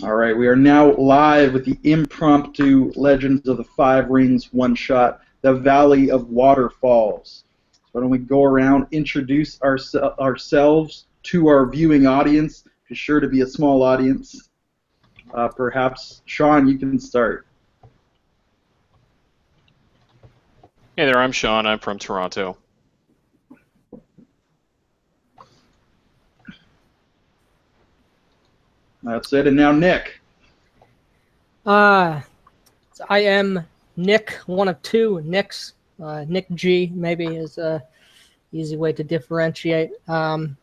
All right, we are now live with the impromptu Legends of the Five Rings one-shot, The Valley of Waterfalls. So why don't we go around, introduce ourselves to our viewing audience. It's sure to be a small audience. Perhaps, Sean, you can start. Hey there, I'm Sean. I'm from Toronto. That's it. And now Nick. I am Nick, one of two Nicks. Nick G maybe is a easy way to differentiate. I'm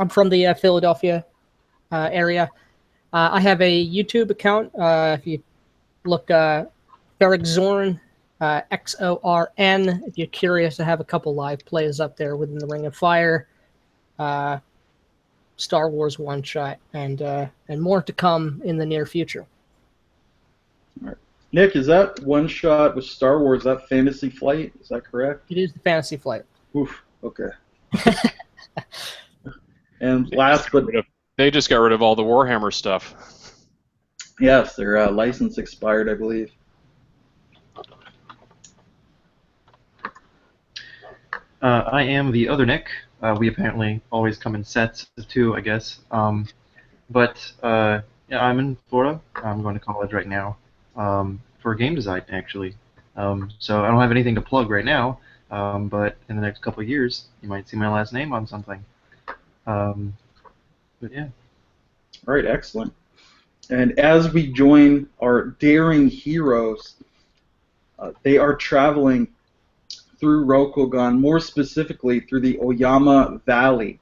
from the Philadelphia area. I have a YouTube account. If you look, Ferric Zorn, XORN. If you're curious, I have a couple live plays up there within the Ring of Fire, Star Wars one shot, and more to come in the near future. All right. Nick, is that one shot with Star Wars, that Fantasy Flight? Is that correct? It is the Fantasy Flight. Oof, okay. And last but... They just got rid of all the Warhammer stuff. Yes, their license expired, I believe. I am the other Nick. We apparently always come in sets of two, I guess. Yeah, I'm in Florida. I'm going to college right now for game design, actually. So I don't have anything to plug right now, but in the next couple of years, you might see my last name on something. But yeah. All right, excellent. And as we join our daring heroes, they are traveling through Rokugan, more specifically through the Oyama Valley,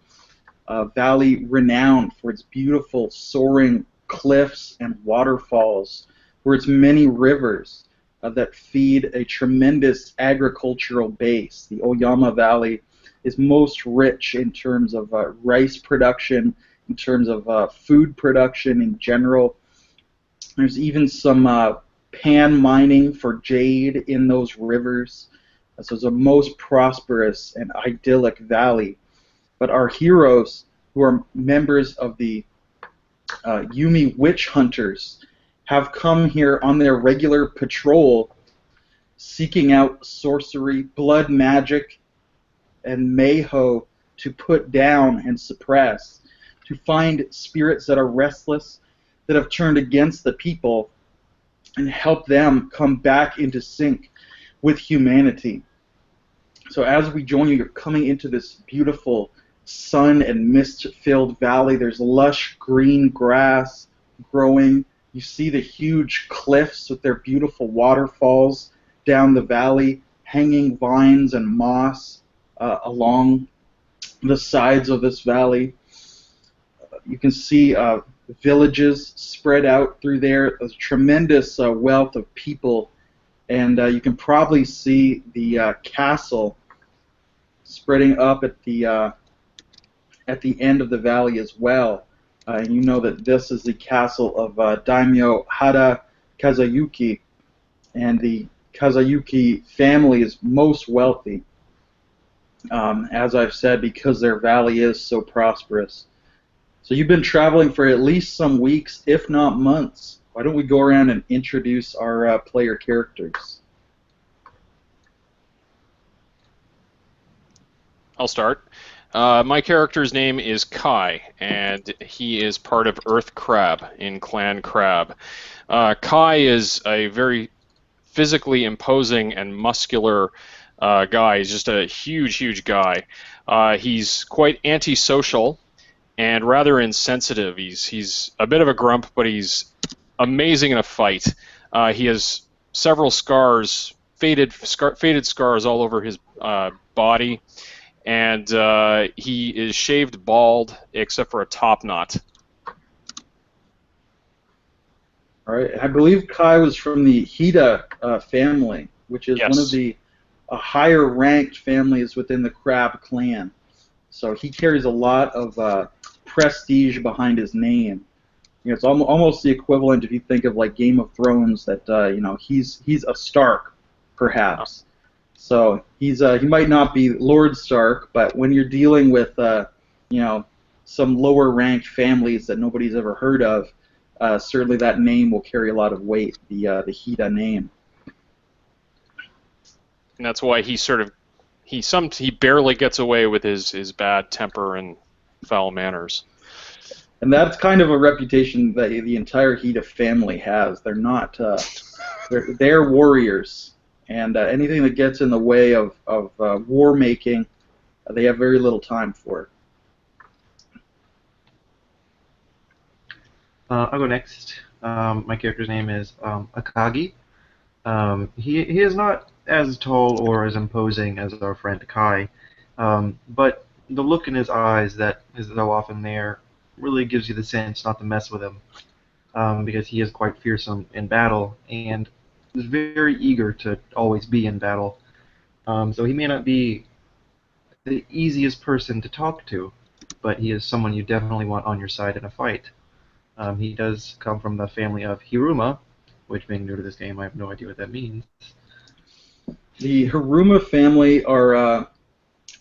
a valley renowned for its beautiful soaring cliffs and waterfalls, for its many rivers that feed a tremendous agricultural base. The Oyama Valley is most rich in terms of rice production, in terms of food production in general. There's even some pan mining for jade in those rivers. So it's a most prosperous and idyllic valley. But our heroes, who are members of the Yumi Witch Hunters, have come here on their regular patrol, seeking out sorcery, blood magic, and mayho to put down and suppress, to find spirits that are restless, that have turned against the people, and help them come back into sync with humanity. So as we join you, you're coming into this beautiful sun and mist-filled valley. There's lush green grass growing. You see the huge cliffs with their beautiful waterfalls down the valley, hanging vines and moss along the sides of this valley. You can see villages spread out through there, a tremendous wealth of people, and you can probably see the castle spreading up at the end of the valley as well. And you know that this is the castle of Daimyo Hada Kazuyuki, and the Kazuyuki family is most wealthy, as I've said, because their valley is so prosperous. So you've been traveling for at least some weeks, if not months. Why don't we go around and introduce our player characters? I'll start. My character's name is Kai, and he is part of Earth Crab in Clan Crab. Kai is a very physically imposing and muscular guy. He's just a huge, huge guy. He's quite antisocial and rather insensitive. He's a bit of a grump, but he's amazing in a fight. He has several scars, faded scars all over his body, and he is shaved bald except for a top knot. All right, I believe Kai was from the Hida family, which is one of the higher-ranked families within the Crab clan. So he carries a lot of prestige behind his name. You know, it's almost the equivalent, if you think of like Game of Thrones, that you know, he's a Stark, perhaps. So he might not be Lord Stark, but when you're dealing with you know, some lower-ranked families that nobody's ever heard of, certainly that name will carry a lot of weight, the Hida name. And that's why he barely gets away with his bad temper and foul manners. And that's kind of a reputation that the entire Hida family has. They're not they're warriors, and anything that gets in the way of war making, they have very little time for it. I'll go next. My character's name is Akagi. He is not as tall or as imposing as our friend Kai, but the look in his eyes that is so often there really gives you the sense not to mess with him, because he is quite fearsome in battle and is very eager to always be in battle. So he may not be the easiest person to talk to, but he is someone you definitely want on your side in a fight. He does come from the family of Hiruma, which, being new to this game, I have no idea what that means. The Hiruma family are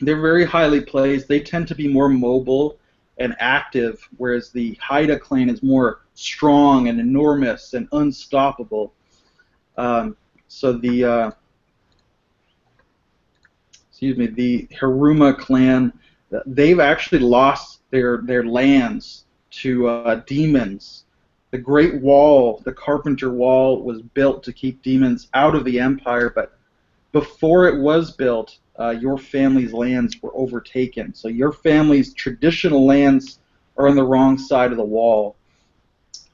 they're very highly placed. They tend to be more mobile and active, whereas the Haida clan is more strong and enormous and unstoppable. So the the Hiruma clan, they've actually lost their lands to demons. The Great Wall, the Carpenter Wall, was built to keep demons out of the Empire, but before it was built, your family's lands were overtaken. So your family's traditional lands are on the wrong side of the wall.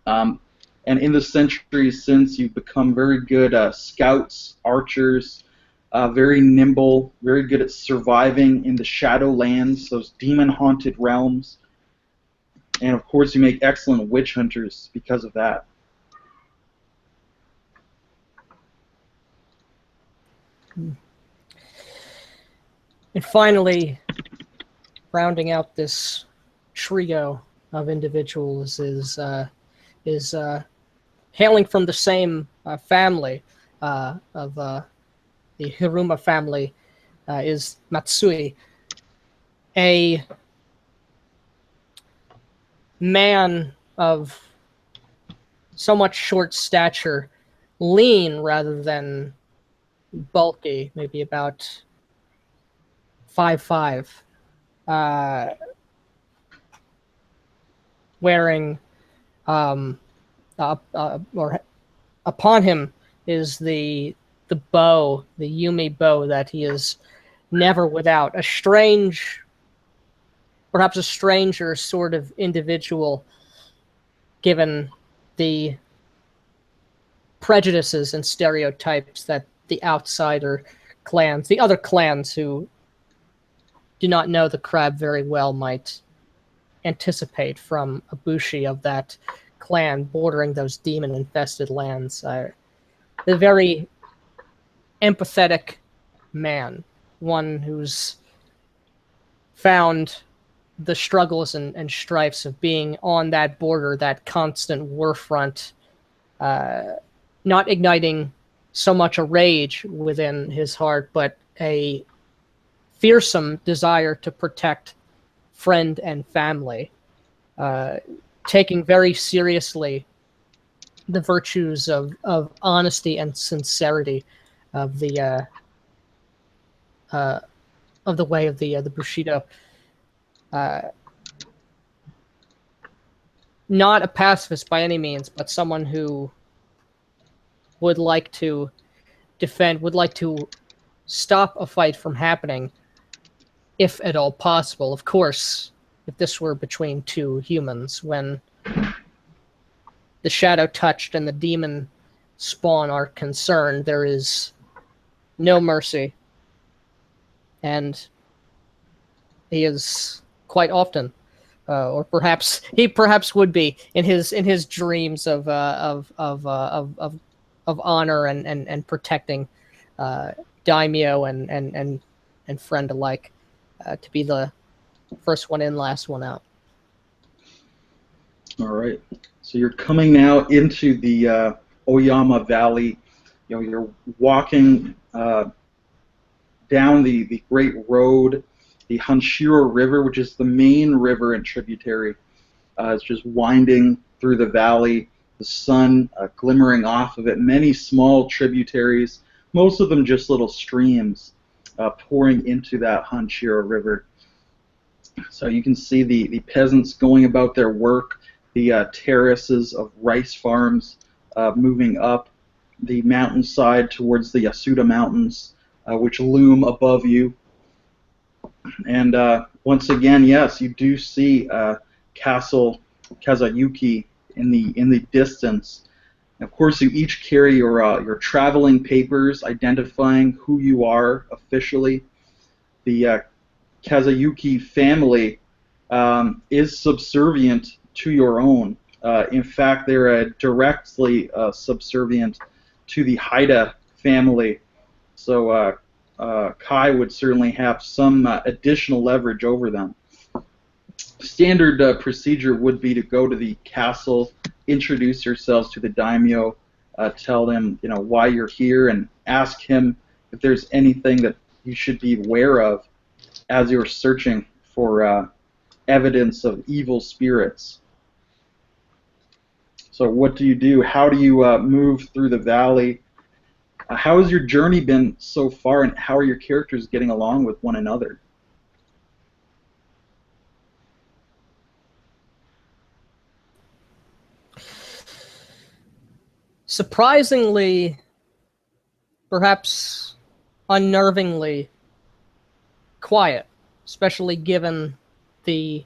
And in the centuries since, you've become very good scouts, archers, very nimble, very good at surviving in the Shadowlands, those demon-haunted realms. And of course, you make excellent witch hunters because of that. And finally, rounding out this trio of individuals is hailing from the same family of the Hiruma family, is Matsui, a man of somewhat short stature, lean rather than bulky, maybe about 5'5", wearing or upon him is the bow, the Yumi bow that he is never without. Perhaps a stranger sort of individual, given the prejudices and stereotypes that the outsider clans, the other clans who do not know the crab very well, might anticipate from a bushi of that clan bordering those demon-infested lands. A very empathetic man, one who's found the struggles and strifes of being on that border, that constant war front, not igniting so much a rage within his heart, but a fearsome desire to protect friend and family, taking very seriously the virtues of honesty and sincerity of the way of the Bushido. Not a pacifist by any means, but someone who would like to defend, would like to stop a fight from happening, if at all possible. Of course, if this were between two humans, when the shadow touched and the demon spawn are concerned, there is no mercy. And he is quite often, or perhaps he would be in his dreams of honor and protecting daimyo and friend alike, to be the first one in, last one out. All right. So you're coming now into the Oyama Valley. You know, you're walking down the Great Road. The Hanshiro River, which is the main river and tributary, is just winding through the valley. the sun glimmering off of it. Many small tributaries, most of them just little streams pouring into that Hanshiro River. So you can see the peasants going about their work, the terraces of rice farms moving up the mountainside towards the Yasuda Mountains, which loom above you. And once again, yes, you do see Castle Kazayuki in the distance. Of course, you each carry your traveling papers identifying who you are officially. The Kazayuki family is subservient to your own. In fact, they're directly subservient to the Haida family. So Kai would certainly have some additional leverage over them. Standard procedure would be to go to the castle, introduce yourselves to the daimyo, tell them why you're here, and ask him if there's anything that you should be aware of as you're searching for evidence of evil spirits. So what do you do? How do you move through the valley? How has your journey been so far, and how are your characters getting along with one another? Surprisingly, perhaps unnervingly quiet, especially given the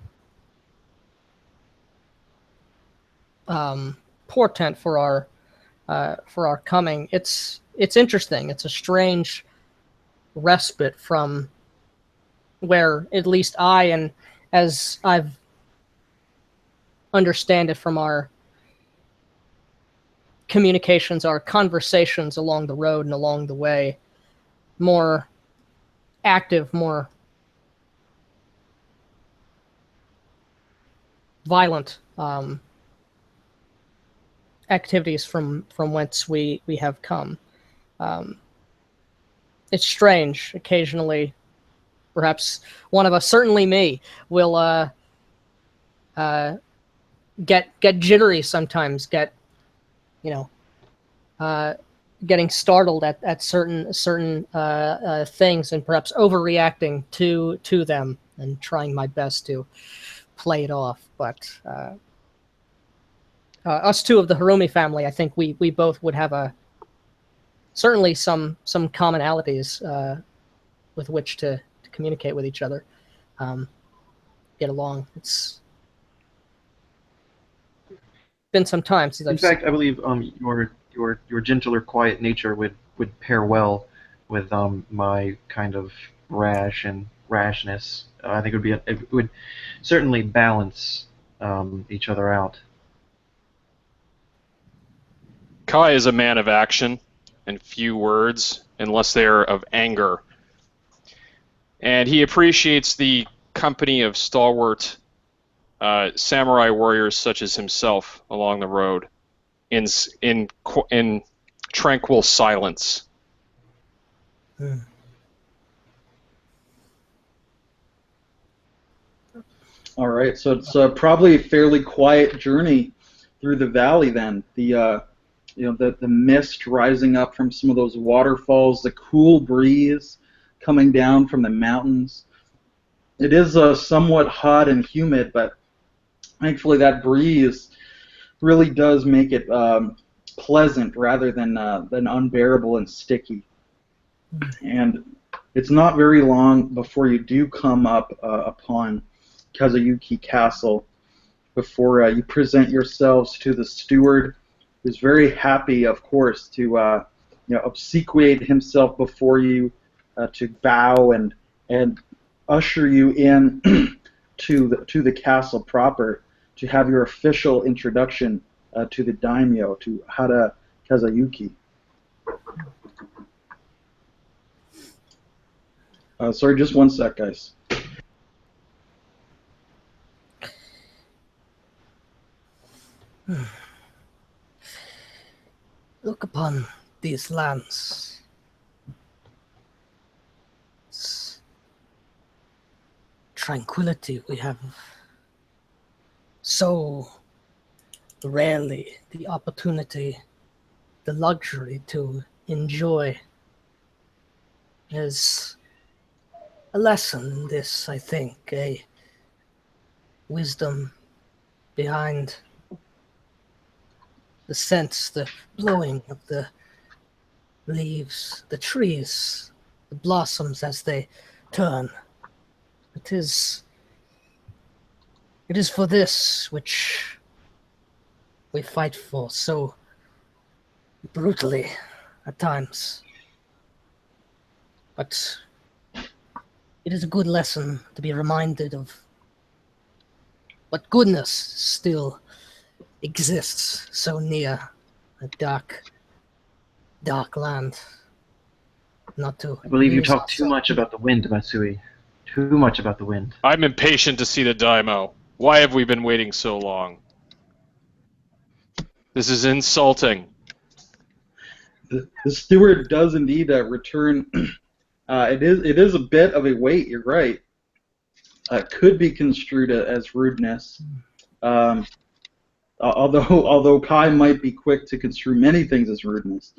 portent for our coming. It's interesting. It's a strange respite from where at least I, and as I've understand it from our communications, our conversations along the road and along the way, more active, more violent activities from whence we have come. It's strange. Occasionally, perhaps one of us, certainly me, will get jittery sometimes, get getting startled at certain things, and perhaps overreacting to them, and trying my best to play it off. But us two of the Harumi family, I think we both would have certainly some commonalities with which to communicate with each other, get along. It's been some time since In fact, I believe your gentler, quiet nature would pair well with my kind of rashness. I think it would certainly balance each other out. Kai is a man of action and few words, unless they are of anger. And he appreciates the company of stalwart samurai warriors such as himself along the road in tranquil silence. All right, so it's probably a fairly quiet journey through the valley then. The mist rising up from some of those waterfalls, the cool breeze coming down from the mountains. It is somewhat hot and humid, but thankfully that breeze really does make it pleasant rather than unbearable and sticky. And it's not very long before you do come up upon Kazayuki Castle, before you present yourselves to the steward, who's very happy, of course, to obsequiate himself before you, to bow and usher you in to the castle proper, to have your official introduction to the daimyo, to Hara Kazayuki. Sorry, just one sec, guys. Look upon these lands. It's tranquility. We have so rarely the opportunity, the luxury to enjoy. There's a lesson in this, I think, a wisdom behind the scents, the blowing of the leaves, the trees, the blossoms as they turn. It is for this which we fight for so brutally at times. But it is a good lesson to be reminded of what goodness still exists so near a dark land. Not to I believe you lose talk too ourselves. much about the wind, Matsui. Too much about the wind. I'm impatient to see the daimyo. Why have we been waiting so long? This is insulting. The steward does indeed return. It is a bit of a wait. You're right. Could be construed as rudeness. Although Kai might be quick to construe many things as rudeness,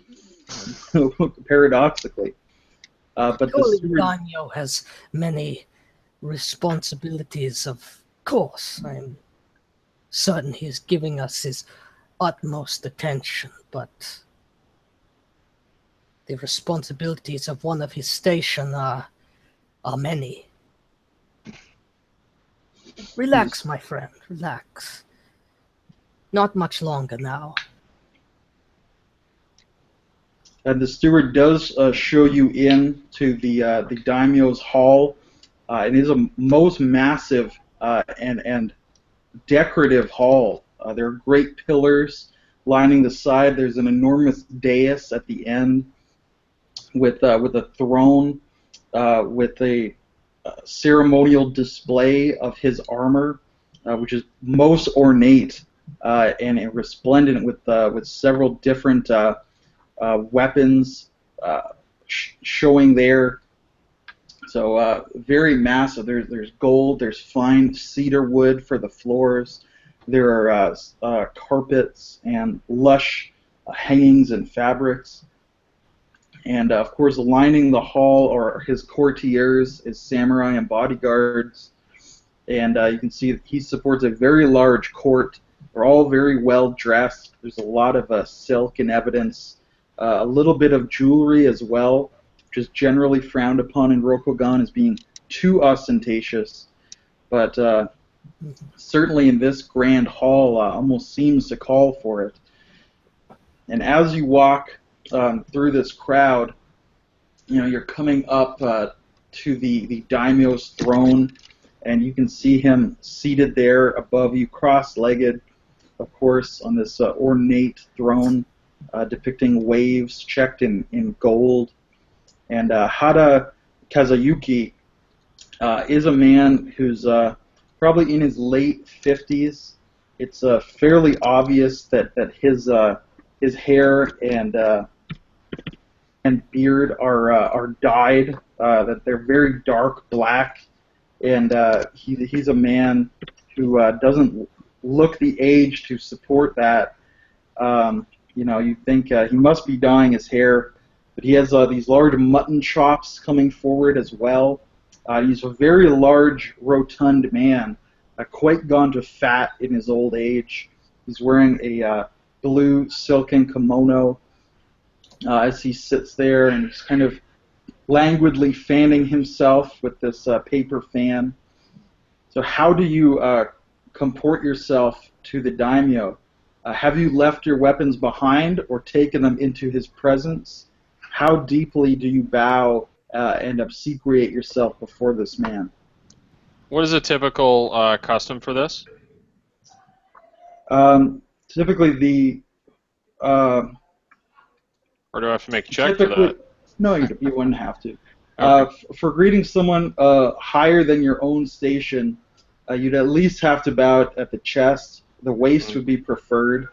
paradoxically. But the Surely steward, Daimyo has many responsibilities, of course. I'm certain he is giving us his utmost attention, but the responsibilities of one of his station are many. Relax, my friend, relax. Not much longer now. and the steward does show you in to the daimyo's hall. It is a most massive and decorative hall. There are great pillars lining the side. There's an enormous dais at the end with a throne, with a ceremonial display of his armor, which is most ornate and resplendent with several different weapons showing there. So very massive. There's gold. There's fine cedar wood for the floors. There are carpets and lush hangings and fabrics. And of course, lining the hall are his courtiers, his samurai and bodyguards. And you can see that he supports a very large court. They're all very well dressed. There's a lot of silk in evidence, a little bit of jewelry as well, which is generally frowned upon in Rokugan as being too ostentatious. But certainly in this grand hall, almost seems to call for it. And as you walk through this crowd, you're coming up to the daimyo's throne, and you can see him seated there above you, cross-legged, of course, on this ornate throne, depicting waves checked in gold. And Hada Kazuyuki is a man who's probably in his late 50s. It's fairly obvious that his hair and beard are dyed, that they're very dark black, and he's a man who doesn't look the age to support that. You think he must be dyeing his hair, but he has these large mutton chops coming forward as well. He's a very large, rotund man, quite gone to fat in his old age. He's wearing a blue silken kimono as he sits there, and he's kind of languidly fanning himself with this paper fan. So how do you comport yourself to the daimyo? Have you left your weapons behind or taken them into his presence? How deeply do you bow and obsequiate yourself before this man? What is a typical custom for this? Typically, Or do I have to make a check for that? No, you wouldn't have to. Okay. For greeting someone higher than your own station, you'd at least have to bow at the chest. The waist would be preferred.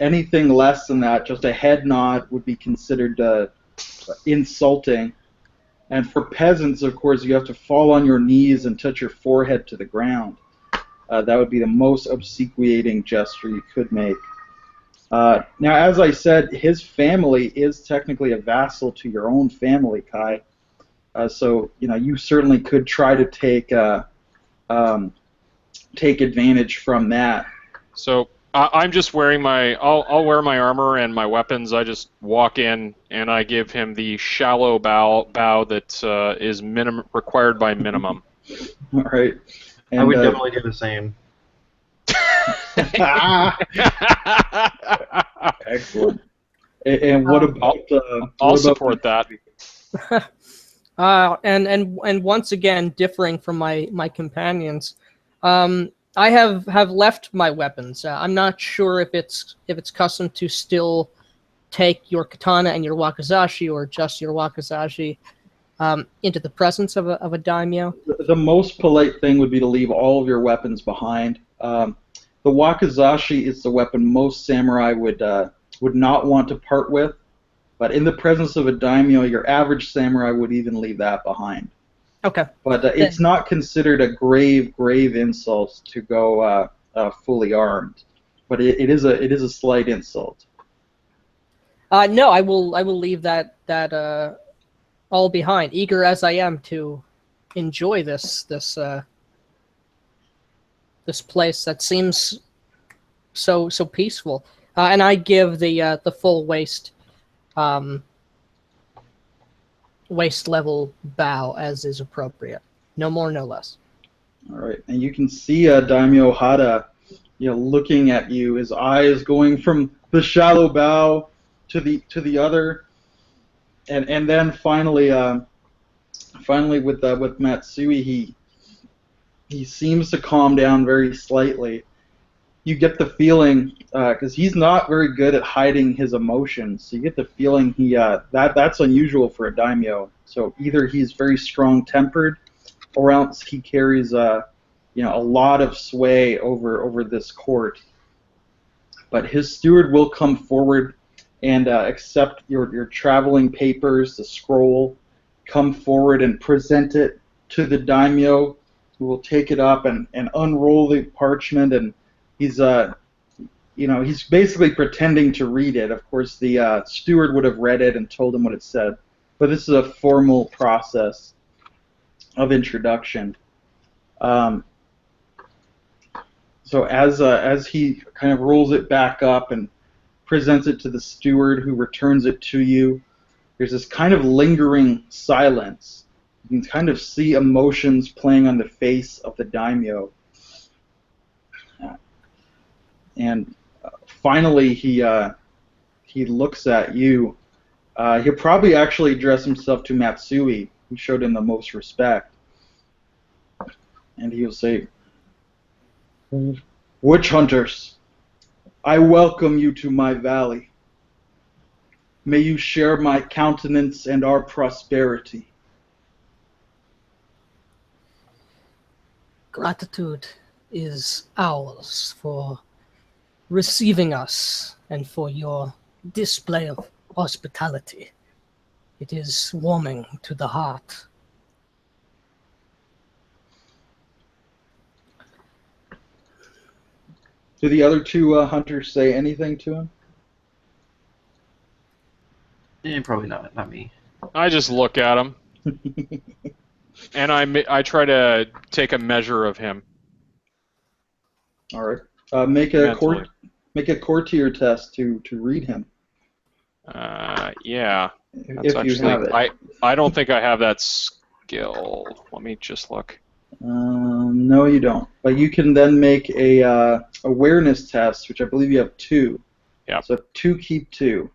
Anything less than that, just a head nod, would be considered insulting. And for peasants, of course, you have to fall on your knees and touch your forehead to the ground. that would be the most obsequiating gesture you could make. Now, as I said, his family is technically a vassal to your own family, Kai. So you certainly could try to take advantage from that. So I'm just wearing my. I'll wear my armor and my weapons. I just walk in and I give him the shallow bow that is required by minimum. All right. And, I would definitely do the same. Excellent. And what about? I'll support that. And once again, differing from my companions, I have left my weapons. I'm not sure if it's custom to still take your katana and your wakizashi, or just your wakizashi, into the presence of a daimyo. The most polite thing would be to leave all of your weapons behind. The wakizashi is the weapon most samurai would not want to part with, but in the presence of a daimyo, your average samurai would even leave that behind. Okay. But it's not considered a grave insult to go fully armed, but it is a slight insult. No, I will leave that all behind, eager as I am to enjoy this place that seems so peaceful. And I give the full waist level bow as is appropriate. No more, no less. All right, and you can see Daimyo Hada, looking at you. His eyes going from the shallow bow to the other, and then finally with Matsui, he seems to calm down very slightly. You get the feeling, because he's not very good at hiding his emotions, so you get the feeling that's unusual for a daimyo. So either he's very strong-tempered, or else he carries a lot of sway over this court. But his steward will come forward and accept your traveling papers, the scroll, come forward and present it to the daimyo, who will take it up and unroll the parchment, and he's basically pretending to read it. Of course, the steward would have read it and told him what it said, but this is a formal process of introduction. So as he kind of rolls it back up and presents it to the steward, who returns it to you, there's this kind of lingering silence. You can kind of see emotions playing on the face of the daimyo. And finally, he looks at you. He'll probably actually address himself to Matsui, who showed him the most respect. And he'll say, "Witch hunters, I welcome you to my valley. May you share my countenance and our prosperity." Gratitude is ours for receiving us and for your display of hospitality. It is warming to the heart. Do the other two hunters say anything to him? Probably not me. I just look at him, and I try to take a measure of him. All right. Make a courtier test to read him. Yeah. That's If you have it. I don't think I have that skill. Let me just look. No, you don't. But you can then make a awareness test, which I believe you have 2. Yeah. So 2 keep 2.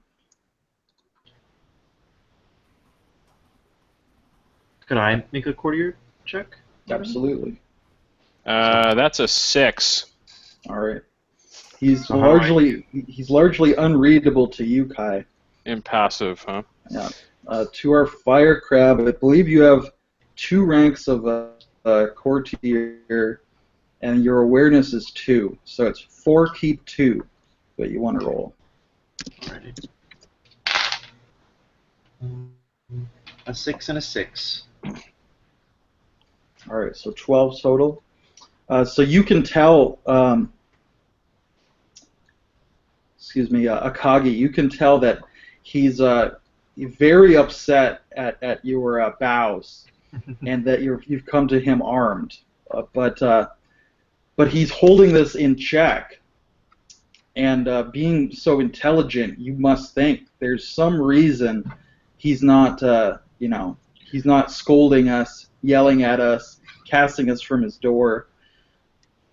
Could I make a courtier check? Absolutely. That's a 6. All right. He's largely unreadable to you, Kai. Impassive, huh? Yeah. To our fire crab, I believe you have 2 ranks of courtier, and your awareness is 2. So it's 4 keep 2 that you want to roll. Alrighty. A 6 and a 6. All right, so 12 total. So you can tell, Akagi, you can tell that he's very upset at your bows, and that you've come to him armed. But he's holding this in check, and being so intelligent, you must think there's some reason he's not, he's not scolding us, yelling at us, casting us from his door.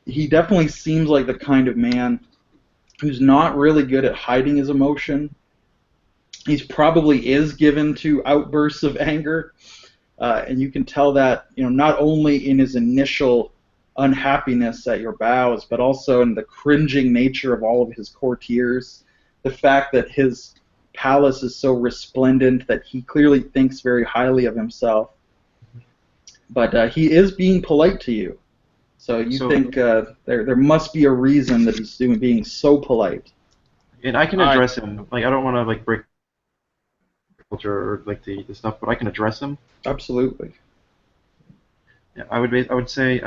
He definitely seems like the kind of man who's not really good at hiding his emotion. He probably is given to outbursts of anger, and you can tell that, not only in his initial unhappiness at your bows, but also in the cringing nature of all of his courtiers, the fact that his palace is so resplendent that he clearly thinks very highly of himself. But he is being polite to you. So you think there must be a reason that he's being so polite. And I can address him. Like, I don't want to like break culture or like the stuff, but I can address him. Absolutely. Yeah, I would say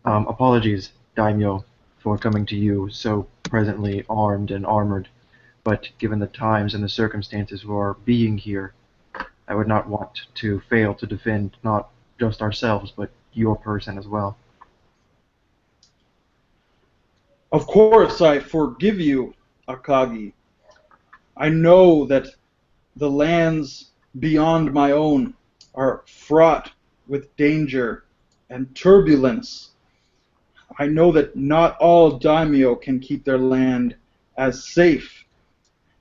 apologies, Daimyo, for coming to you so presently armed and armored. But given the times and the circumstances of our being here, I would not want to fail to defend not just ourselves, but your person as well. Of course, I forgive you, Akagi. I know that the lands beyond my own are fraught with danger and turbulence. I know that not all daimyo can keep their land as safe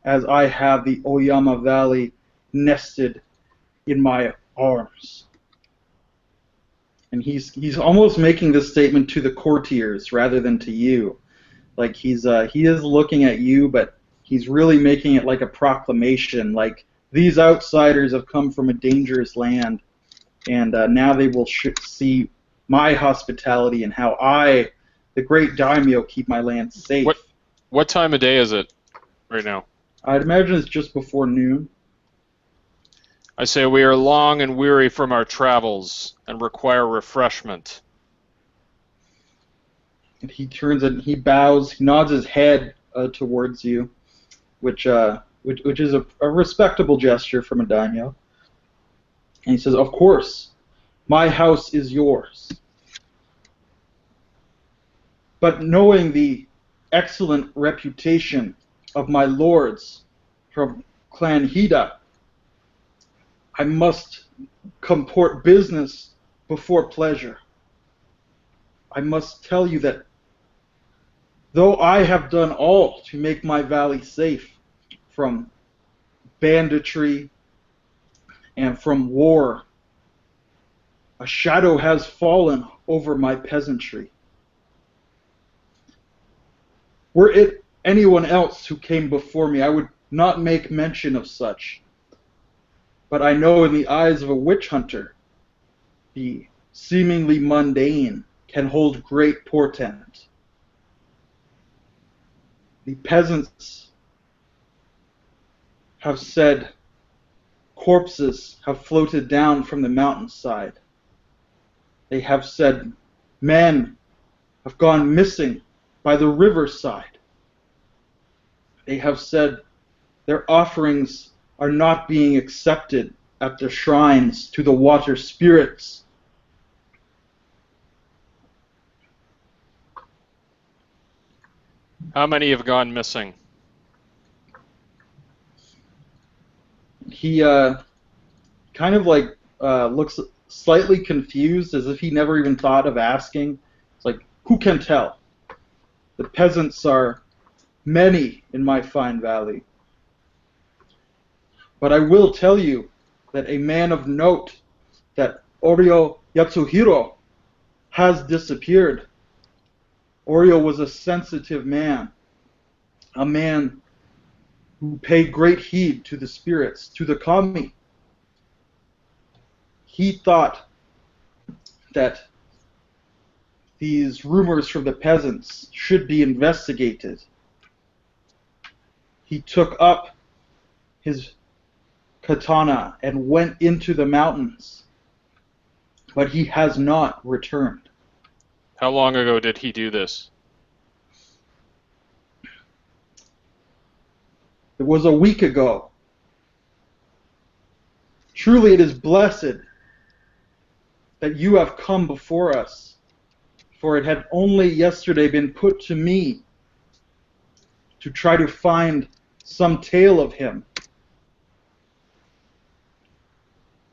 as I have the Oyama Valley nested in my arms. And he's almost making this statement to the courtiers rather than to you. Like he is looking at you, but he's really making it like a proclamation. Like, these outsiders have come from a dangerous land, and now they will see my hospitality and how I, the great daimyo, keep my land safe. What time of day is it right now? I'd imagine it's just before noon. I say we are long and weary from our travels and require refreshment. And he turns and he bows, he nods his head towards you, which is a respectable gesture from a daimyo. And he says, "Of course, my house is yours. But knowing the excellent reputation of my lords from Clan Hida, I must comport business before pleasure. I must tell you that though I have done all to make my valley safe from banditry and from war, a shadow has fallen over my peasantry. Were it anyone else who came before me, I would not make mention of such. But I know in the eyes of a witch hunter, the seemingly mundane can hold great portent. The peasants have said corpses have floated down from the mountainside. They have said men have gone missing by the riverside. They have said their offerings are not being accepted at the shrines to the water spirits. How many have gone missing? He kind of like looks slightly confused, as if he never even thought of asking. It's like, who can tell? The peasants are many in my fine valley. But I will tell you that a man of note, that Oryo Yatsuhiro, has disappeared. Oryo was a sensitive man, a man who paid great heed to the spirits, to the kami. He thought that these rumors from the peasants should be investigated. He took up his katana and went into the mountains, but he has not returned. How long ago did he do this? It was a week ago. Truly it is blessed that you have come before us, for it had only yesterday been put to me to try to find some tale of him.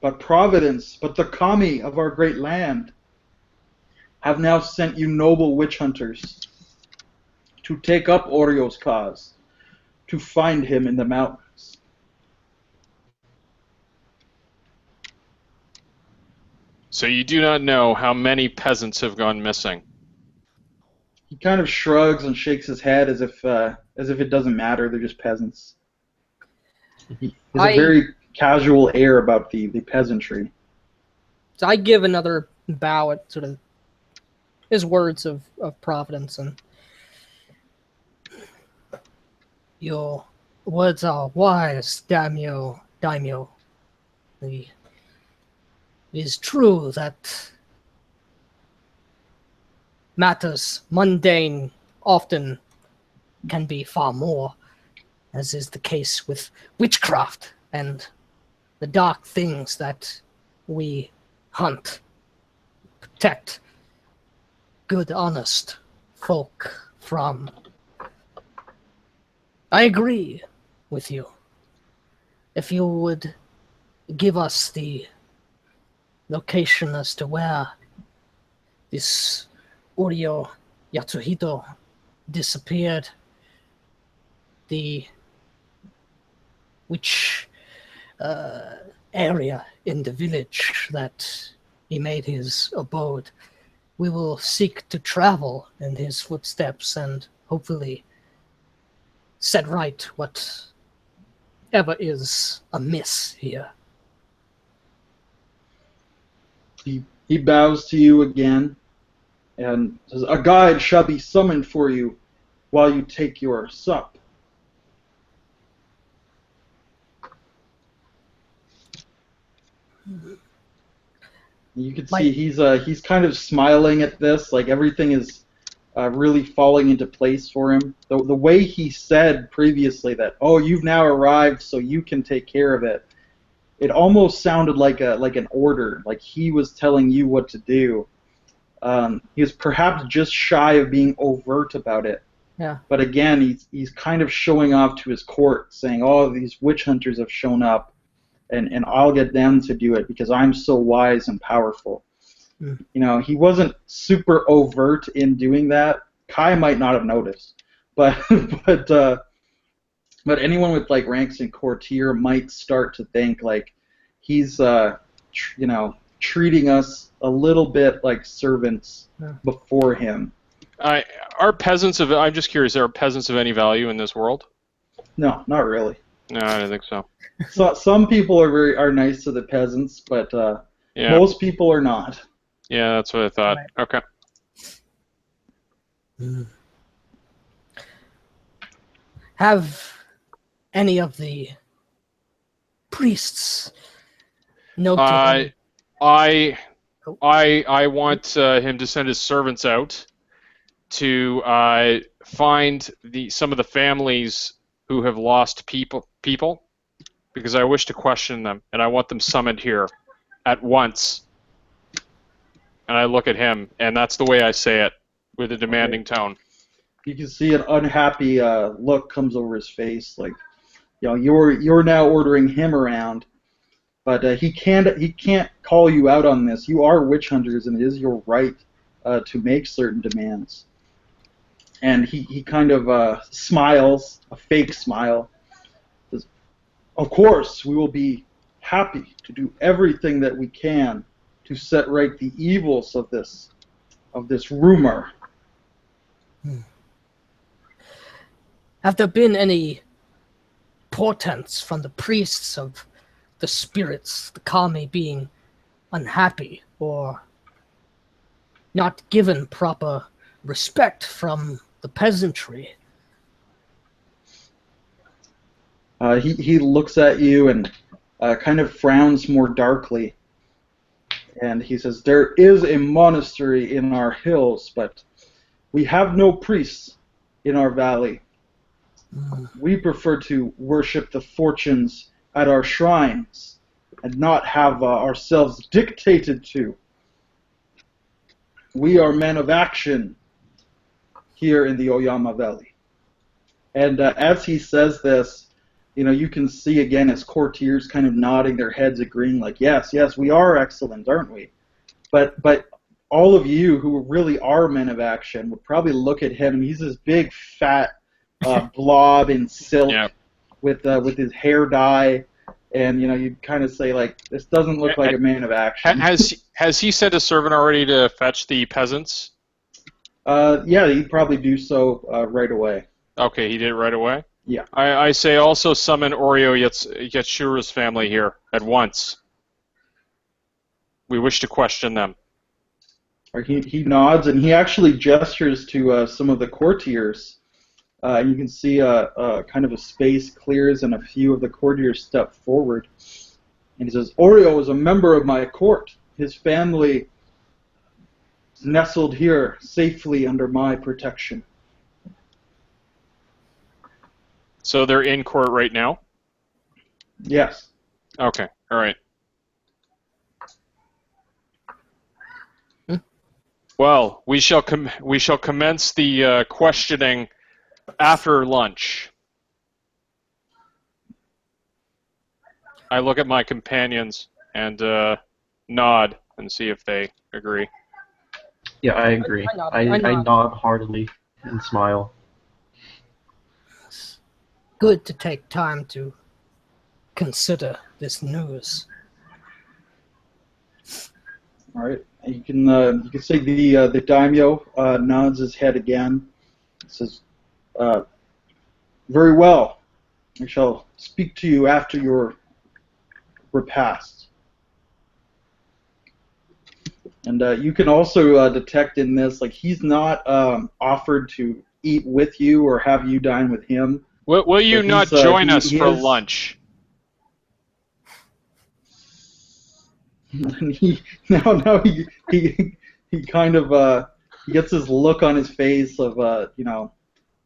But Providence, but the kami of our great land, have now sent you noble witch hunters to take up Orio's cause, to find him in the mountains. So you do not know how many peasants have gone missing. He kind of shrugs and shakes his head as if it doesn't matter. They're just peasants. He has a very casual air about the peasantry. So I give another bow at sort of his words of Providence, and your words are wise, daimyo. It is true that matters mundane often can be far more, as is the case with witchcraft and the dark things that we hunt, protect good, honest folk from. I agree with you. If you would give us the location as to where this Urio Yatsuhito disappeared, which area in the village that he made his abode, we will seek to travel in his footsteps and hopefully set right whatever is amiss here. He bows to you again and says, "A guide shall be summoned for you while you take your sup." You can see he's kind of smiling at this, like everything is really falling into place for him. The way he said previously that, "Oh, you've now arrived, so you can take care of it," it almost sounded like an order, like he was telling you what to do. He was perhaps just shy of being overt about it. Yeah. But again, he's kind of showing off to his court, saying, "Oh, these witch hunters have shown up, and I'll get them to do it because I'm so wise and powerful." You know, he wasn't super overt in doing that. Kai might not have noticed, but but anyone with like ranks in courtier might start to think like he's treating us a little bit like servants before him. Are peasants of? I'm just curious. Are peasants of any value in this world? No, not really. No, I don't think so. So some people are nice to the peasants, but most people are not. Yeah, that's what I thought. Right. Okay. Have any of the priests noted? I want him to send his servants out to find some of the families who have lost people, because I wish to question them, and I want them summoned here at once. And I look at him, and that's the way I say it, with a demanding tone. You can see an unhappy look comes over his face, like, you know, you're now ordering him around, but he can't call you out on this. You are witch hunters, and it is your right to make certain demands. And he kind of smiles, a fake smile. Says, "Of course, we will be happy to do everything that we can to set right the evils of this rumor." Have there been any portents from the priests of the spirits, the kami, being unhappy or not given proper respect from the peasantry? He looks at you and kind of frowns more darkly. And he says, there is a monastery in our hills, but we have no priests in our valley. We prefer to worship the fortunes at our shrines and not have ourselves dictated to. We are men of action here in the Oyama Valley. And as he says this, you can see again his courtiers kind of nodding their heads, agreeing like, yes, we are excellent, aren't we? But all of you who really are men of action would probably look at him, and he's this big, fat blob in silk with his hair dye, and you'd kind of say like, this doesn't look like a man of action. Has he sent a servant already to fetch the peasants? Yeah, he'd probably do so right away. Okay, he did it right away? Yeah. I say also summon Oreo Yatsura's family here at once. We wish to question them. He nods, and he actually gestures to some of the courtiers. You can see kind of a space clears, and a few of the courtiers step forward. And he says, Oreo is a member of my court. His family is nestled here safely under my protection. So they're in court right now? Yes. Okay, all right. Well, we shall commence the questioning after lunch. I look at my companions and nod and see if they agree. Yeah, I agree. I nod heartily and smile. Good to take time to consider this news. All right. You can say the daimyo nods his head again. He says, very well. I shall speak to you after your repast. And you can also detect in this, like, he's not offered to eat with you or have you dine with him. Will you not join us for lunch? And he kind of he gets this look on his face of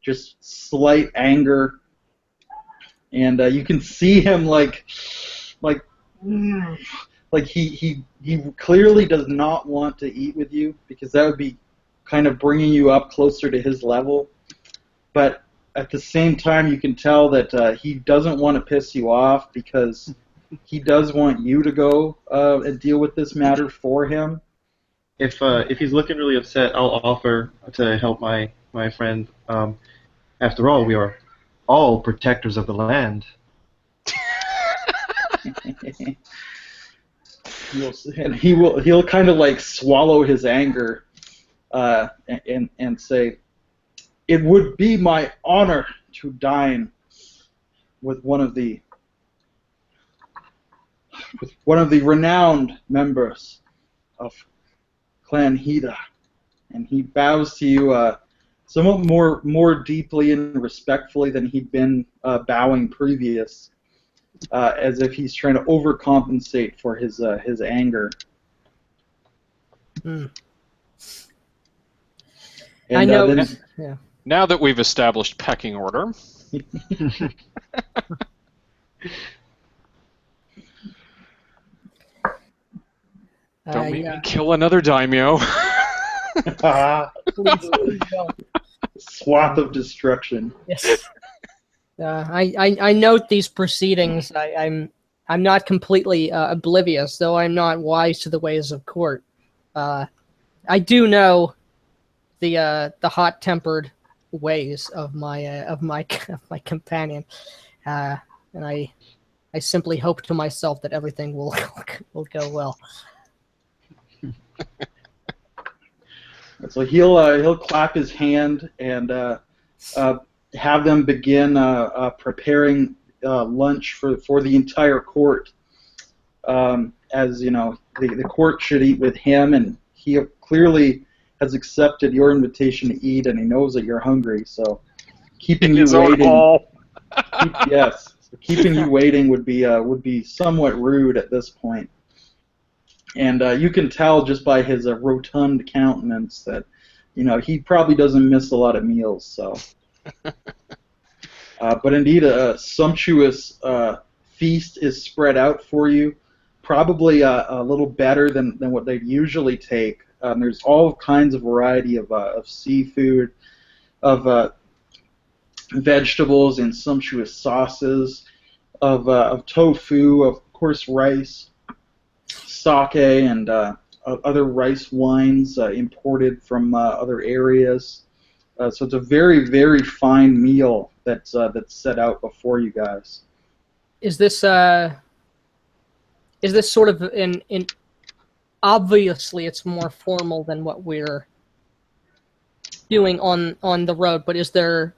just slight anger, and you can see him like he clearly does not want to eat with you, because that would be kind of bringing you up closer to his level, but at the same time you can tell that he doesn't want to piss you off, because he does want you to go and deal with this matter for him. If he's looking really upset, I'll offer to help my friend. After all, we are all protectors of the land. And he'll kind of like swallow his anger and say, it would be my honor to dine with one of the renowned members of Clan Hida. And he bows to you somewhat more deeply and respectfully than he'd been bowing previous, as if he's trying to overcompensate for his anger. Mm. And, I know. then, Now that we've established pecking order. Don't make me kill another daimyo. Please don't. Swath of destruction. Yes. I note these proceedings. I'm not completely oblivious, though I'm not wise to the ways of court. I do know the hot-tempered ways of my companion, and I simply hope to myself that everything will go well. So he'll clap his hand and have them begin preparing lunch for the entire court. As you know, the court should eat with him, and he clearly has accepted your invitation to eat, and he knows that you're hungry. So keeping you waiting, keeping you waiting would be somewhat rude at this point. And you can tell just by his rotund countenance that, he probably doesn't miss a lot of meals. So, but indeed, a sumptuous feast is spread out for you, probably a little better than what they'd usually take. There's all kinds of variety of seafood, of vegetables and sumptuous sauces, of tofu, of course rice, sake, and other rice wines imported from other areas. So it's a very, very fine meal that's set out before you guys. Is this sort of in obviously it's more formal than what we're doing on the road, but is this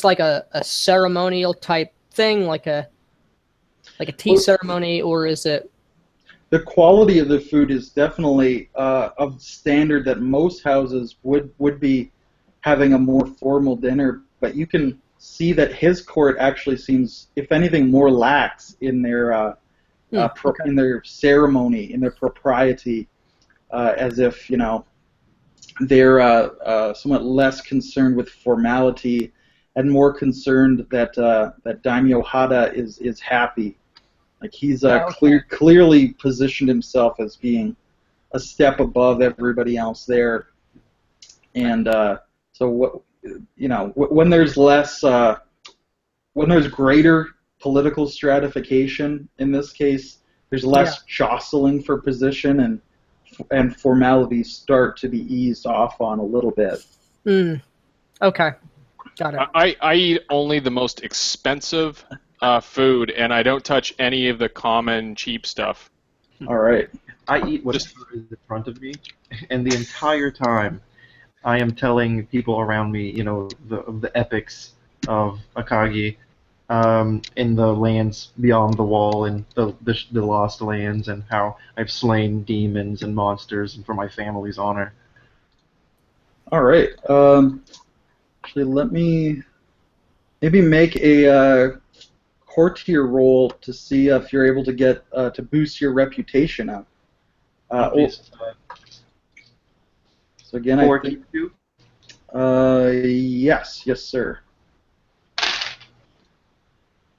like a ceremonial type thing, like a tea ceremony, or is it? The quality of the food is definitely of standard that most houses would be having a more formal dinner, but you can see that his court actually seems, if anything, more lax in their in their ceremony, in their propriety, as if they're somewhat less concerned with formality and more concerned that Daimyo Hada is happy. Like he's clearly positioned himself as being a step above everybody else there, and so when there's less, when there's greater political stratification, in this case, there's less jostling for position, and formalities start to be eased off on a little bit. Okay, got it. I eat only the most expensive food, and I don't touch any of the common cheap stuff. All right. I eat whatever is in front of me, and the entire time I am telling people around me, the epics of Akagi, in the lands beyond the wall and the lost lands, and how I've slain demons and monsters and for my family's honor. All right. Actually, let me maybe make a courtier roll to see if you're able to get to boost your reputation up. So again, I think. Yes, sir.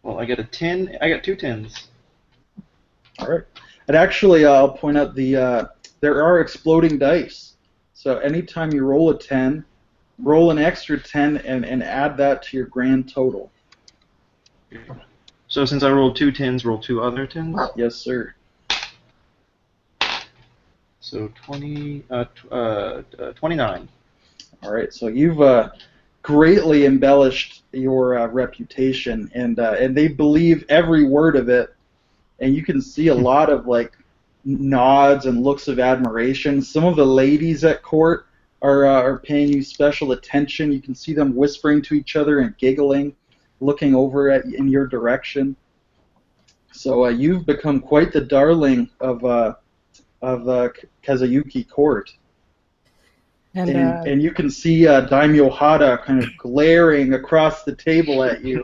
Well, I get a 10. I got 2 10s. All right. And actually, I'll point out there are exploding dice. So anytime you roll a 10, roll an extra 10 and add that to your grand total. So since I rolled 2 10s, roll 2 other 10s? Yes, sir. So 29. All right. So you've greatly embellished your reputation, and they believe every word of it. And you can see a lot of nods and looks of admiration. Some of the ladies at court are paying you special attention. You can see them whispering to each other and giggling, looking over in your direction. So you've become quite the darling of Kazuyuki Court. And you can see Daimyo Hada kind of glaring across the table at you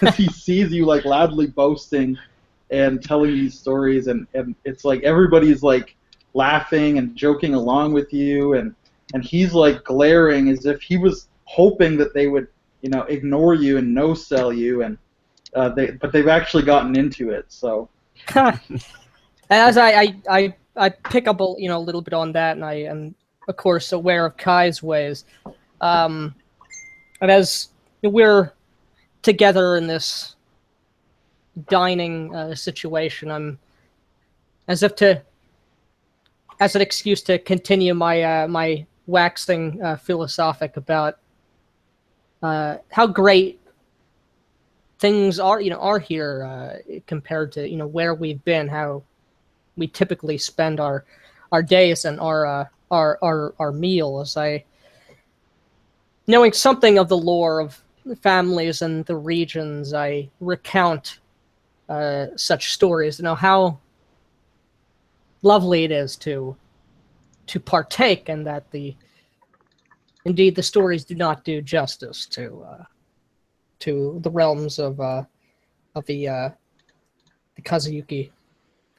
as he sees you loudly boasting and telling these stories, and it's like everybody's laughing and joking along with you, and he's glaring as if he was hoping that they would ignore you and no-sell you, and but they've actually gotten into it. So as I pick up a little bit on that, and I am of course aware of Kai's ways, and as we're together in this dining situation, I'm as an excuse to continue my my waxing philosophic about how great things are here compared to where we've been, how we typically spend our days and our meals. Knowing something of the lore of families and the regions, I recount such stories. How lovely it is to partake, and that indeed the stories do not do justice to the realms of the Kazuyuki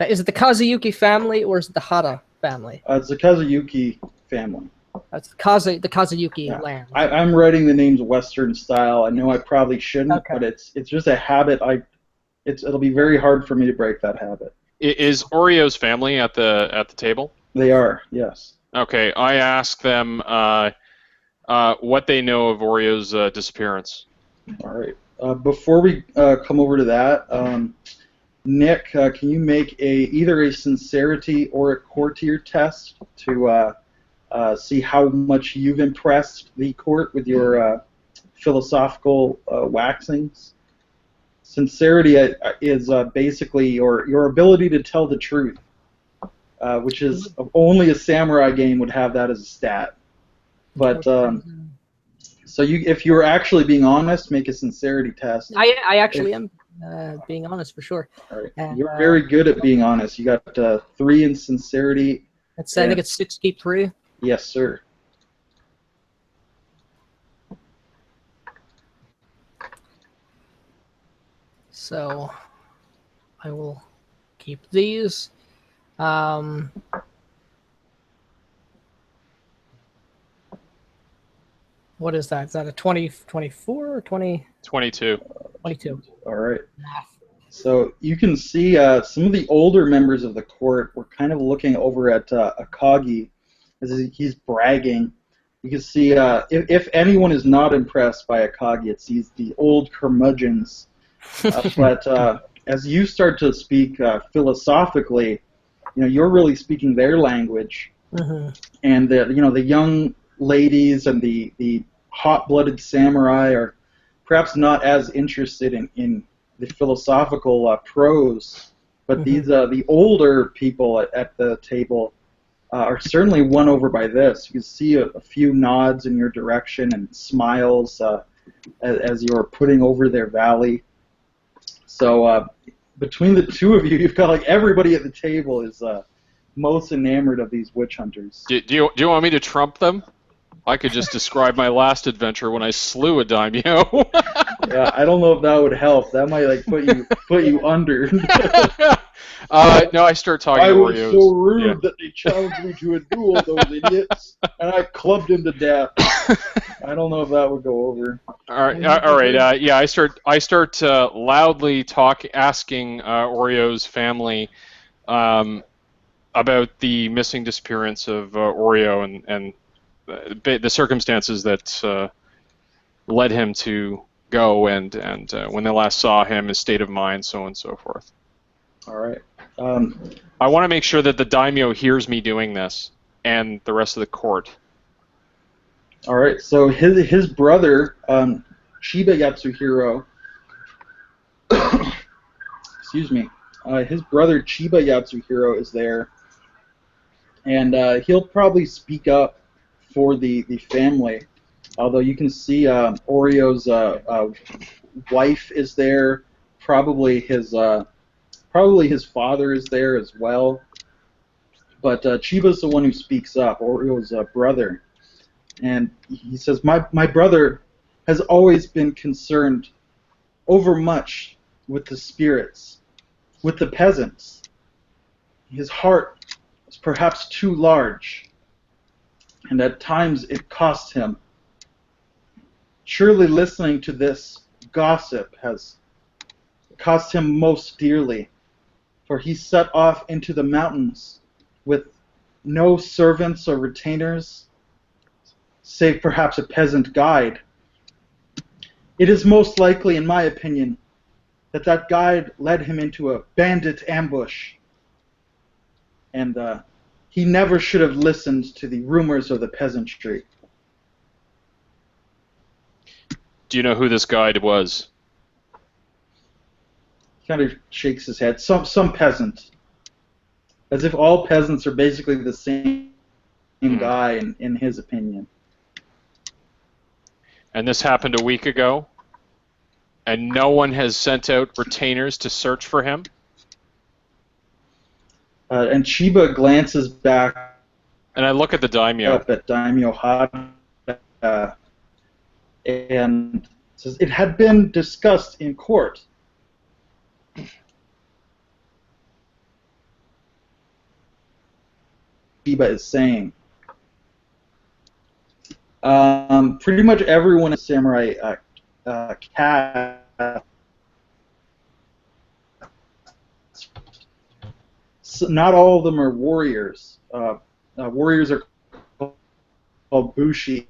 Is it the Kazuyuki family or is it the Hara family? It's the Kazuyuki family. That's the Kazuyuki Yeah. land. I'm writing the names Western style. I know I probably shouldn't, Okay. but it's just a habit. It'll be very hard for me to break that habit. Is Oreo's family at the table? They are, yes. Okay, I ask them what they know of Oreo's disappearance. All right. Before we come over to that, Nick, can you make either a sincerity or a courtier test to see how much you've impressed the court with your philosophical waxings? Sincerity is basically your ability to tell the truth, which is only a samurai game would have that as a stat. But so if you're actually being honest, make a sincerity test. I actually am being honest for sure. All right. And, You're very good at being honest. You got 3 in sincerity. I think it's 63. Yes, sir. So I will keep these. What is that? Is that a 24 or 20? 22. 22. All right. So you can see some of the older members of the court were kind of looking over at Akagi as he's bragging. You can see if anyone is not impressed by Akagi, it's the old curmudgeons. But as you start to speak philosophically, you're really speaking their language, and the young ladies and the hot-blooded samurai are perhaps not as interested in the philosophical prose, but the older people at the table are certainly won over by this. You can see a few nods in your direction and smiles as you're putting over their valley. So between the two of you, you've got like everybody at the table is most enamored of these witch hunters. Do you want me to trump them? I could just describe my last adventure when I slew a daimyo. Yeah, I don't know if that would help. That might like put you under. No, I start talking I to was Oreos. so rude that they challenged me to a duel, those idiots, and I clubbed him to death. I don't know if that would go over. All right. Yeah, I start loudly asking Oreo's family about the missing disappearance of Oreo and the circumstances that led him to go and when they last saw him, his state of mind, so on and so forth. All right. I want to make sure that the daimyo hears me doing this and the rest of the court. All right. So his brother, Shiba Yatsuhiro, excuse me, his brother Chiba Yatsuhiro is there, and he'll probably speak up for the family. Although you can see Oreo's wife is there, probably his father is there as well. But Chiba's the one who speaks up, Oreo's brother. And he says, my brother has always been concerned overmuch with the spirits, with the peasants. His heart is perhaps too large, and at times it cost him. Surely listening to this gossip has cost him most dearly, for he set off into the mountains with no servants or retainers, save perhaps a peasant guide. It is most likely, in my opinion, that guide led him into a bandit ambush, and he never should have listened to the rumors of the peasantry. Do you know who this guide was? He kind of shakes his head. Some peasant. As if all peasants are basically the same guy in his opinion. And this happened a week ago? And no one has sent out retainers to search for him? And Chiba glances back And I look at the daimyo. up at Daimyo Hada and says, it had been discussed in court. Chiba is saying. Pretty much everyone is samurai caste. So not all of them are warriors. Warriors are called bushi,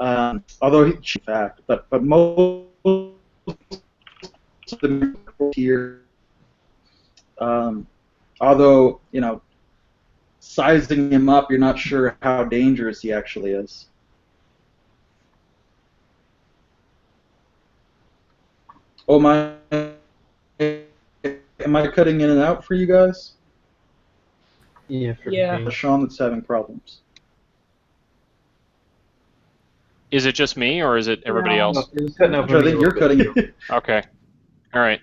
although in fact, but most of them are here. Although sizing him up, you're not sure how dangerous he actually is. Oh my! Am I cutting in and out for you guys? Yeah, for Yeah. me. Sean that's having problems. Is it just me, or is it everybody No. else? It was cutting out for I me think a you're little bit. cutting. Okay. All right.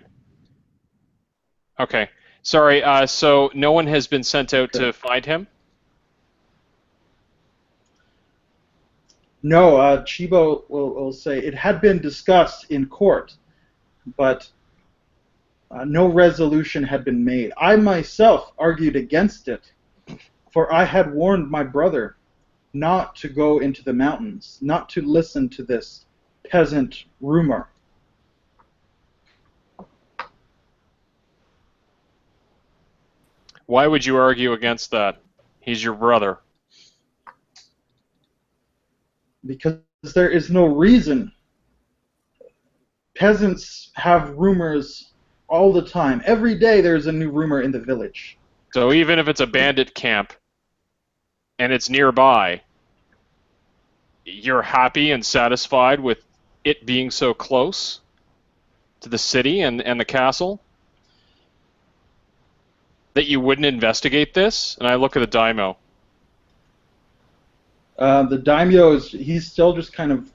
Okay. Sorry. So no one has been sent out to find him? No, Chibo will say it had been discussed in court, but no resolution had been made. I myself argued against it, for I had warned my brother not to go into the mountains, not to listen to this peasant rumor. Why would you argue against that? He's your brother. Because there is no reason. Peasants have rumors all the time. Every day there's a new rumor in the village. So even if it's a bandit camp and it's nearby, you're happy and satisfied with it being so close to the city and the castle that you wouldn't investigate this? And I look at the daimyo. The daimyo he's still just kind of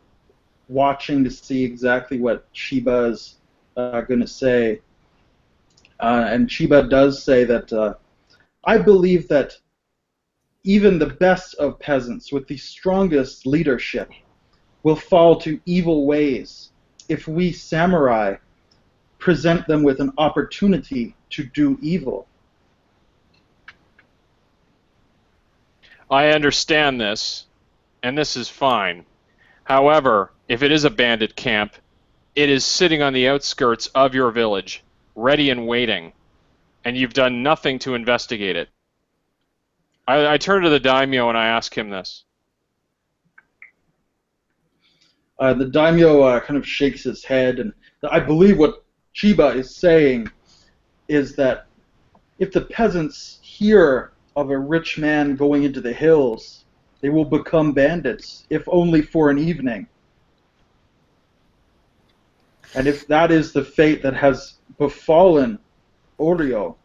watching to see exactly what Chiba is going to say. And Chiba does say that I believe that even the best of peasants with the strongest leadership will fall to evil ways if we samurai present them with an opportunity to do evil. I understand this, and this is fine. However, if it is a bandit camp, it is sitting on the outskirts of your village, ready and waiting, and you've done nothing to investigate it. I turn to the daimyo and I ask him this. The daimyo kind of shakes his head, and I believe what Chiba is saying is that if the peasants hear of a rich man going into the hills, they will become bandits, if only for an evening. And if that is the fate that has befallen Oryo,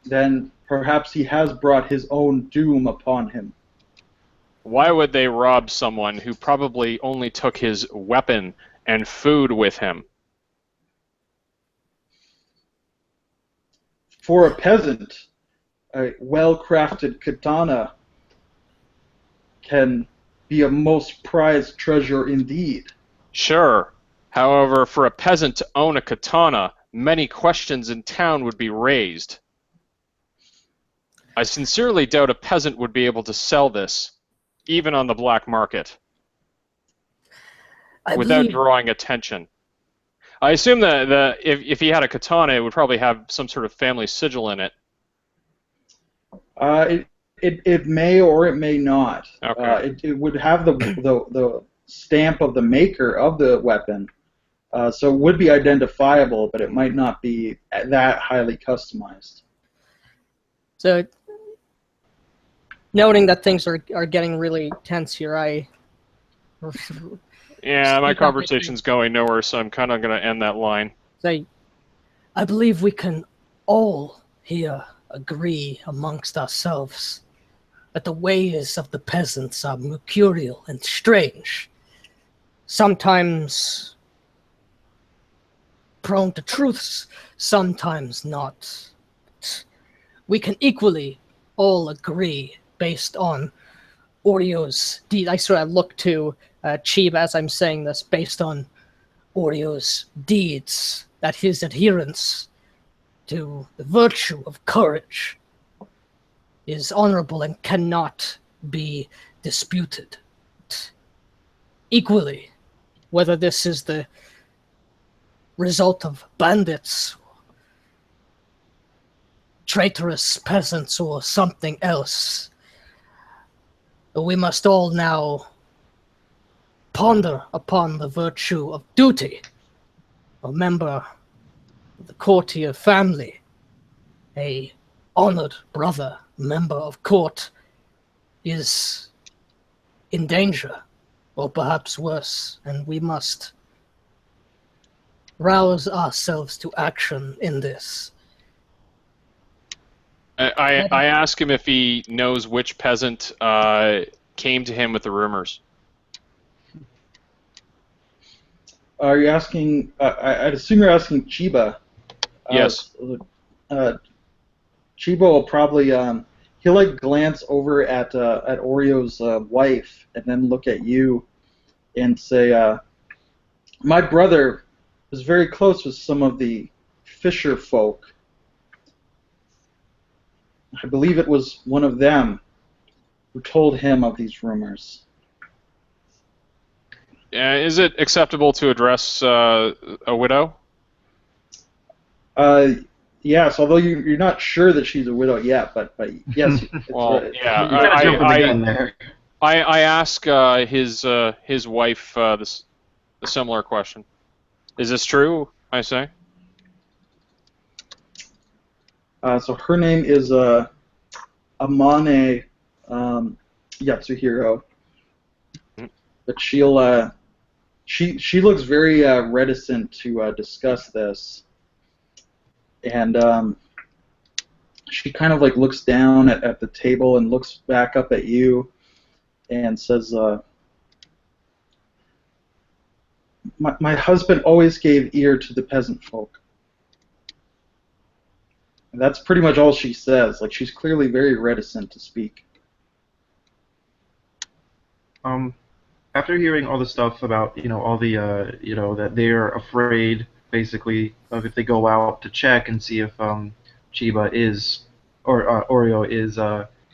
then perhaps he has brought his own doom upon him. Why would they rob someone who probably only took his weapon and food with him? For a peasant, a well-crafted katana can be a most prized treasure indeed. Sure. However, for a peasant to own a katana, many questions in town would be raised. I sincerely doubt a peasant would be able to sell this, even on the black market, without drawing attention. I assume that if he had a katana, it would probably have some sort of family sigil in it. It may or it may not. Okay. It would have the stamp of the maker of the weapon, so it would be identifiable, but it might not be that highly customized. So, noting that things are getting really tense here, Yeah, my conversation's going nowhere, so I'm kind of going to end that line. say, I believe we can all here agree amongst ourselves that the ways of the peasants are mercurial and strange, sometimes prone to truths, sometimes not. We can equally all agree based on Orio's deed. I sort of look to Chiba as I'm saying this, based on Orio's deeds, that his adherence to the virtue of courage, is honorable and cannot be disputed. Equally, whether this is the result of bandits, traitorous peasants, or something else, we must all now ponder upon the virtue of duty. A member of the courtier family, a honored brother, member of court, is in danger, or perhaps worse, and we must rouse ourselves to action in this. I ask him if he knows which peasant came to him with the rumors. Are you asking? I'd assume you're asking Chiba. Yes. Chiba will probably he'll like glance over at Oreo's wife and then look at you and say, "My brother was very close with some of the fisher folk. I believe it was one of them who told him of these rumors." Is it acceptable to address a widow? Yes, although you're not sure that she's a widow yet, but yes. Well, yeah, You gotta jump the gun there. I ask his wife the similar question. Is this true? I say. So her name is Amane Yatsuhiro, but she looks very reticent to discuss this, and she kind of like looks down at the table and looks back up at you, and says, my husband always gave ear to the peasant folk. And that's pretty much all she says. Like, she's clearly very reticent to speak. After hearing all the stuff about, all the, that they're afraid, basically, of if they go out to check and see if Chiba is, or Oreo is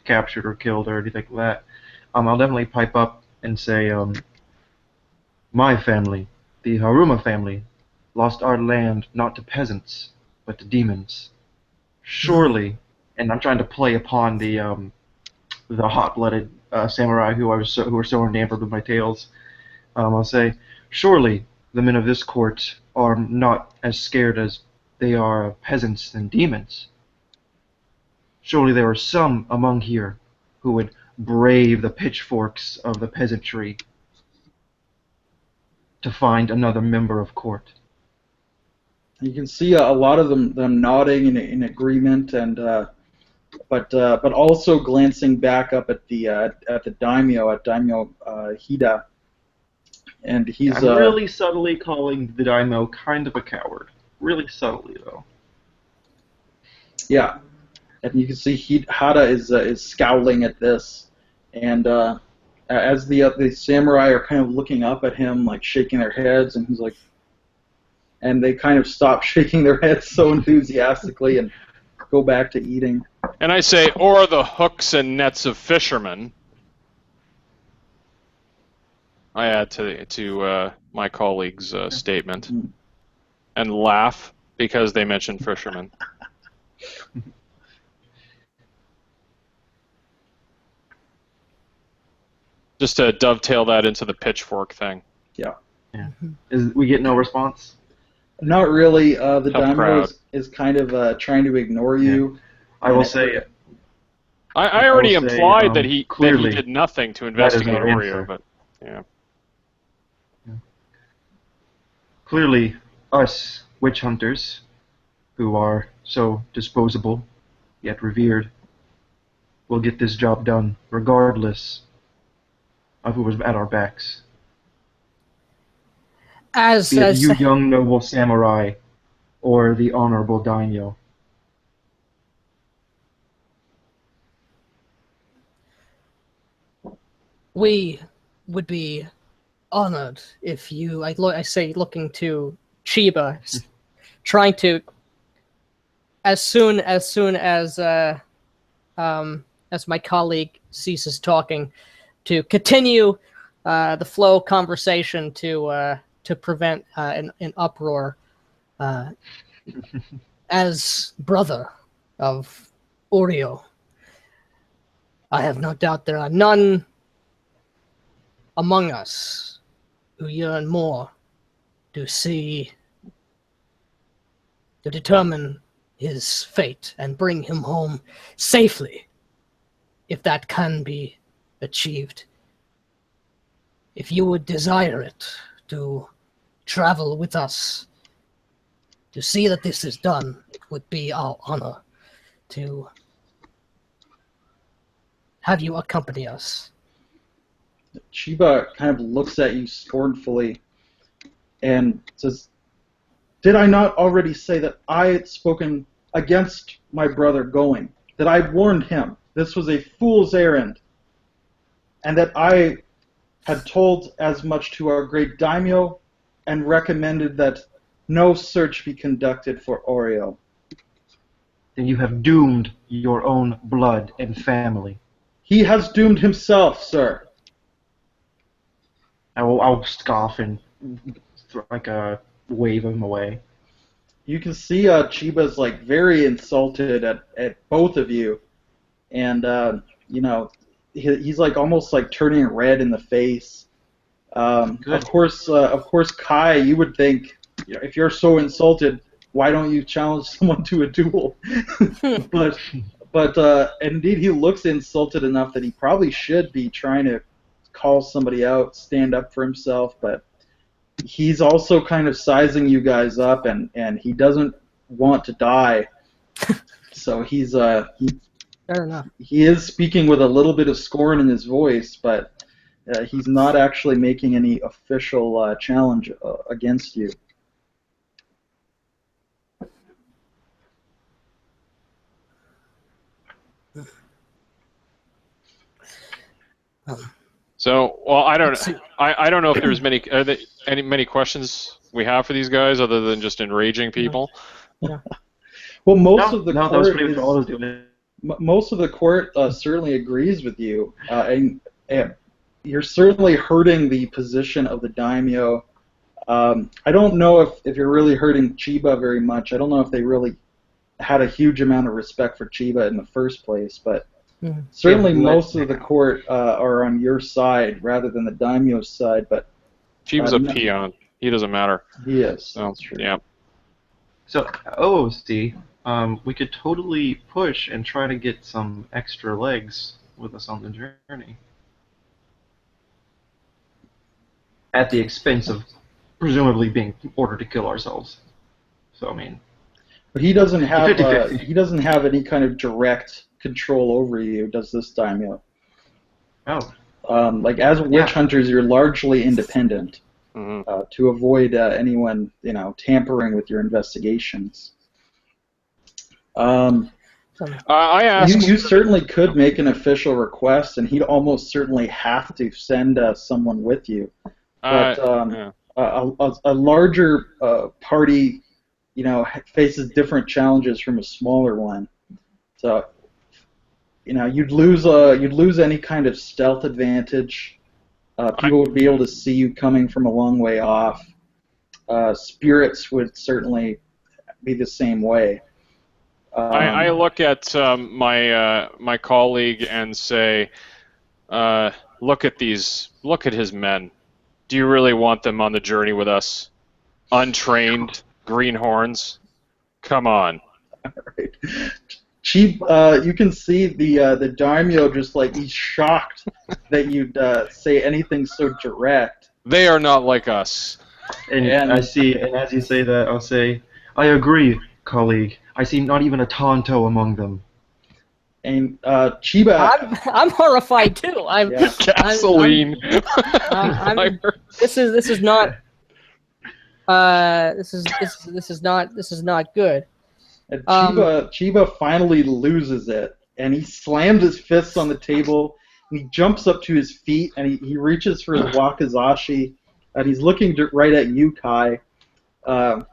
captured or killed or anything like that, I'll definitely pipe up and say, my family, the Haruma family, lost our land not to peasants, but to demons. Surely, and I'm trying to play upon the hot-blooded samurai who were so enamored with my tales. I'll say, surely the men of this court are not as scared as they are of peasants and demons. Surely there are some among here who would brave the pitchforks of the peasantry to find another member of court. You can see a lot of them nodding in agreement, and but also glancing back up at the daimyo, at Daimyo Hida, and he's I'm really subtly calling the daimyo kind of a coward. Really subtly, though. Yeah, and you can see Hada is scowling at this, and as the samurai are kind of looking up at him, like shaking their heads, and he's like, and they kind of stop shaking their heads so enthusiastically and go back to eating. And I say, or the hooks and nets of fishermen. I add to my colleague's statement, and laugh because they mentioned fishermen. Just to dovetail that into the pitchfork thing. Yeah. We get no response? Not really. The Tough daimyo crowd. is kind of trying to ignore you. I will say... I already will say, implied that he clearly, did nothing to investigate our Oreo, answer. but yeah. Clearly, us witch hunters, who are so disposable, yet revered, will get this job done, regardless of who was at our backs. Be it you young noble samurai, or the honorable daimyo. We would be honored if you, I say, looking to Chiba, trying to, as soon as as my colleague ceases talking, to continue the flow of conversation to prevent an uproar. As brother of Oreo, I have no doubt there are none among us who yearn more to determine his fate and bring him home safely, if that can be achieved. If you would desire it, to travel with us to see that this is done, it would be our honor to have you accompany us. Chiba kind of looks at you scornfully and says, "Did I not already say that I had spoken against my brother going? That I warned him this was a fool's errand? And that I had told as much to our great daimyo and recommended that no search be conducted for Oreo?" Then you have doomed your own blood and family. He has doomed himself, sir. I'll scoff and wave him away. You can see Chiba's like very insulted at both of you, and he's like almost like turning red in the face. Of course, Kai, you would think, if you're so insulted, why don't you challenge someone to a duel? but indeed, he looks insulted enough that he probably should be trying to call somebody out, stand up for himself, but he's also kind of sizing you guys up, and he doesn't want to die. So he's Fair enough. he is speaking with a little bit of scorn in his voice, but he's not actually making any official challenge against you. So, well, I don't know if there's many questions we have for these guys other than just enraging people. Yeah. Well, most of the that was pretty much all I was doing. Most of the court certainly agrees with you, and you're certainly hurting the position of the daimyo. I don't know if you're really hurting Chiba very much. I don't know if they really had a huge amount of respect for Chiba in the first place, but certainly most of the court are on your side rather than the daimyo's side. But Chiba's a peon. He doesn't matter. He is. So, That's true. Yeah. So, see, we could totally push and try to get some extra legs with us on the journey. At the expense of presumably being ordered to kill ourselves. So, I mean... But he doesn't have 50-50. he doesn't have any kind of direct control over you, does this daimyo? Oh. Like as witch hunters, you're largely independent to avoid anyone tampering with your investigations. I asked. You certainly could make an official request, and he'd almost certainly have to send someone with you. But a larger party, faces different challenges from a smaller one. So, you'd lose any kind of stealth advantage. People would be able to see you coming from a long way off. Spirits would certainly be the same way. I look at my colleague and say, look at his men. Do you really want them on the journey with us? Untrained greenhorns? Come on. All right. Chief, you can see the daimyo just like he's shocked that you'd say anything so direct. They are not like us. And as you say that, I'll say, I agree, colleague. I see not even a Tonto among them. And Chiba, I'm horrified too. Gasoline. This is not. This is not good. And Chiba finally loses it, and he slams his fists on the table, and he jumps up to his feet, and he reaches for his wakizashi, and he's looking right at you, Kai. And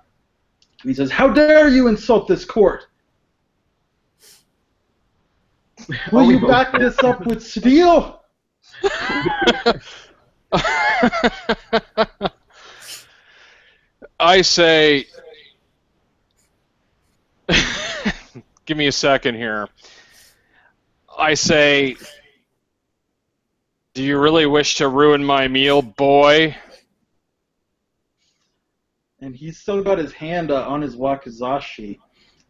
he says, "How dare you insult this court?" Will we you both back bet. this up with steel? I say, give me a second here. I say, do you really wish to ruin my meal, boy? And he's still got his hand on his wakizashi.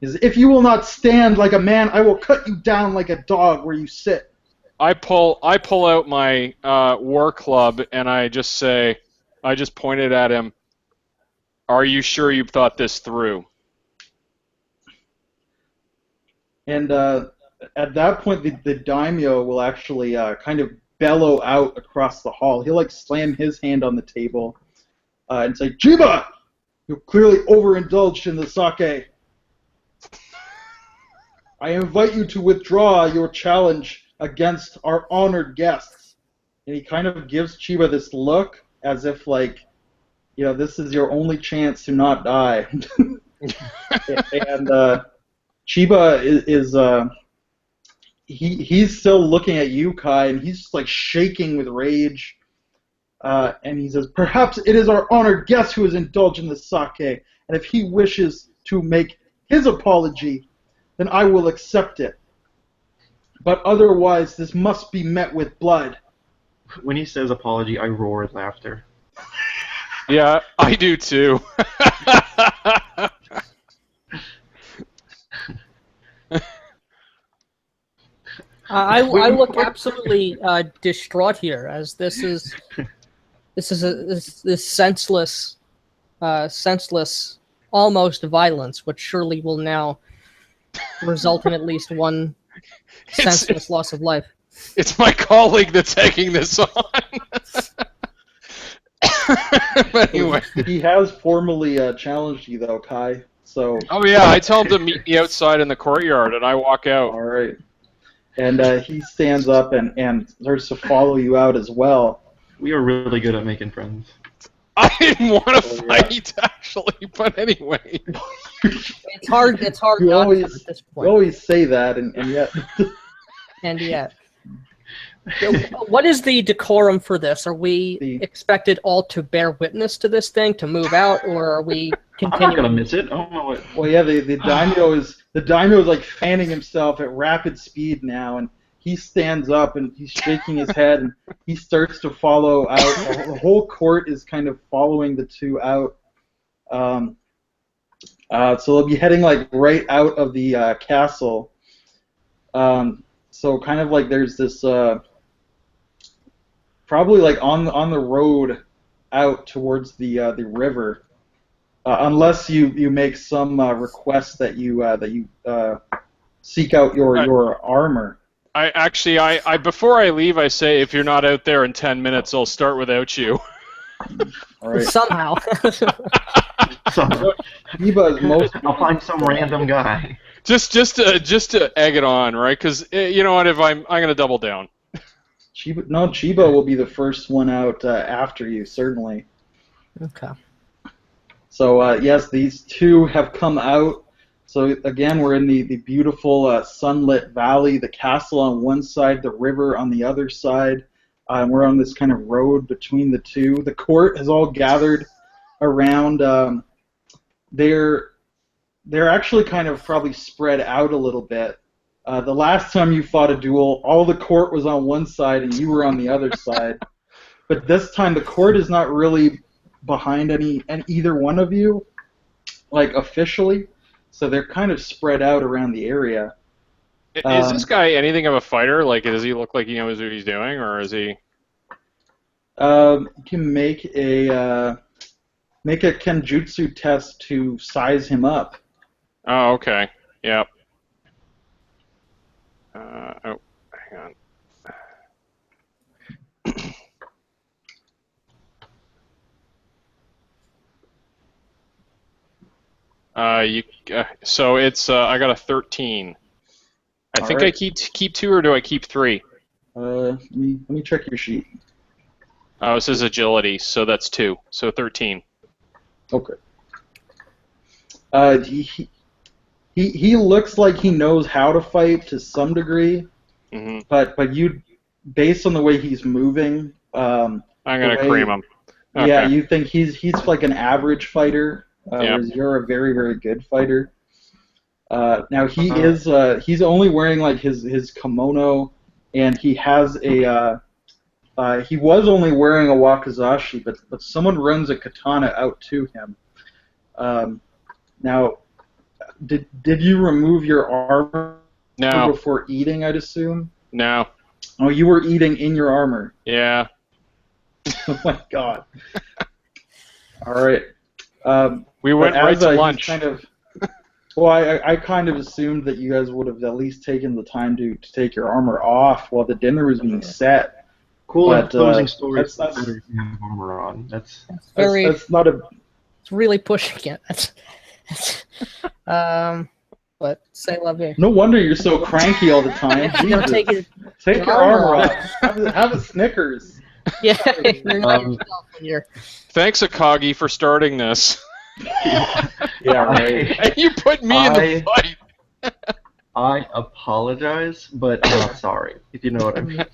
If you will not stand like a man, I will cut you down like a dog where you sit. I pull out my war club and I just point it at him. Are you sure you've thought this through? And at that point, the daimyo will actually kind of bellow out across the hall. He'll like slam his hand on the table and say, "Chiba, you clearly overindulged in the sake. I invite you to withdraw your challenge against our honored guests." And he kind of gives Chiba this look as if like, this is your only chance to not die. And Chiba is he's still looking at you, Kai, and he's just like shaking with rage. And he says, "Perhaps it is our honored guest who has indulged in the sake, and if he wishes to make his apology, then I will accept it. But otherwise, this must be met with blood." When he says apology, I roar with laughter. Yeah, I do too. I look absolutely distraught here, as this is this senseless almost violence, which surely will now result in at least one senseless loss of life. It's my colleague that's taking this on. But anyway. He has formally challenged you, though, Kai. So. Oh yeah, I tell him to meet me outside in the courtyard, and I walk out. All right. And he stands up and starts to follow you out as well. We are really good at making friends. I didn't want to fight, actually, but anyway. It's hard not to at this point. You always say that, and yet... And yet. What is the decorum for this? Are we expected all to bear witness to this thing, to move out, or are we continuing? I'm not gonna miss it. I don't know what. Well, yeah, the daimyo is like fanning himself at rapid speed now, and he stands up and he's shaking his head and he starts to follow out. The whole court is kind of following the two out. So they'll be heading like right out of the castle. So kind of like there's this probably like on the road out towards the river, unless you make some request that you seek out your armor. I before I leave, I say, if you're not out there in 10 minutes, I'll start without you. All right. Somehow. I'll find some random guy. Just to egg it on, right? Because you know what? If I'm gonna double down. Chiba will be the first one out after you, certainly. Okay. So yes, these two have come out. So again, we're in the beautiful sunlit valley, the castle on one side, the river on the other side. We're on this kind of road between the two. The court has all gathered around. They're actually kind of probably spread out a little bit. The last time you fought a duel, all the court was on one side and you were on the other side. But this time the court is not really behind either one of you, like officially. So they're kind of spread out around the area. Is this guy anything of a fighter? Like, does he look like he knows what he's doing, or is he? You can make a kenjutsu test to size him up. Oh, okay. Yep. Oh, hang on. So it's I got a 13. I think I keep 2, or do I keep 3? Let me check your sheet. Oh, this is agility, so that's 2. So 13. Okay. He looks like he knows how to fight to some degree. Hmm. but you, based on the way he's moving, I'm the gonna way, cream him. yeah, Okay. you think he's like an average fighter, Yep. whereas you're a very, very good fighter. Now Uh, he's only wearing like his kimono, and he has he was only wearing a wakizashi, but someone runs a katana out to him. Um, now, did you remove your armor No. before eating? I'd assume. No. Oh, you were eating in your armor. Yeah. Oh my god. All right. We But went right as to he's lunch. kind of, well, I kind of assumed that you guys would have at least taken the time to take your armor off while the dinner was being set. cool and But closing stories that's better if you have armor on. It's very. that's not a. It's really pushing it. That's but say la vie. No wonder you're so cranky all the time. You don't Jesus. take it. Take your armor off. Have a Snickers. Yeah, you're not Um, yourself when you're. Thanks, Akagi, for starting this. Yeah, right. And you put me in the fight. I apologize, but I'm not sorry, if you know what I mean.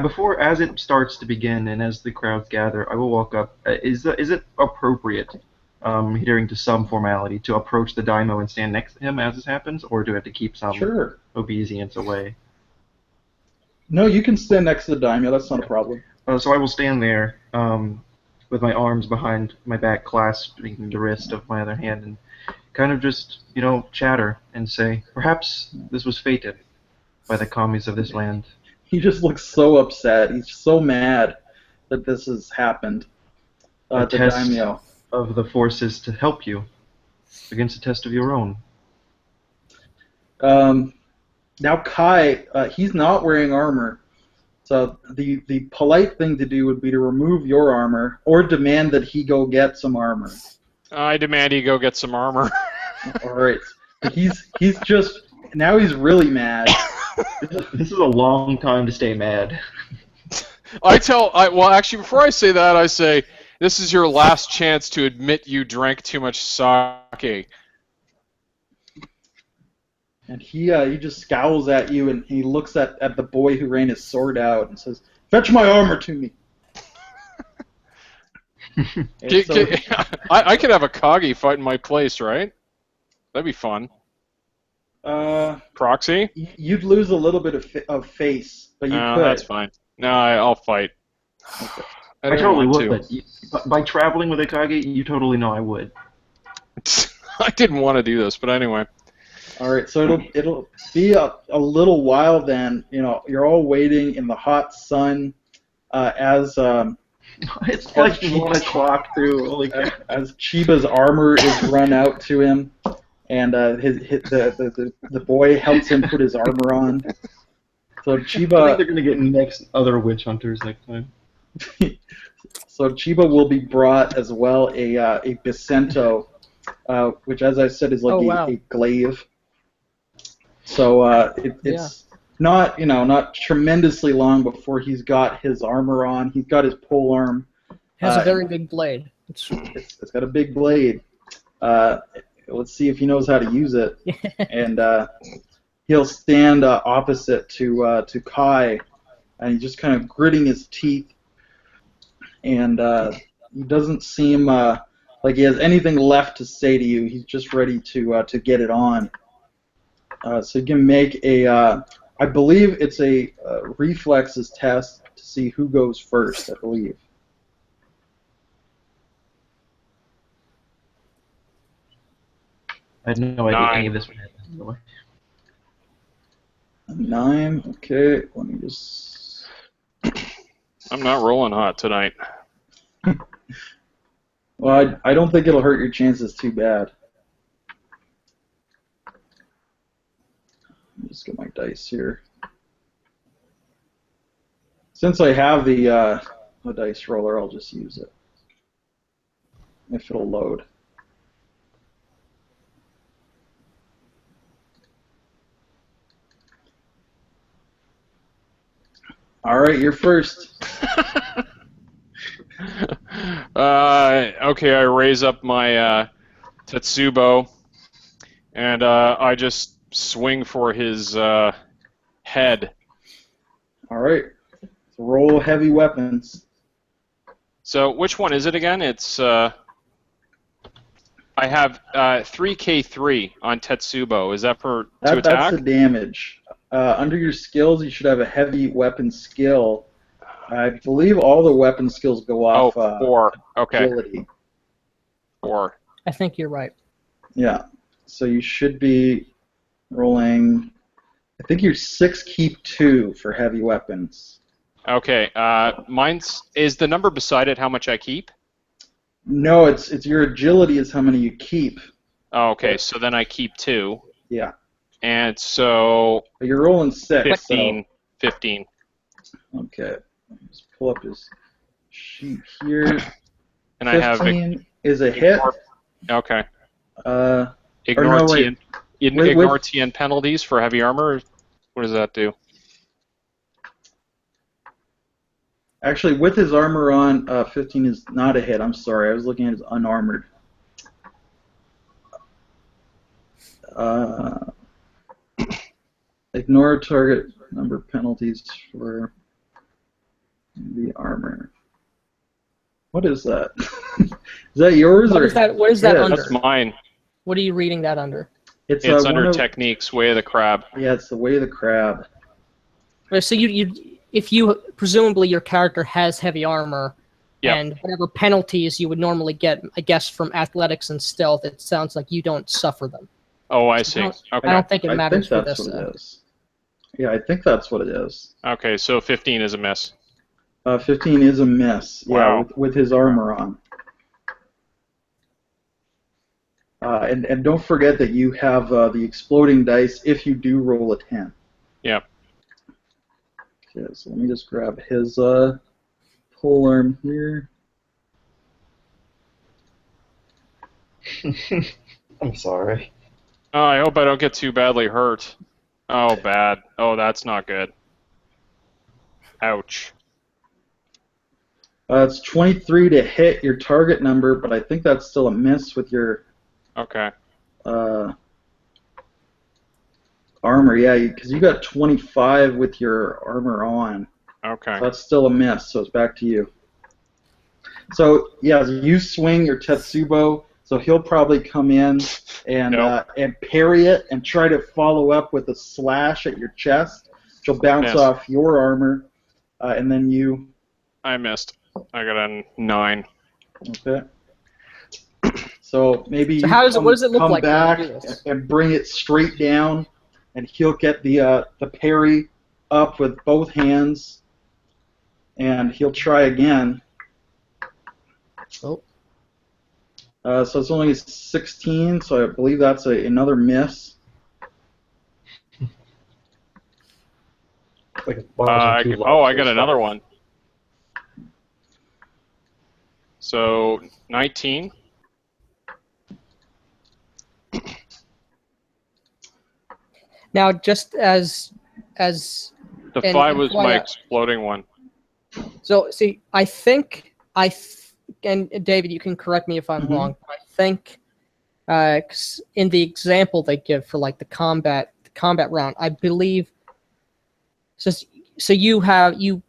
Before, as it starts to begin and as the crowds gather, I will walk up. Is it appropriate, adhering to some formality, to approach the daimyo and stand next to him as this happens, or do I have to keep some Sure. obeisance away? No, you can stand next to the daimyo. That's not a problem. So I will stand there with my arms behind my back, clasping the wrist of my other hand, and kind of just, chatter and say, perhaps this was fated by the commies of this land. He just looks so upset. He's so mad that this has happened. A The test daimyo. of the forces to help you against a test of your own. Now Kai, he's not wearing armor, so the polite thing to do would be to remove your armor or demand that he go get some armor. I demand he go get some armor. All right, he's just now he's really mad. This is a long time to stay mad. Well, actually, before I say that, I say, this is your last chance to admit you drank too much sake. And he just scowls at you, and he looks at the boy who ran his sword out and says, "Fetch my armor to me." And so, I could have a Kagi fight in my place, right? That'd be fun. Proxy? you'd lose a little bit of face, but you could. That's fine. No, I'll fight. Okay. I I didn't totally want would, but by traveling with Akagi, you totally know I would. to. I didn't want to do this, but anyway. All right, so it'll be a little while then. You're all waiting in the hot sun as It's like 1 o'clock through. Holy crap. as Chiba's armor is run out to him, and the boy helps him put his armor on. So I think Chiba, they're gonna get next other witch hunters next time. so Chiba will be brought as well a Bicento, which, as I said, is like a glaive. So it's not tremendously long before he's got his armor on. He's got his pole arm. Has a very big blade. It's got a big blade. Let's see if he knows how to use it. And he'll stand opposite to Kai, and he's just kind of gritting his teeth. And he doesn't seem like he has anything left to say to you. He's just ready to get it on. So you can make I believe it's a reflexes test to see who goes first, I believe. I had no idea any of this would happen. By the way. 9, okay, let me just... I'm not rolling hot tonight. Well, I don't think it'll hurt your chances too bad. Let me just get my dice here. Since I have the dice roller, I'll just use it. If it'll load. All right, you're first. Okay, I raise up my Tetsubo, and I just swing for his head. All right. So roll heavy weapons. So which one is it again? It's I have 3K3 on Tetsubo. Is that for to That's attack? the damage. Under your skills, you should have a heavy weapon skill. I believe all the weapon skills go off 4. Okay. agility. 4. I think you're right. Yeah. So you should be rolling. I think you're 6 keep 2 for heavy weapons. Okay. Mine's is the number beside it how much I keep? No, it's your agility is how many you keep. Oh, okay. So then I keep 2. Yeah. And so But you're rolling 6. 15. 15. So, okay. Just pull up his sheet here. And I have 15 is a hit. Okay. no, Ignore wait. ignore TN penalties for heavy armor. What does that do? Actually, with his armor on, 15 is not a hit. I'm sorry. I was looking at his unarmored. Ignore target number penalties for the armor. What is that? Is that yours What or is that? What is that his? under? That's mine. What are you reading that under? It's one under of- techniques, way of the crab. Yeah, it's the way of the crab. So if you presumably your character has heavy armor, Yep. and whatever penalties you would normally get, I guess from athletics and stealth, it sounds like you don't suffer them. Oh, I see. I Okay. don't think it I matters think for that's this. what it is. Yeah, I think that's what it is. Okay, so 15 is a miss. 15 is a miss. Yeah, Wow. with his armor on. And don't forget that you have the exploding dice if you do roll a 10. Yep. Okay, so let me just grab his pole arm here. I'm sorry. Oh, I hope I don't get too badly hurt. Oh, bad. Oh, that's not good. Ouch. It's 23 to hit your target number, but I think that's still a miss with your Okay. armor. Yeah, because you got 25 with your armor on. Okay. So that's still a miss, so it's back to you. So, yeah, you swing your Tetsubo, so he'll probably come in and Nope. and parry it and try to follow up with a slash at your chest. She'll bounce Miss. off your armor, and then you... I missed. I got a 9. Okay. So maybe So you what does it look come like when back you do this? and bring it straight down, and he'll get the parry up with both hands, and he'll try again. Oh. So it's only 16, so I believe that's another miss. Like I got another one. So 19. Now, just as The And 5 was my FYI. exploding one. so, see, and David, you can correct me if I'm Mhm. wrong. But I think 'cause in the example they give for like the combat round, I believe. So you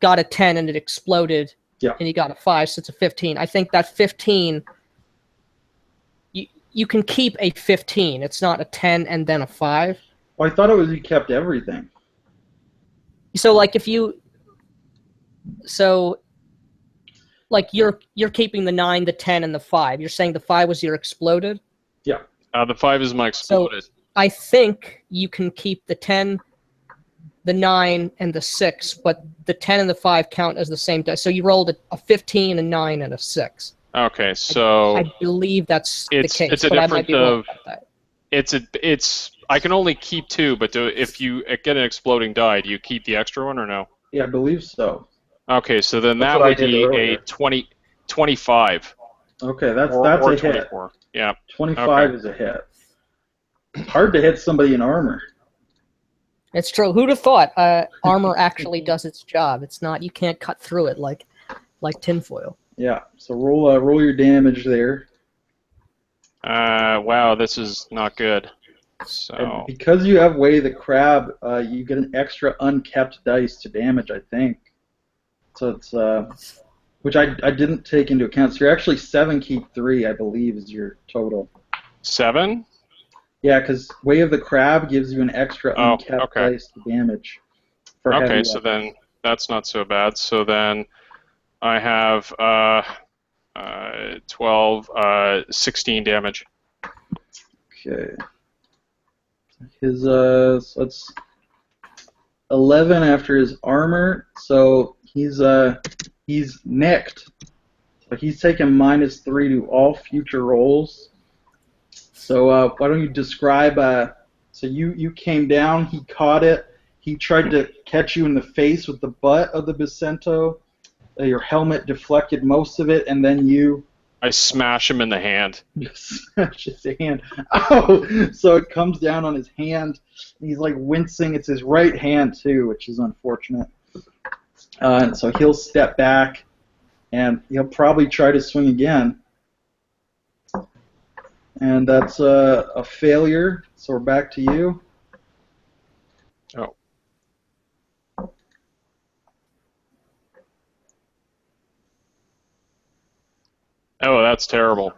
got a 10 and it exploded. Yeah. And you got a 5, so it's a 15. I think that 15. You can keep a 15. It's not a 10 and then a 5. Well, I thought it was you kept everything. So like you're keeping the 9, the 10, and the 5. You're saying the 5 was your exploded? Yeah. The 5 is my exploded. I think you can keep the 10, the 9, and the 6, but the 10 and the 5 count as the same dice. So you rolled a 15, a 9, and a 6. Okay, so I believe that's the it's- case, it's a but I might difference be wrong of- about that. it's I can only keep 2, but if you get an exploding die, do you keep the extra one or no? Yeah, I believe so. Okay, so then That's that what I would did be earlier. a 25 Okay, that's or a hit. 24. Yeah. 25 Okay. is a hit. It's hard to hit somebody in armor. It's true. Who'd have thought armor actually does its job? It's not. You can't cut through it like tinfoil. Yeah. So roll your damage there. Wow, this is not good. And So because you have Way of the Crab, you get an extra unkept dice to damage, I think. So it's which I didn't take into account. So you're actually 7 keep 3, I believe, is your total. 7? Yeah, because Way of the Crab gives you an extra Oh, unkept okay. dice to damage for heavy Okay, weapons. so then that's not so bad. So then I have 12, 16 damage. Okay. His so it's 11 after his armor, so he's nicked. So he's taking -3 to all future rolls. So why don't you describe? So you came down, he caught it, he tried to catch you in the face with the butt of the Bacento. Your helmet deflected most of it, and then you I smash him in the hand. smash his hand. Oh! So it comes down on his hand, and he's like wincing. It's his right hand too, which is unfortunate. And so he'll step back, and he'll probably try to swing again. And that's a failure. So we're back to you. Oh. Oh, that's terrible.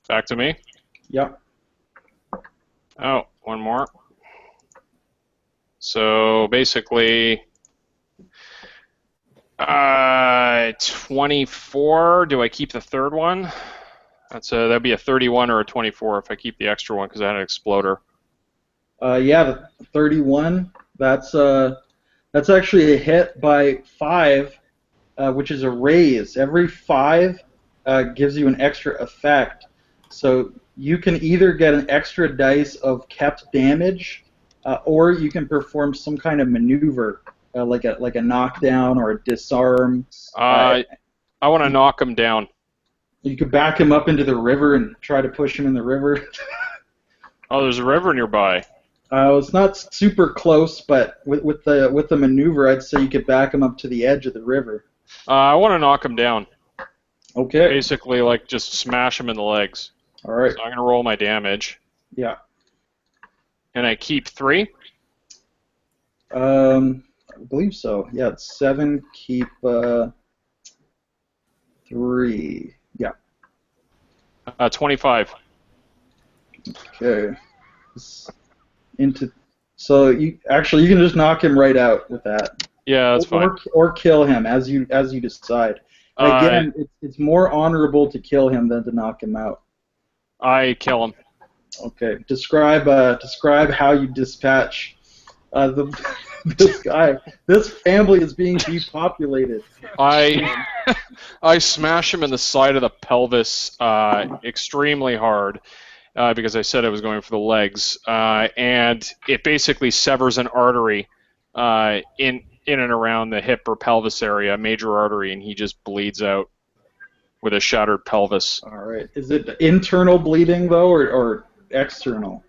Back to me? Yep. Oh, one more. So basically, 24. Do I keep the third one? That'd be a 31 or a 24 if I keep the extra one because I had an exploder. Yeah, the 31. That's actually a hit by 5, which is a raise. Every 5 gives you an extra effect. So you can either get an extra dice of kept damage, or you can perform some kind of maneuver, like a knockdown or a disarm. I want to knock him down. You could back him up into the river and try to push him in the river. Oh, there's a river nearby. It's not super close, but with the maneuver, I'd say you could back him up to the edge of the river. I want to knock him down. Okay. Basically, like, just smash him in the legs. All right. So I'm going to roll my damage. Yeah. And I keep 3? I believe so. Yeah, it's 7, keep 3. Yeah. 25. Okay. So you can just knock him right out with that. Yeah, that's fine. Or kill him as you decide. And again, it's more honorable to kill him than to knock him out. I kill him. Okay. Describe how you dispatch this guy. This family is being depopulated. I smash him in the side of the pelvis extremely hard because I said I was going for the legs, and it basically severs an artery in and around the hip or pelvis area, a major artery, and he just bleeds out with a shattered pelvis. All right. Is it internal bleeding though, or external?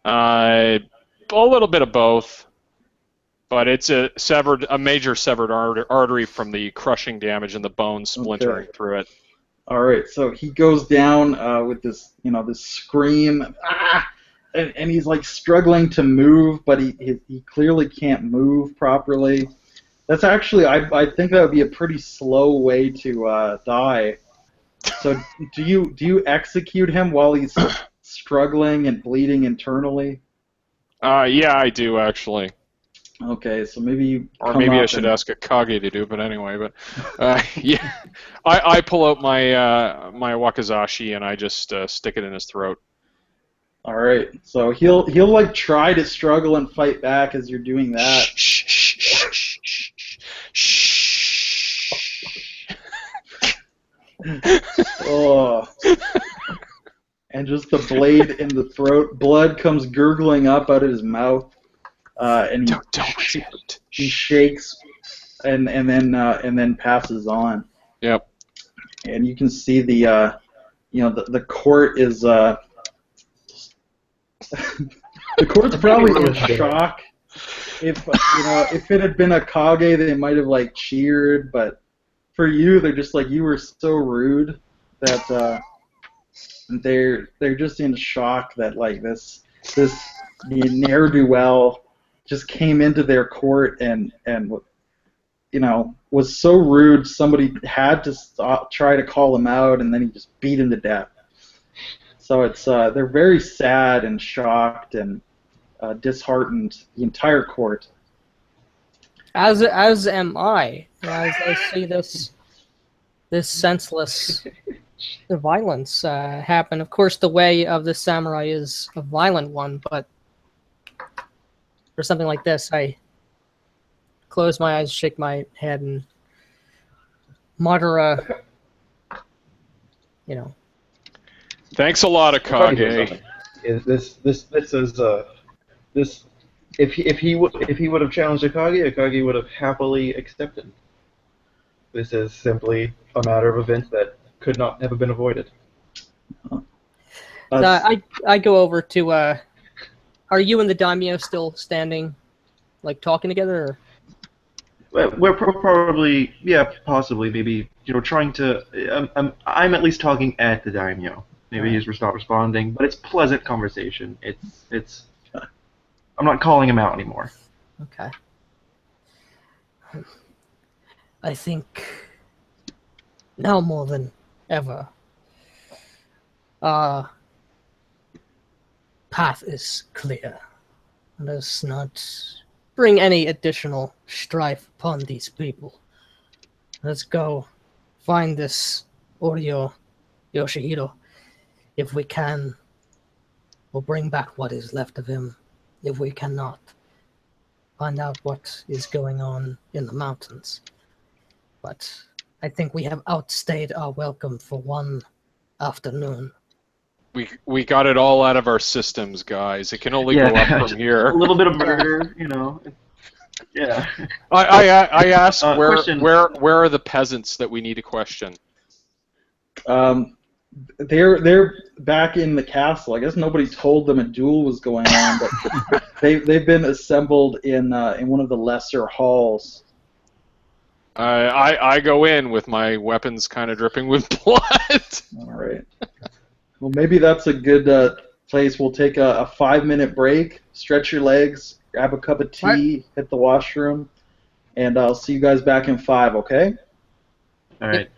A little bit of both. But it's a major severed artery from the crushing damage and the bone splintering through it. All right, so he goes down with this scream, and he's like struggling to move, but he clearly can't move properly. That's actually, I think that would be a pretty slow way to die. So do you execute him while he's struggling and bleeding internally? Yeah, I do actually. Okay, so maybe you. Or maybe I should ask a Kage to do, but anyway. But yeah, I pull out my my wakizashi and I just stick it in his throat. All right, so he'll like try to struggle and fight back as you're doing that. Oh. And just the blade in the throat, blood comes gurgling up out of his mouth, and he shakes, and then passes on. Yep. And you can see the court is the court's probably in shock. If it had been a Kage, they might have like cheered, but for you, they're just like, you were so rude that they're just in shock that like this ne'er do well just came into their court and was so rude. Somebody had to try to call him out, and then he just beat him to death. So it's they're very sad and shocked and disheartened. The entire court. As am I. As I see this senseless violence happen. Of course, the way of the samurai is a violent one, but for something like this, I close my eyes, shake my head, and mutter, Thanks a lot, Akage. This is this. If he would have challenged Akage would have happily accepted. This is simply a matter of events that could not have been avoided. I go over to. Are you and the daimyo still standing, like talking together? Or? Well, we're probably, yeah, possibly, maybe, trying to. I'm at least talking at the daimyo. Maybe he's not responding, but it's pleasant conversation. It's. I'm not calling him out anymore. Okay. I think now more than ever, our path is clear. Let us not bring any additional strife upon these people. Let's go find this Oryo Yoshihiro. If we can, we'll bring back what is left of him. If we cannot, find out what is going on in the mountains. But I think we have outstayed our welcome for one afternoon. We got it all out of our systems, guys. It can only go up from here. A little bit of murder, Yeah. I asked question. where are the peasants that we need to question? They're back in the castle. I guess nobody told them a duel was going on, but they've been assembled in one of the lesser halls. I go in with my weapons kind of dripping with blood. All right. Well, maybe that's a good place. We'll take a 5-minute break, stretch your legs, grab a cup of tea, hit the washroom, and I'll see you guys back in 5. Okay? All right.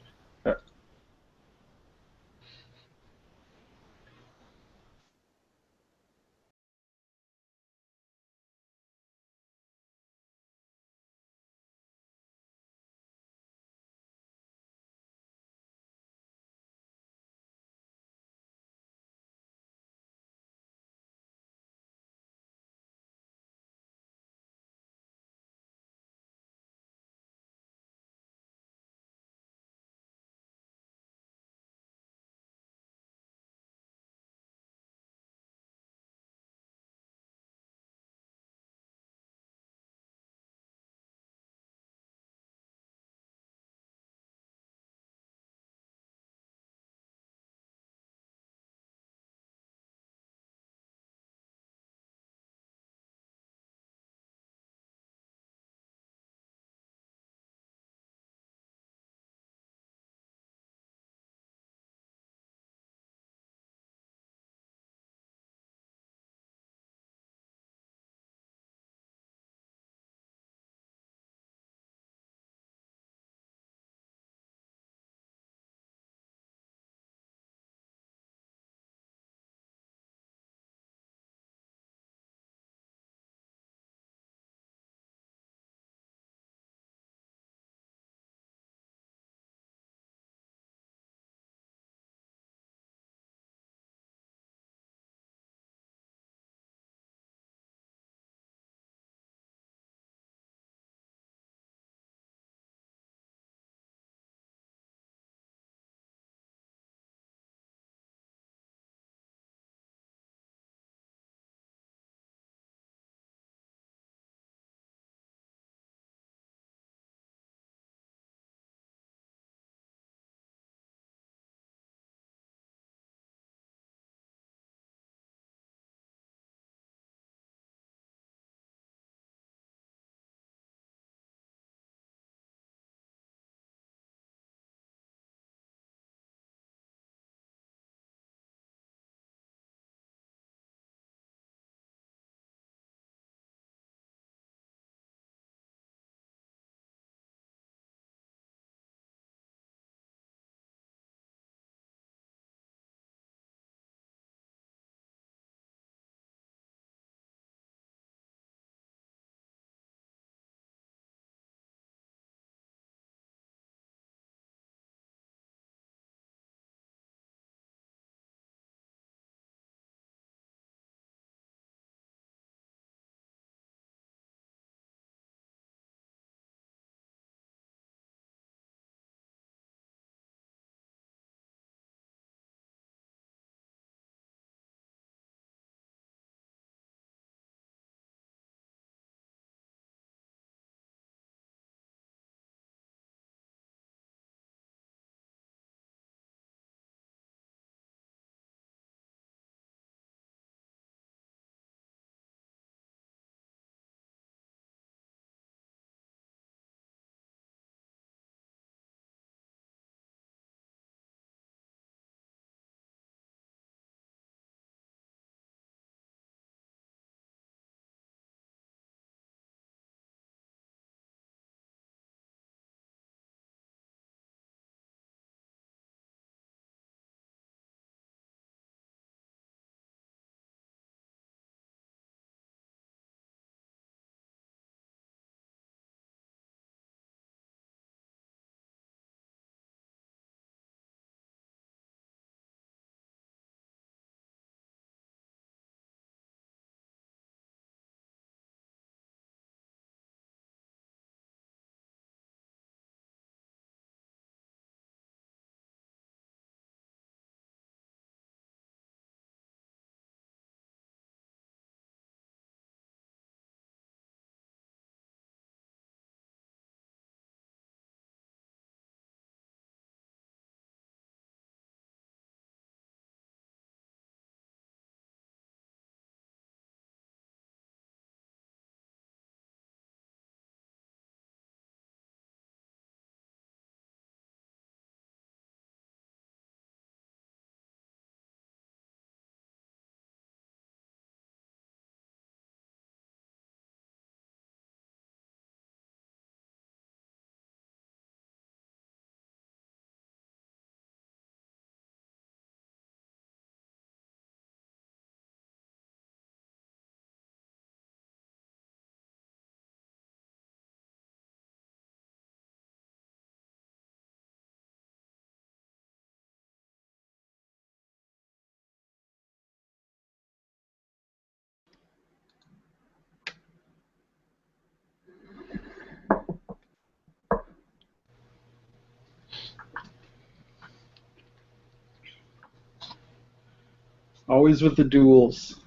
Always with the duels.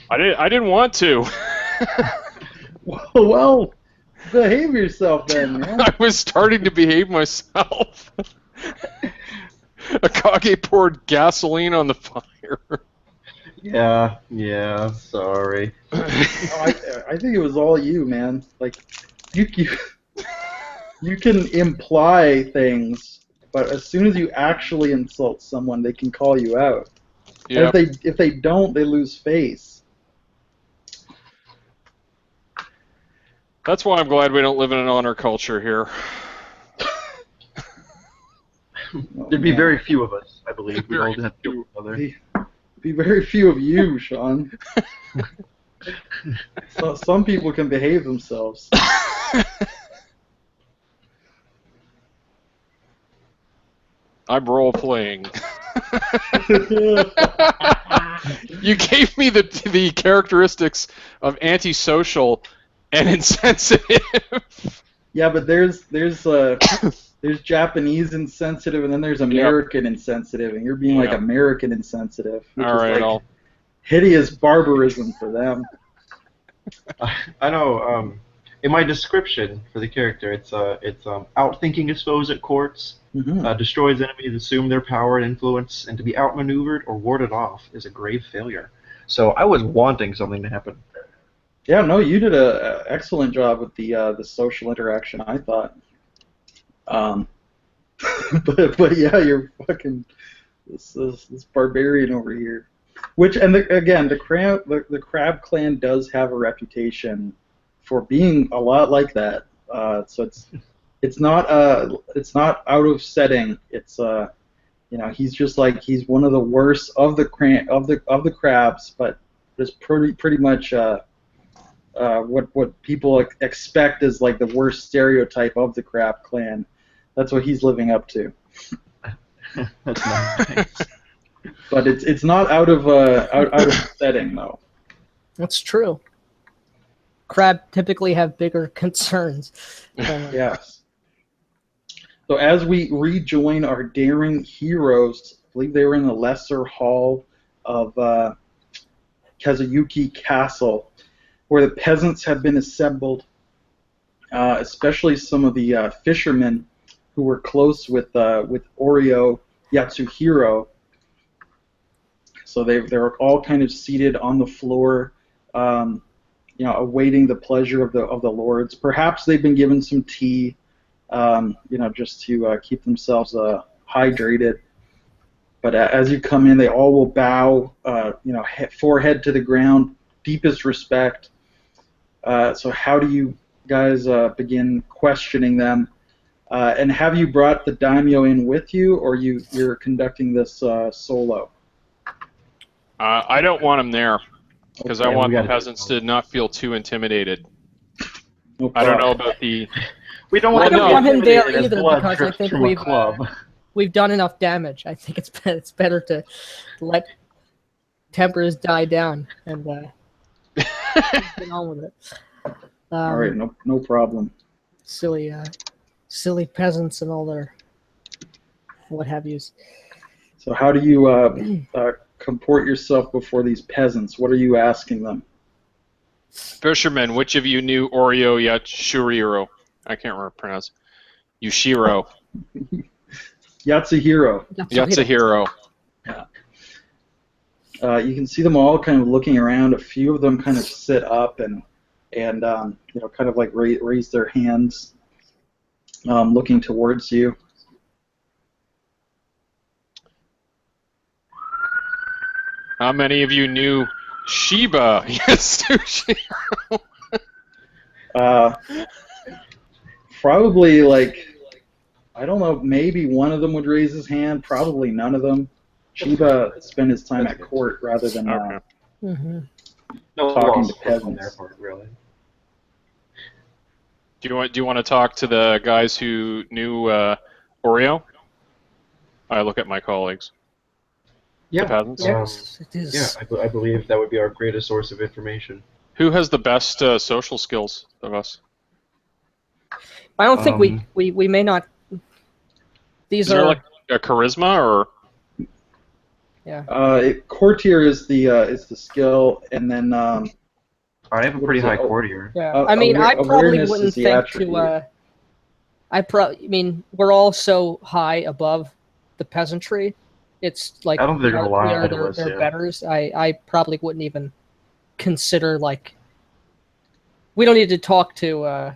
I didn't want to. Well, behave yourself then, man. I was starting to behave myself. Akage poured gasoline on the fire. Yeah, sorry. No, I think it was all you, man. Like, you can imply things, but as soon as you actually insult someone, they can call you out. Yeah. And if they don't, they lose face. That's why I'm glad we don't live in an honor culture here. There'd be man. very few of us, I believe. We'd all have to kill each other. Be very few of you, Sean. So, some people can behave themselves. I'm role playing. You gave me the characteristics of antisocial and insensitive. Yeah, but there's Japanese insensitive, and then there's American insensitive, and you're being like American insensitive, which All is right, like hideous barbarism for them. I know. In my description for the character, it's outthinking his foes at courts, destroys enemies, assume their power and influence, and to be outmaneuvered or warded off is a grave failure. So I was wanting something to happen. Yeah, no, you did an excellent job with the social interaction, I thought. But yeah, you're fucking this barbarian over here. Which, and again, the Crab Clan does have a reputation for being a lot like that. So it's not out of setting. It's he's just like, he's one of the worst of the crabs, but just pretty much what people expect is like the worst stereotype of the Crab Clan. That's what he's living up to. That's nice. But it's not out of setting though. That's true. Crab typically have bigger concerns. Yes. So as we rejoin our daring heroes, I believe they were in the lesser hall of Kazuyuki Castle, where the peasants had been assembled, especially some of the fishermen who were close with Oryo Yatsuhiro. So they were all kind of seated on the floor, awaiting the pleasure of the lords. Perhaps they've been given some tea, just to keep themselves hydrated. But as you come in, they all will bow, forehead to the ground, deepest respect. So how do you guys begin questioning them? And have you brought the daimyo in with you, or you're conducting this solo? I don't want him there, because I want the the peasants to not feel too intimidated. No I don't know problem. about the... We don't I want don't to want him there intimidated as either, blood because I drips think from a club. we've done enough damage. I think it's better to let tempers die down and get on with it. All right, no problem. Silly peasants and all their what have yous. So how do you comport yourself before these peasants? What are you asking them? Fishermen, which of you knew Oryo Yatsuhiro? I can't remember pronounce. Yushiro. Yatsuhiro. Yatsuhiro. Yeah. You can see them all kind of looking around. A few of them kind of sit up and kind of like raise their hands, looking towards you. How many of you knew Shiba Yatsuhiro? Probably like, I don't know, maybe one of them would raise his hand, probably none of them. Shiba spent his time at court rather than No talking loss to on peasants. their part, really. Do you want to talk to the guys who knew Oreo? I look at my colleagues. Yeah. The peasants? Yes, it is. Yeah, I believe that would be our greatest source of information. Who has the best social skills of us? I don't think we may not. These Is there are like a charisma or? Yeah. Courtier is the skill, and then I have a what pretty is it? high Oh, courtier. Yeah. I mean, I probably awareness is wouldn't the think attribute. to. I mean, we're all so high above the peasantry. It's like I don't think they're gonna we lie are to us. their Yeah. betters. I probably wouldn't even consider like. We don't need to talk to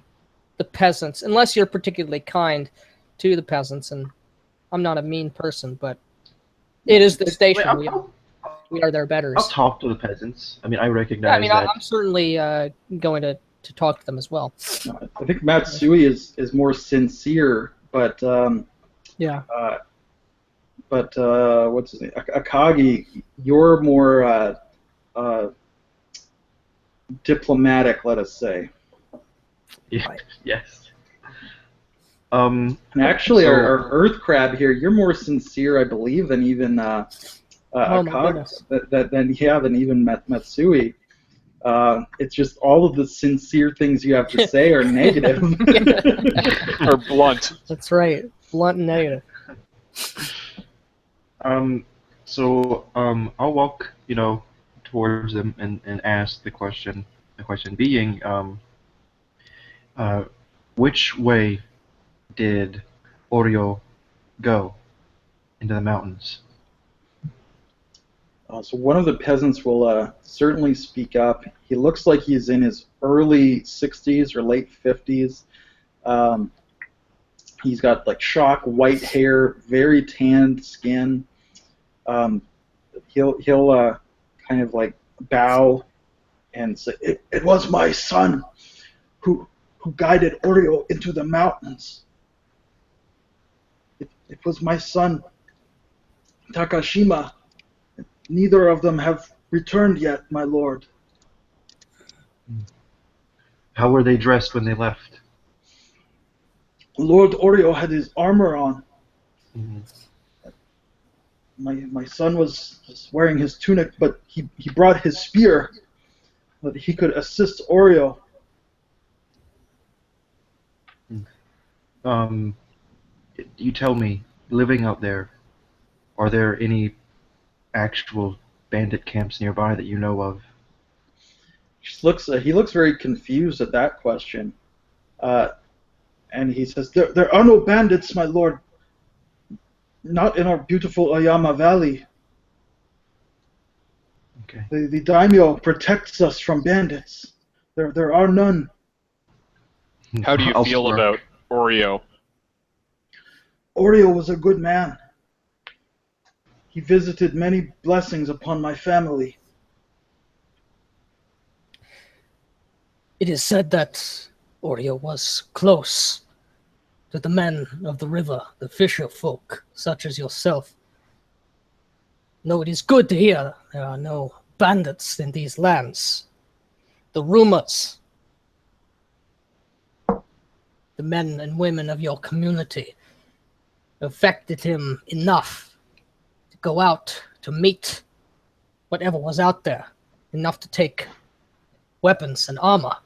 the peasants unless you're particularly kind to the peasants, and I'm not a mean person, but it is the station. We are their betters. I'll talk to the peasants. I mean, I recognize Yeah, I mean, that. I'm certainly going to talk to them as well. I think Matsui is more sincere, but Yeah. What's his name? Akagi, you're more diplomatic, let us say. Yeah, Right. yes. And actually, So- our Earth Crab here, you're more sincere, I believe, than even Oh my goodness. than even Matsui. It's just all of the sincere things you have to say are negative. Or blunt. That's right. Blunt and negative. I'll walk, towards them and ask the question. The question being, which way did Oreo go into the mountains? So one of the peasants will certainly speak up. He looks like he's in his early 60s or late 50s. He's got like shock white hair, very tanned skin. He'll kind of like bow and say, "It was my son who guided Oreo into the mountains. It was my son, Takashima. Neither of them have returned yet, my lord." How were they dressed when they left? Lord Oreo had his armor on. Mhm. My son was wearing his tunic, but he brought his spear so that he could assist Oreo. You tell me, living out there, are there any actual bandit camps nearby that you know of? He looks very confused at that question, and he says, "There are no bandits, my lord. Not in our beautiful Oyama Valley. Okay. The daimyo protects us from bandits. There are none." How do you I'll feel smirk. about Oreo? Oreo was a good man. He visited many blessings upon my family. It is said that Oreo was close to the men of the river, the fisher folk, such as yourself. No, it is good to hear there are no bandits in these lands. The rumors, the men and women of your community, affected him enough to go out to meet whatever was out there, enough to take weapons and armor.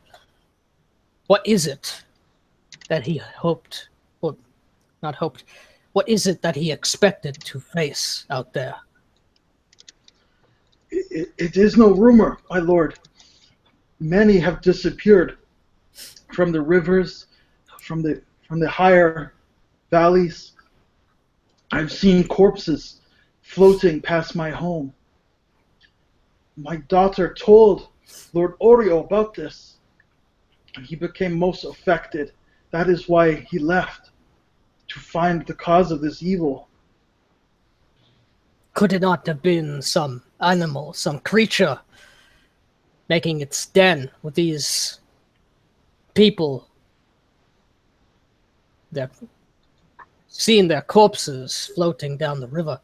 What is it that he hoped, or not hoped, what is it that he expected to face out there? It is no rumor, my lord. Many have disappeared from the rivers, from the higher valleys. I've seen corpses floating past my home. My daughter told Lord Oreo about this, and he became most affected. That is why he left, to find the cause of this evil. Could it not have been some animal, some creature making its den with these people? They're seeing their corpses floating down the river.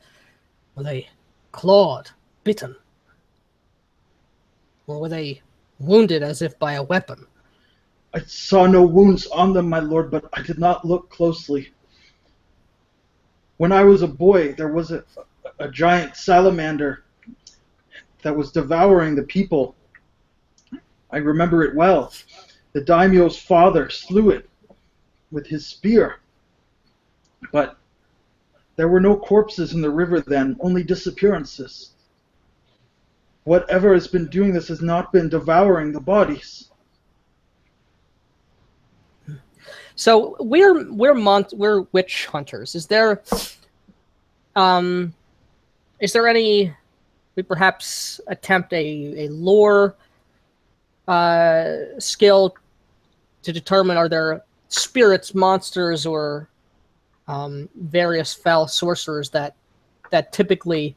Were they clawed, bitten? Or were they wounded as if by a weapon? I saw no wounds on them, my lord, but I did not look closely. When I was a boy, there was a giant salamander that was devouring the people. I remember it well. The daimyo's father slew it with his spear. But There were no corpses in the river then, only disappearances. Whatever has been doing this has not been devouring the bodies. So we're witch hunters. Is there any we perhaps attempt a lore skill to determine are there spirits, monsters, or various foul sorcerers that typically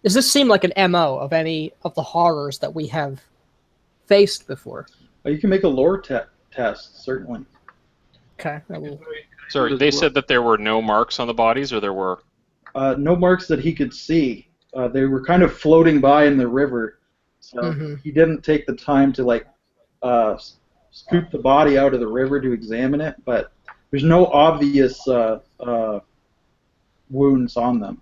does this seem like an MO of any of the horrors that we have faced before? You can make a lore test, certainly. Okay. Sorry, they said that there were no marks on the bodies, or there were? No marks that he could see. They were kind of floating by in the river, so he didn't take the time to scoop the body out of the river to examine it. But there's no obvious wounds on them.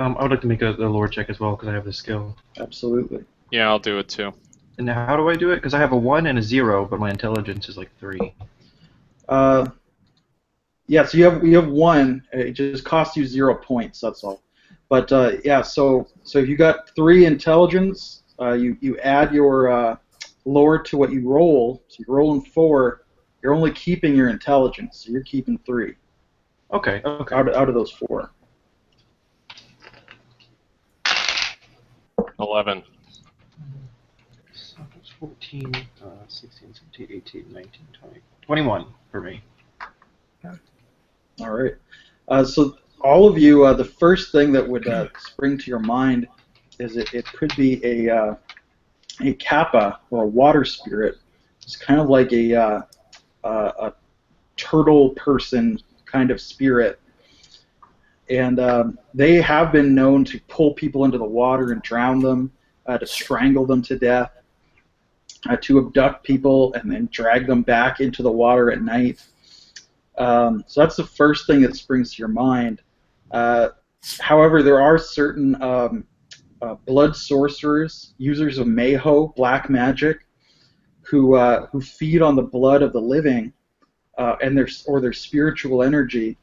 I would like to make a lore check as well because I have the skill. Absolutely. Yeah, I'll do it too. And how do I do it? Because I have a 1 and a 0, but my intelligence is like 3. Yeah, so you have 1. It just costs you 0 points. That's all. But yeah, so if you got 3 intelligence, you add your lore to what you roll. So you're rolling 4. You're only keeping your intelligence. So you're keeping 3. Okay. Out of those 4. 11. 14, 16, 17, 18, 19, 20, 21 for me. All right. So all of you, the first thing that would spring to your mind is it could be a kappa or a water spirit. It's kind of like a turtle person kind of spirit. And they have been known to pull people into the water and drown them, to strangle them to death, to abduct people and then drag them back into the water at night. So that's the first thing that springs to your mind. However, there are certain blood sorcerers, users of Mayho, black magic, who feed on the blood of the living and their spiritual energy,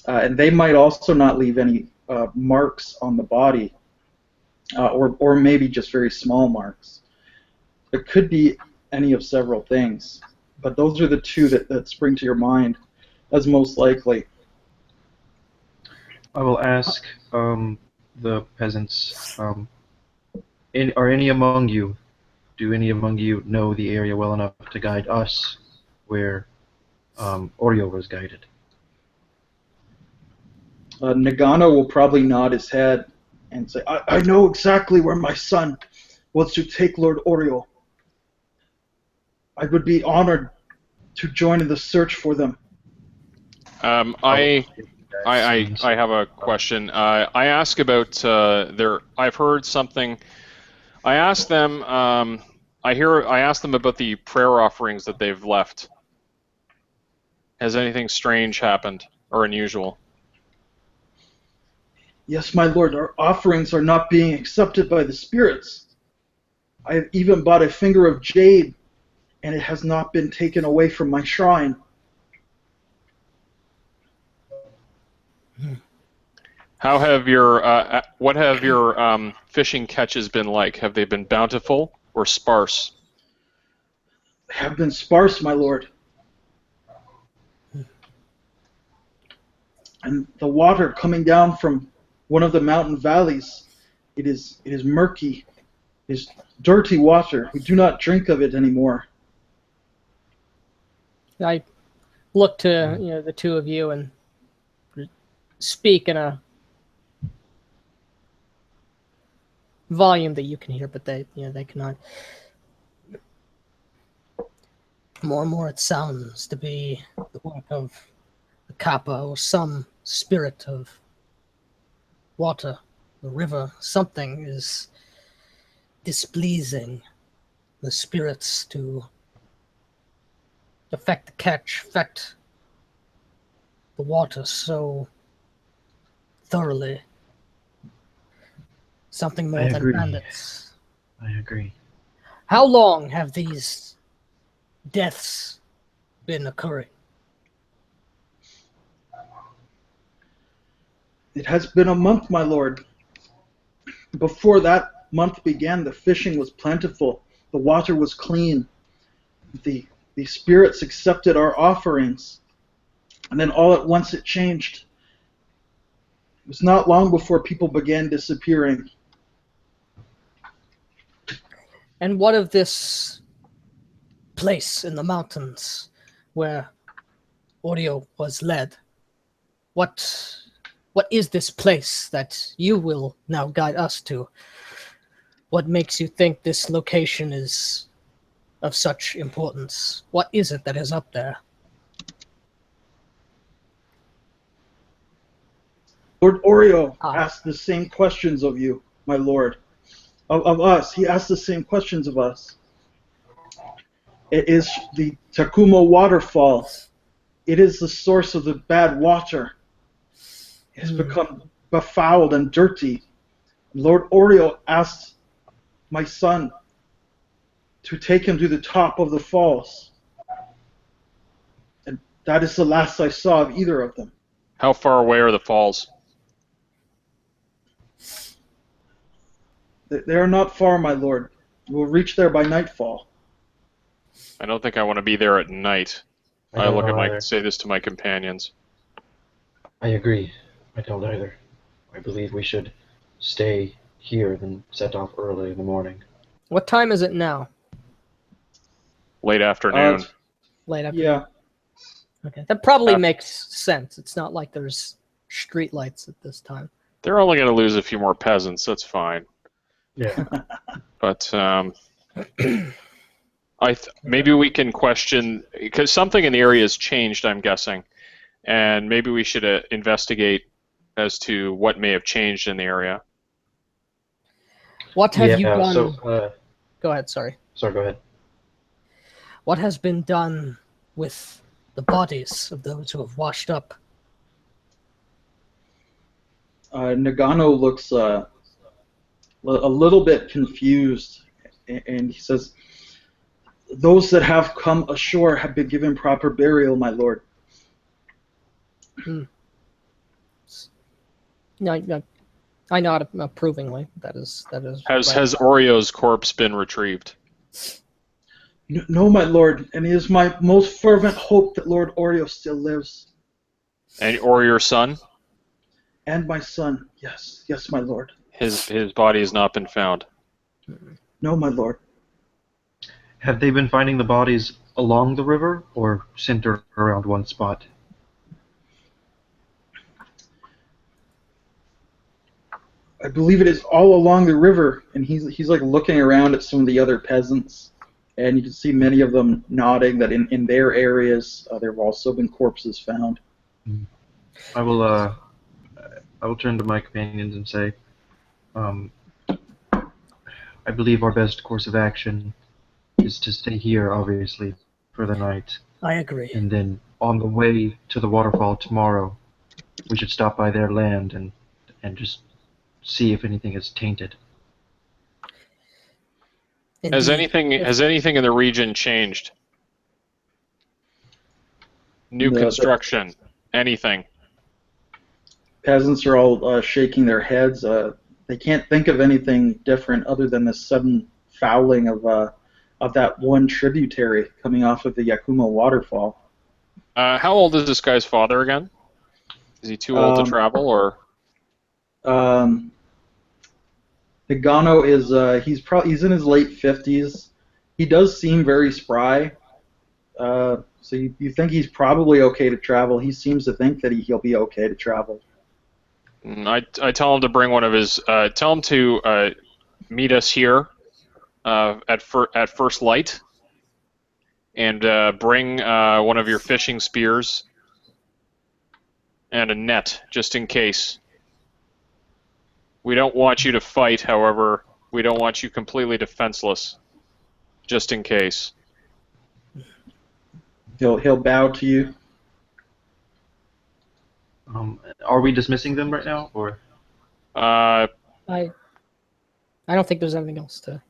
and they might also not leave any marks on the body, or maybe just very small marks. It could be any of several things, but those are the two that spring to your mind as most likely. I will ask the peasants, are any among you, do any among you know the area well enough to guide us where Oreo was guided? Nagano will probably nod his head and say, I know exactly where my son was to take Lord Oreo. I would be honored to join in the search for them. I have a question. I ask about their. I've heard something. I asked them. I asked them about the prayer offerings that they've left. Has anything strange happened or unusual? Yes, my lord, our offerings are not being accepted by the spirits. I have even bought a finger of jade, and it has not been taken away from my shrine. How have your what have your fishing catches been like? Have they been bountiful or sparse? They have been sparse, my lord. And the water coming down from one of the mountain valleys, it is murky. It is dirty water. We do not drink of it anymore. I look to the two of you and speak in a volume that you can hear, but they cannot. More and more, it sounds to be the work of the kappa or some spirit of water, the river. Something is displeasing the spirits to affect the catch, affect the water so thoroughly. Something more than bandits. I agree. How long have these deaths been occurring? It has been a month, my lord. Before that month began, the fishing was plentiful. The water was clean. The spirits accepted our offerings. And then all at once it changed. It was not long before people began disappearing. And what of this place in the mountains where Oreo was led? What is this place that you will now guide us to? What makes you think this location is of such importance? What is it that is up there? Lord Oreo asked the same questions of you, my lord. Of us. He asked the same questions of us. It is the Takuma Waterfall. It is the source of the bad water. It has become befouled and dirty. Lord Oreo asked my son to take him to the top of the falls. And that is the last I saw of either of them. How far away are the falls? They are not far, my lord. We'll reach there by nightfall. I don't think I want to be there at night. Say this to my companions. I agree. I don't either. I believe we should stay here and set off early in the morning. What time is it now? Late afternoon. Late afternoon. Yeah. Okay, that probably makes sense. It's not like there's street lights at this time. They're only going to lose a few more peasants. That's fine. Yeah. But maybe we can question, because something in the area has changed, I'm guessing, and maybe we should investigate as to what may have changed in the area. What have you done? So, go ahead, sorry. Sorry, go ahead. What has been done with the bodies of those who have washed up? Nagano looks a little bit confused, and he says, "Those that have come ashore have been given proper burial, my lord." No, I nod approvingly. That is. Has Oreo's corpse been retrieved? No, my lord, and it is my most fervent hope that Lord Oreo still lives. Or your son? And my son, yes, my lord. His body has not been found. No, my lord. Have they been finding the bodies along the river or centered around one spot? I believe it is all along the river, and he's like looking around at some of the other peasants, and you can see many of them nodding that in their areas there have also been corpses found. I will turn to my companions and say, I believe our best course of action is to stay here, obviously, for the night. I agree. And then on the way to the waterfall tomorrow, we should stop by their land and just see if anything is tainted. Indeed. Has anything in the region changed? New construction, anything? Peasants are all shaking their heads. They can't think of anything different other than the sudden fouling of that one tributary coming off of the Yakuma waterfall. How old is this guy's father again? Is he too old to travel, or? Nagano is he's in his late 50s. He does seem very spry. So you think he's probably okay to travel. He seems to think that he'll be okay to travel. I tell him to bring one of his. Tell him to meet us here at first light, and bring one of your fishing spears and a net, just in case. We don't want you to fight, however, we don't want you completely defenseless, just in case. He'll bow to you. Are we dismissing them right now, or? I don't think there's anything else to.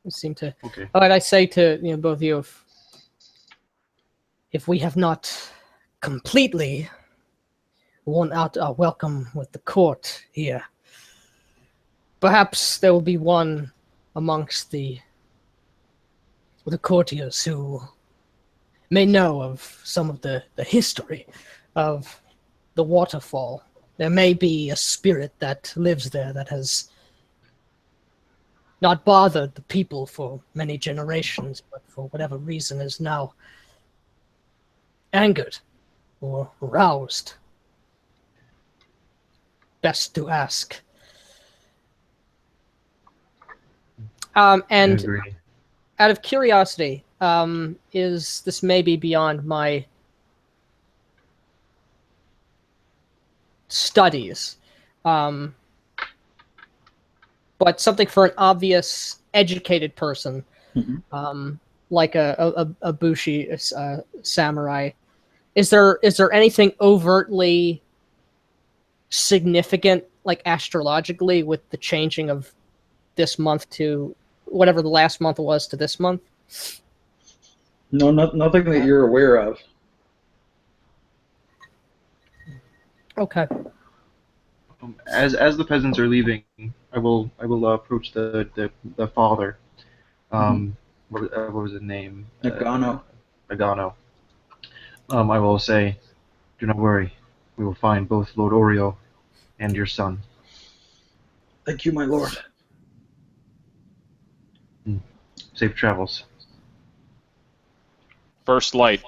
We seem to. Okay. All right, I say to both of you, if we have not completely worn out our welcome with the court here. Perhaps there will be one amongst the courtiers who may know of some of the history of the waterfall. There may be a spirit that lives there that has not bothered the people for many generations, but for whatever reason is now angered or roused. Best to ask. And I agree. out of curiosity, is this maybe beyond my studies, but something for an obvious educated person, like a Bushi samurai. Is there anything overtly significant, like astrologically, with the changing of this month to whatever the last month was to this month? No, nothing that you're aware of. Okay. As the peasants are leaving, I will approach the father. What was his name? Nagano. Nagano. I will say, do not worry. We will find both Lord Oreo and your son. Thank you, my lord. Safe travels. First light.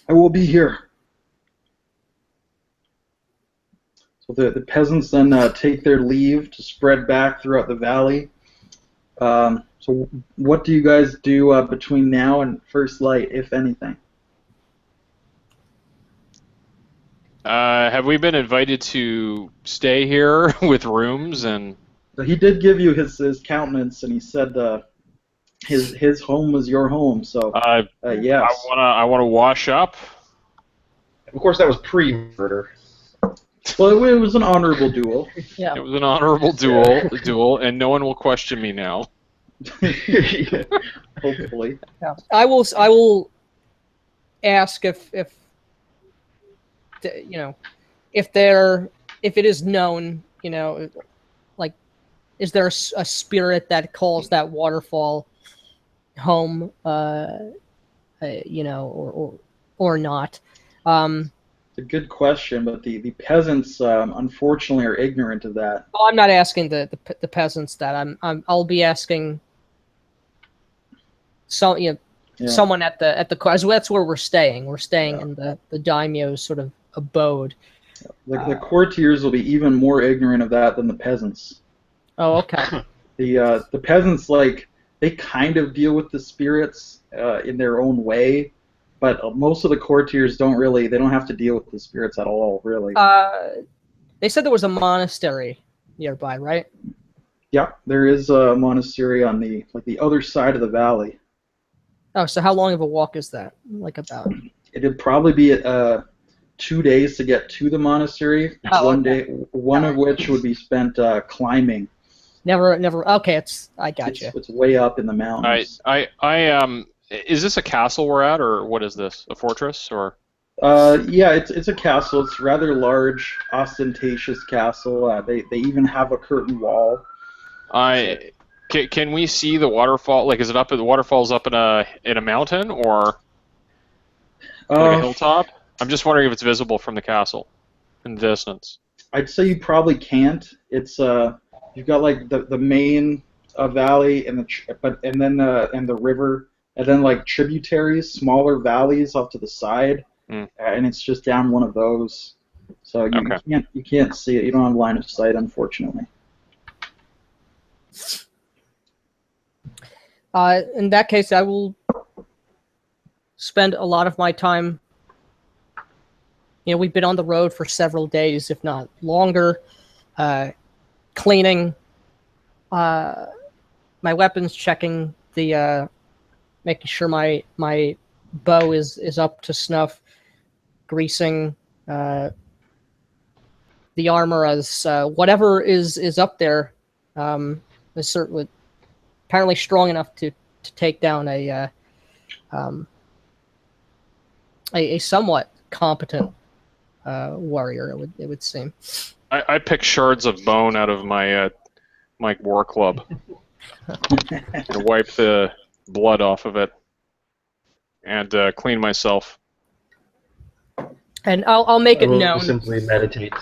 I will be here. So the peasants then take their leave to spread back throughout the valley. So what do you guys do between now and first light, if anything? Have we been invited to stay here with rooms and? So he did give you his countenance, and he said his home was your home. So yes. I wanna wash up. Of course, that was pre-murder. Well, it was an honorable duel. Yeah. It was an honorable duel, and no one will question me now. Hopefully. Yeah. I will ask if you know, if it is known, you know, like, is there a spirit that calls that waterfall home, you know, or not? It's a good question, but the peasants unfortunately are ignorant of that. Well, I'm not asking the peasants that. I'll be asking someone at the cause that's where we're staying. We're staying in the daimyo's sort of abode. The courtiers will be even more ignorant of that than the peasants. Oh, okay. The peasants, like, they kind of deal with the spirits in their own way, but most of the courtiers don't have to deal with the spirits at all, really. They said there was a monastery nearby, right? Yeah, there is a monastery on the other side of the valley. Oh, so how long of a walk is that? Like about? It'd probably be 2 days to get to the monastery. One of which would be spent climbing. Never. Okay, I got you. It's way up in the mountains. Is this a castle we're at, or what is this? A fortress, or? Yeah, it's a castle. It's a rather large, ostentatious castle. They even have a curtain wall. Can we see the waterfall? Like, is it up? The waterfall's up in a mountain, or like a hilltop? I'm just wondering if it's visible from the castle in the distance. I'd say you probably can't. It's you've got like the main valley and the river, and then like tributaries, smaller valleys off to the side, and it's just down one of those. So you can't see it. You don't have line of sight, unfortunately. In that case, I will spend a lot of my time. You know, we've been on the road for several days, if not longer, cleaning my weapons, checking making sure my bow is up to snuff, greasing the armor as whatever is up there is certainly apparently strong enough to take down a somewhat competent warrior. It would seem. I pick shards of bone out of my my war club and wipe the blood off of it and clean myself. And I'll make it will known. simply meditate.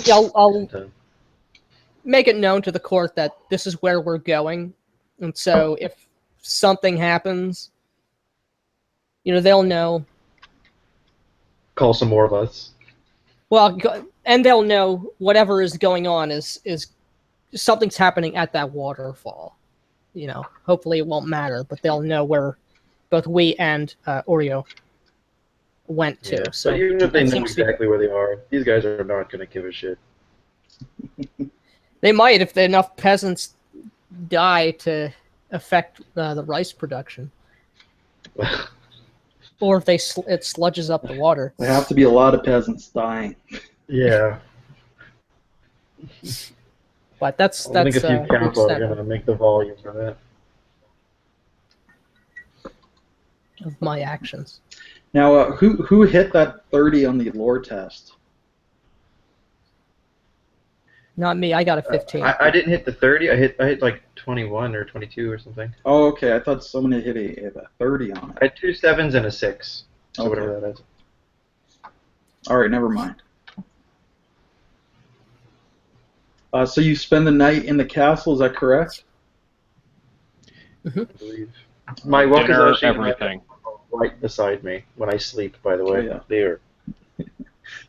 Yeah, I'll And, make it known to the court that this is where we're going, and so if something happens, they'll know. call some more of us. Well, and they'll know whatever is going on is something's happening at that waterfall. Hopefully it won't matter, but they'll know where both we and Oreo went to. Yeah. So But even if they it know seems to be- exactly where they are, these guys are not going to give a shit. They might if enough peasants die to affect the rice production, or if it sludges up the water. There have to be a lot of peasants dying. Yeah. But that's I think a few the council are extent going to make the volume for that. of my actions. Now, who hit that 30 on the lore test? Not me. I got a 15. I didn't hit the 30. I hit like 21 or 22 or something. Oh, okay. I thought someone had hit a 30 on it. I had 2 7s and a 6. So Okay. whatever that is. All right, never mind. So you spend the night in the castle, is that correct? I believe. My Dinner, wakizashi everything. right beside me when I sleep, by the way. Oh, yeah. There.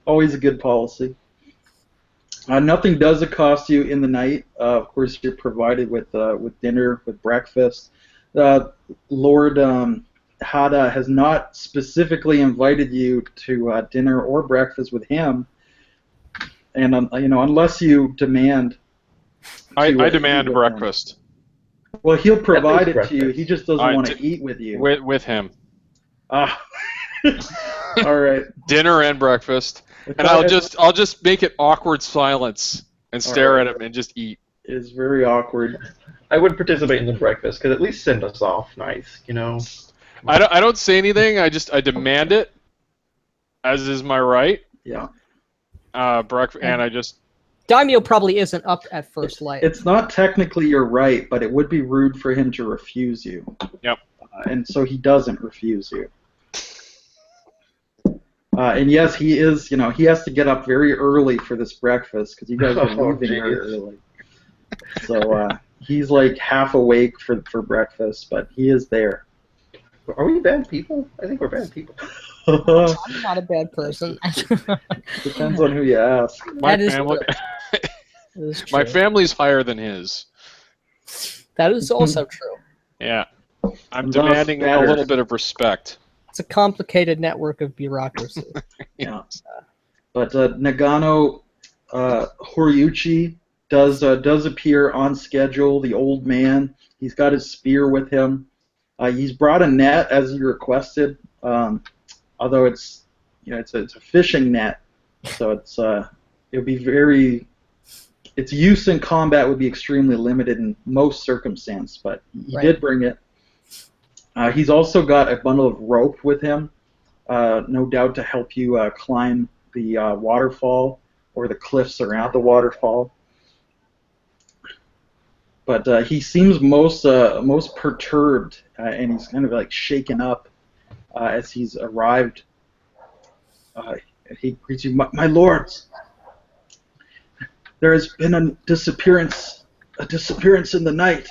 Always a good policy. Nothing does accost you in the night. Of course, you're provided with dinner, with breakfast. Lord Hada has not specifically invited you to dinner or breakfast with him, and unless you demand. I to, demand eat with breakfast him. Well, he'll provide least it to you. He just doesn't want to eat with you. with him. Ah. All right. Dinner and breakfast. And I'll just make it awkward silence and stare at him and just eat. It's very awkward. I would participate in the breakfast, because at least send us off nice, I don't say anything. I demand it, as is my right. Yeah. Breakfast, and I just. Daimyo probably isn't up at first light. It's not technically your right, but it would be rude for him to refuse you. Yep. And so he doesn't refuse you. And yes, he is. He has to get up very early for this breakfast because you guys are leaving very early. So he's like half awake for breakfast, but he is there. Are we bad people? I think we're bad people. I'm not a bad person. Depends on who you ask. My That is family. That is My true. family's higher than his. That is also true. Yeah. I'm Thus demanding a better. little bit of respect. It's a complicated network of bureaucracy. Yeah. But Nagano Horiuchi does appear on schedule. The old man. He's got his spear with him. He's brought a net as he requested. Although it's a fishing net, so it'll be very. Its use in combat would be extremely limited in most circumstances, but he did bring it. He's also got a bundle of rope with him, no doubt to help you climb the waterfall or the cliffs around the waterfall. But he seems most perturbed, and he's kind of like shaken up as he's arrived. He greets you, my lords. There has been a disappearance in the night.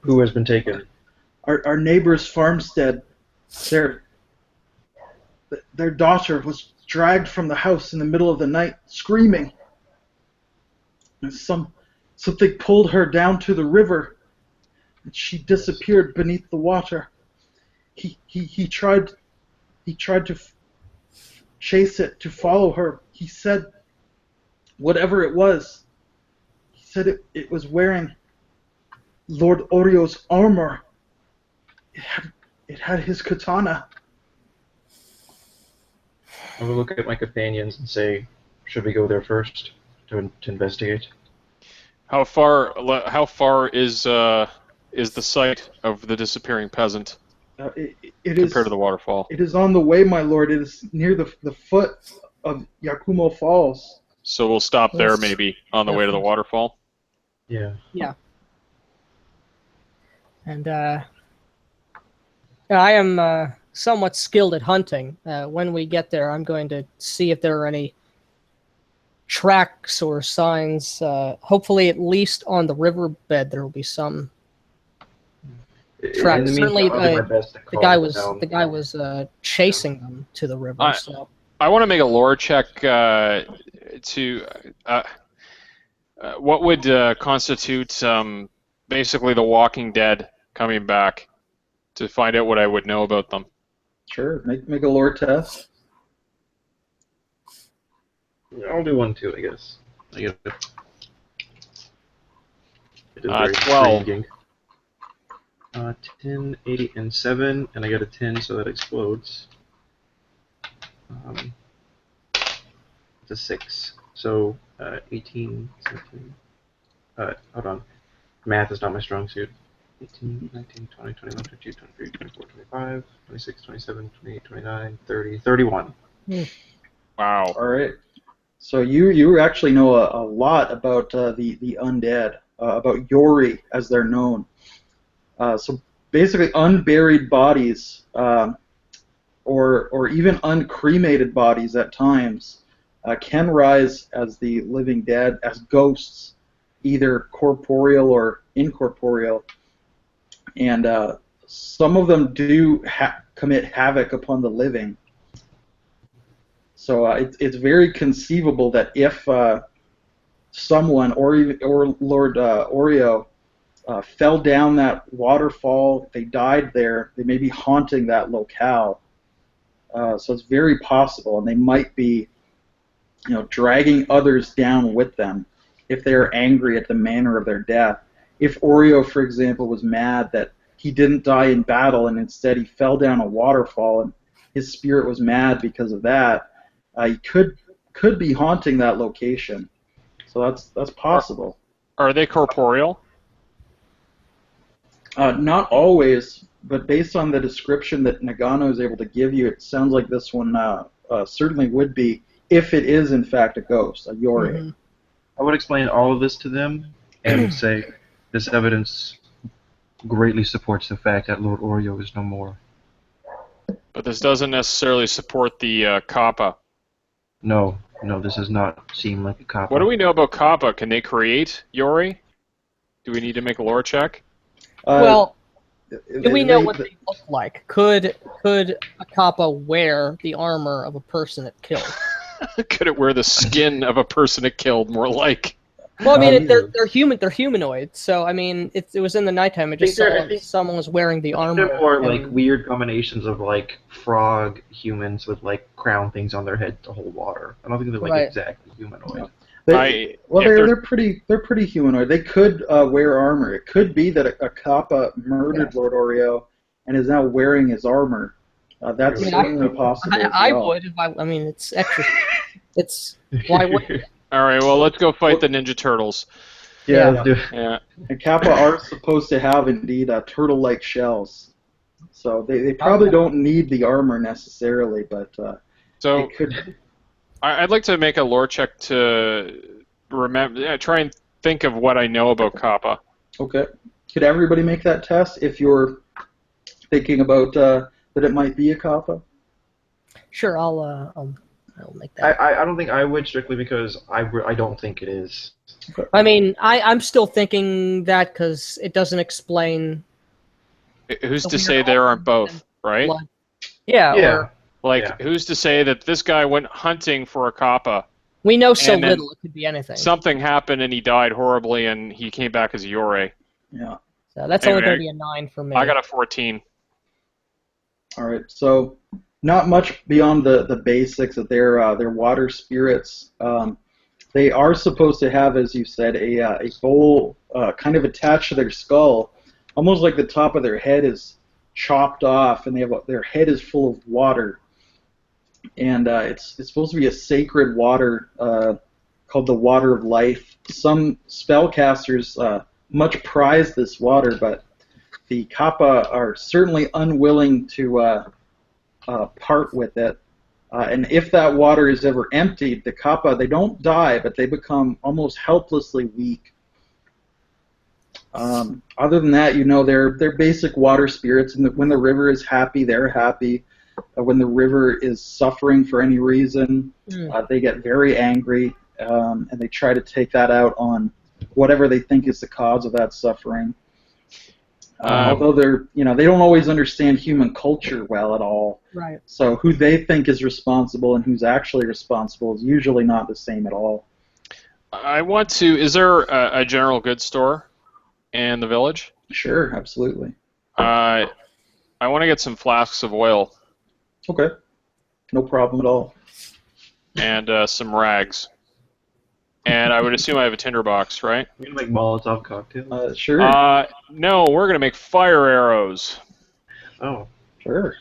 Who has been taken? Our neighbor's farmstead. Their daughter was dragged from the house in the middle of the night, screaming. And something pulled her down to the river, and she disappeared beneath the water. He tried to chase it, to follow her. He said, whatever it was, he said it was wearing Lord Orio's armor. It had his katana. I will look at my companions and say, should we go there first to investigate? How far is the site of the disappearing peasant? It is compared to the waterfall. It is on the way, my lord. It is near the foot of Yakumo Falls. So we'll stop there Yes. maybe on the way to the Definitely. waterfall. Yeah. Yeah. And I am somewhat skilled at hunting. When we get there, I'm going to see if there are any tracks or signs. Hopefully, at least on the riverbed, there will be some tracks. In the Certainly, meantime, I'll do my best to the calm guy down. was chasing them to the river. So I want to make a lore check what would constitute basically the Walking Dead coming back to find out what I would know about them. Sure, make a lore test. I'll do one too, I guess. I get it. It is very 12. intriguing. 10, 80, and 7, and I got a 10, so that explodes. It's a 6. So 18, 17. Hold on. Math is not my strong suit. 18, 19, 20, 21, 22, 23, 24, 25, 26, 27, 28, 29, 30, 31. Wow. All right. So you actually know a lot about the undead, about Yori as they're known. So basically, unburied bodies, or even uncremated bodies at times, can rise as the living dead, as ghosts, either corporeal or incorporeal. And some of them do commit havoc upon the living. So it's very conceivable that if someone or Lord Oreo fell down that waterfall, if they died there, they may be haunting that locale. So it's very possible, and they might be, dragging others down with them if they are angry at the manner of their death. If Oreo, for example, was mad that he didn't die in battle and instead he fell down a waterfall and his spirit was mad because of that, he could be haunting that location. So that's possible. Are they corporeal? Not always, but based on the description that Nagano is able to give you, it sounds like this one certainly would be, if it is in fact a ghost, a Yori. Mm-hmm. I would explain all of this to them and say this evidence greatly supports the fact that Lord Oreo is no more. But this doesn't necessarily support the Kappa. No, this does not seem like a cop. What do we know about Kappa? Can they create Yori? Do we need to make a lore check? Well, do we know what they look like? Could a kappa wear the armor of a person it killed? Could it wear the skin of a person it killed, more like? Well, I mean, they're human. They're humanoid. So I mean, it was in the nighttime. It just someone was wearing the armor. They're more like weird combinations of like frog humans with like crown things on their head to hold water. I don't think they're like exactly humanoid. They're pretty humanoid. They could wear armor. It could be that a kappa murdered Lord Oreo and is now wearing his armor. That's certainly possible. I would. I mean, it's extra. It's why would? All right. Well, let's go fight the Ninja Turtles. Yeah. Let's do it. Yeah. And kappa are supposed to have indeed turtle-like shells, so they probably don't need the armor necessarily, but so they could. I'd like to make a lore check to try and think of what I know about Kappa. Okay. Could everybody make that test if you're thinking about that it might be a kappa? Sure, I'll make that. I don't think I would, strictly because I don't think it is. Okay. I mean, I'm still thinking that because it doesn't explain. Who's to say there aren't both, right? Blood. Yeah. Who's to say that this guy went hunting for a kappa? We know so little; it could be anything. Something happened and he died horribly, and he came back as a Yori. Yeah. So that's only going to be a 9 for me. I got a 14. All right. So not much beyond the basics that they're water spirits. They are supposed to have, as you said, a bowl kind of attached to their skull, almost like the top of their head is chopped off, and their head is full of water. And it's supposed to be a sacred water called the Water of Life. Some spellcasters much prize this water, but the Kappa are certainly unwilling to part with it. And if that water is ever emptied, the Kappa, they don't die, but they become almost helplessly weak. Other than that, they're basic water spirits, and when the river is happy, they're happy. When the river is suffering for any reason, they get very angry, and they try to take that out on whatever they think is the cause of that suffering. Although they don't always understand human culture well at all. Right. So who they think is responsible and who's actually responsible is usually not the same at all. Is there a general goods store in the village? Sure, absolutely. I want to get some flasks of oil. Okay. No problem at all. And some rags. And I would assume I have a tinderbox, right? You can make Molotov cocktails. Sure. No, we're going to make fire arrows. Oh. Sure.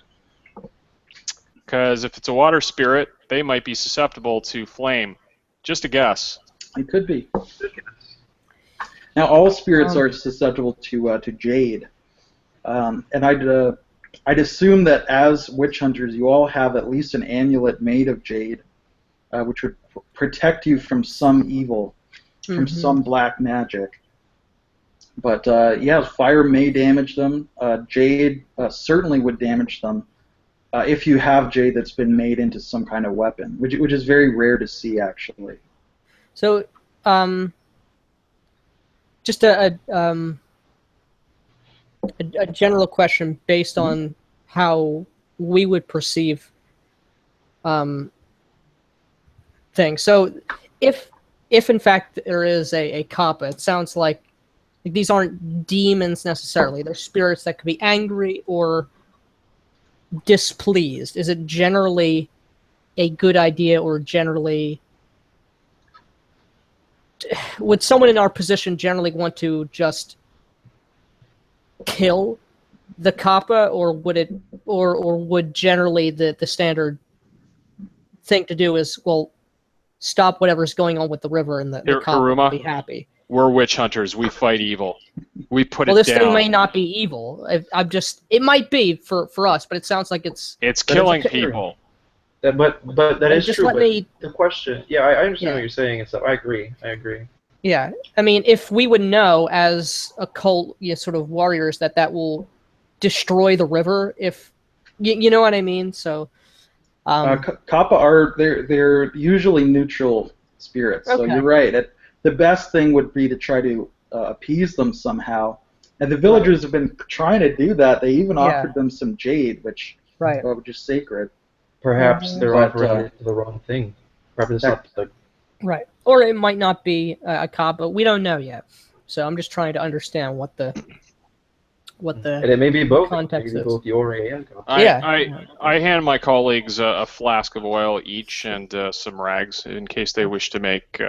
Because if it's a water spirit, they might be susceptible to flame. Just a guess. It could be. Now, all spirits are susceptible to jade. And I'd assume that as witch hunters, you all have at least an amulet made of jade, which would protect you from some evil, from some black magic. But yeah, fire may damage them. Jade certainly would damage them if you have jade that's been made into some kind of weapon, which is very rare to see, actually. So, just a general question based on how we would perceive things. So, if in fact there is a Kappa, it sounds like these aren't demons necessarily. They're spirits that could be angry or displeased. Is it generally a good idea, or generally would someone in our position generally want to just kill the Kappa, or would generally the standard thing to do is, well, stop whatever's going on with the river and the Kappa will be happy? We're witch hunters. We fight evil. We put it down. Well, this thing may not be evil. It might be for us, but it sounds like it's killing people. But that is just true. let me. The question, I understand what you're saying and stuff. I agree. Yeah, I mean, if we would know as occult sort of warriors that will destroy the river, if you know what I mean. So, Kappa they're usually neutral spirits. Okay. So you're right. The best thing would be to try to appease them somehow. And the villagers have been trying to do that. They even offered them some jade, which is sacred. Perhaps they're offering the wrong thing. Perhaps it's not the... Right. Or it might not be a Kappa. We don't know yet. So I'm just trying to understand what the and it may be both. Context maybe both Yori and Kappa. I hand my colleagues a flask of oil each and some rags in case they wish to make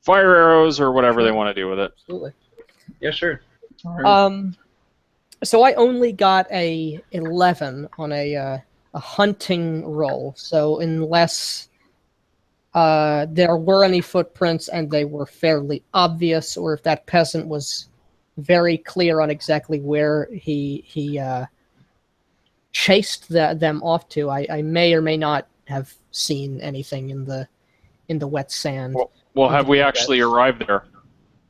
fire arrows or whatever they want to do with it. Absolutely. Yeah, sure. Right. So I only got a 11 on a hunting roll. So unless there were any footprints and they were fairly obvious, or if that peasant was very clear on exactly where he chased them off to, I may or may not have seen anything in the wet sand. Well, have we actually arrived there?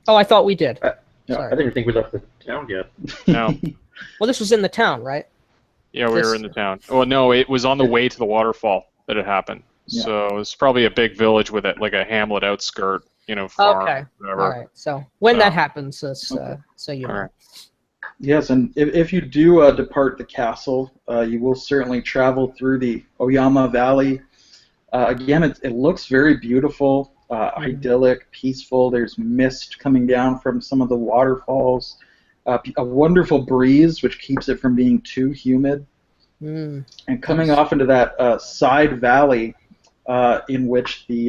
Oh, I thought we did. I didn't think we left the town yet. No. Well, this was in the town, right? Yeah, we were in the town. Oh, no, it was on the way to the waterfall that it happened. Yeah. So it's probably a big village with it, like a hamlet outskirt, farm. Okay. Whatever. All right. So when that happens, so you know. All right. Yes, and if you do depart the castle, you will certainly travel through the Oyama Valley. Again, it looks very beautiful, idyllic, peaceful. There's mist coming down from some of the waterfalls. A wonderful breeze, which keeps it from being too humid. And coming off into that side valley in which the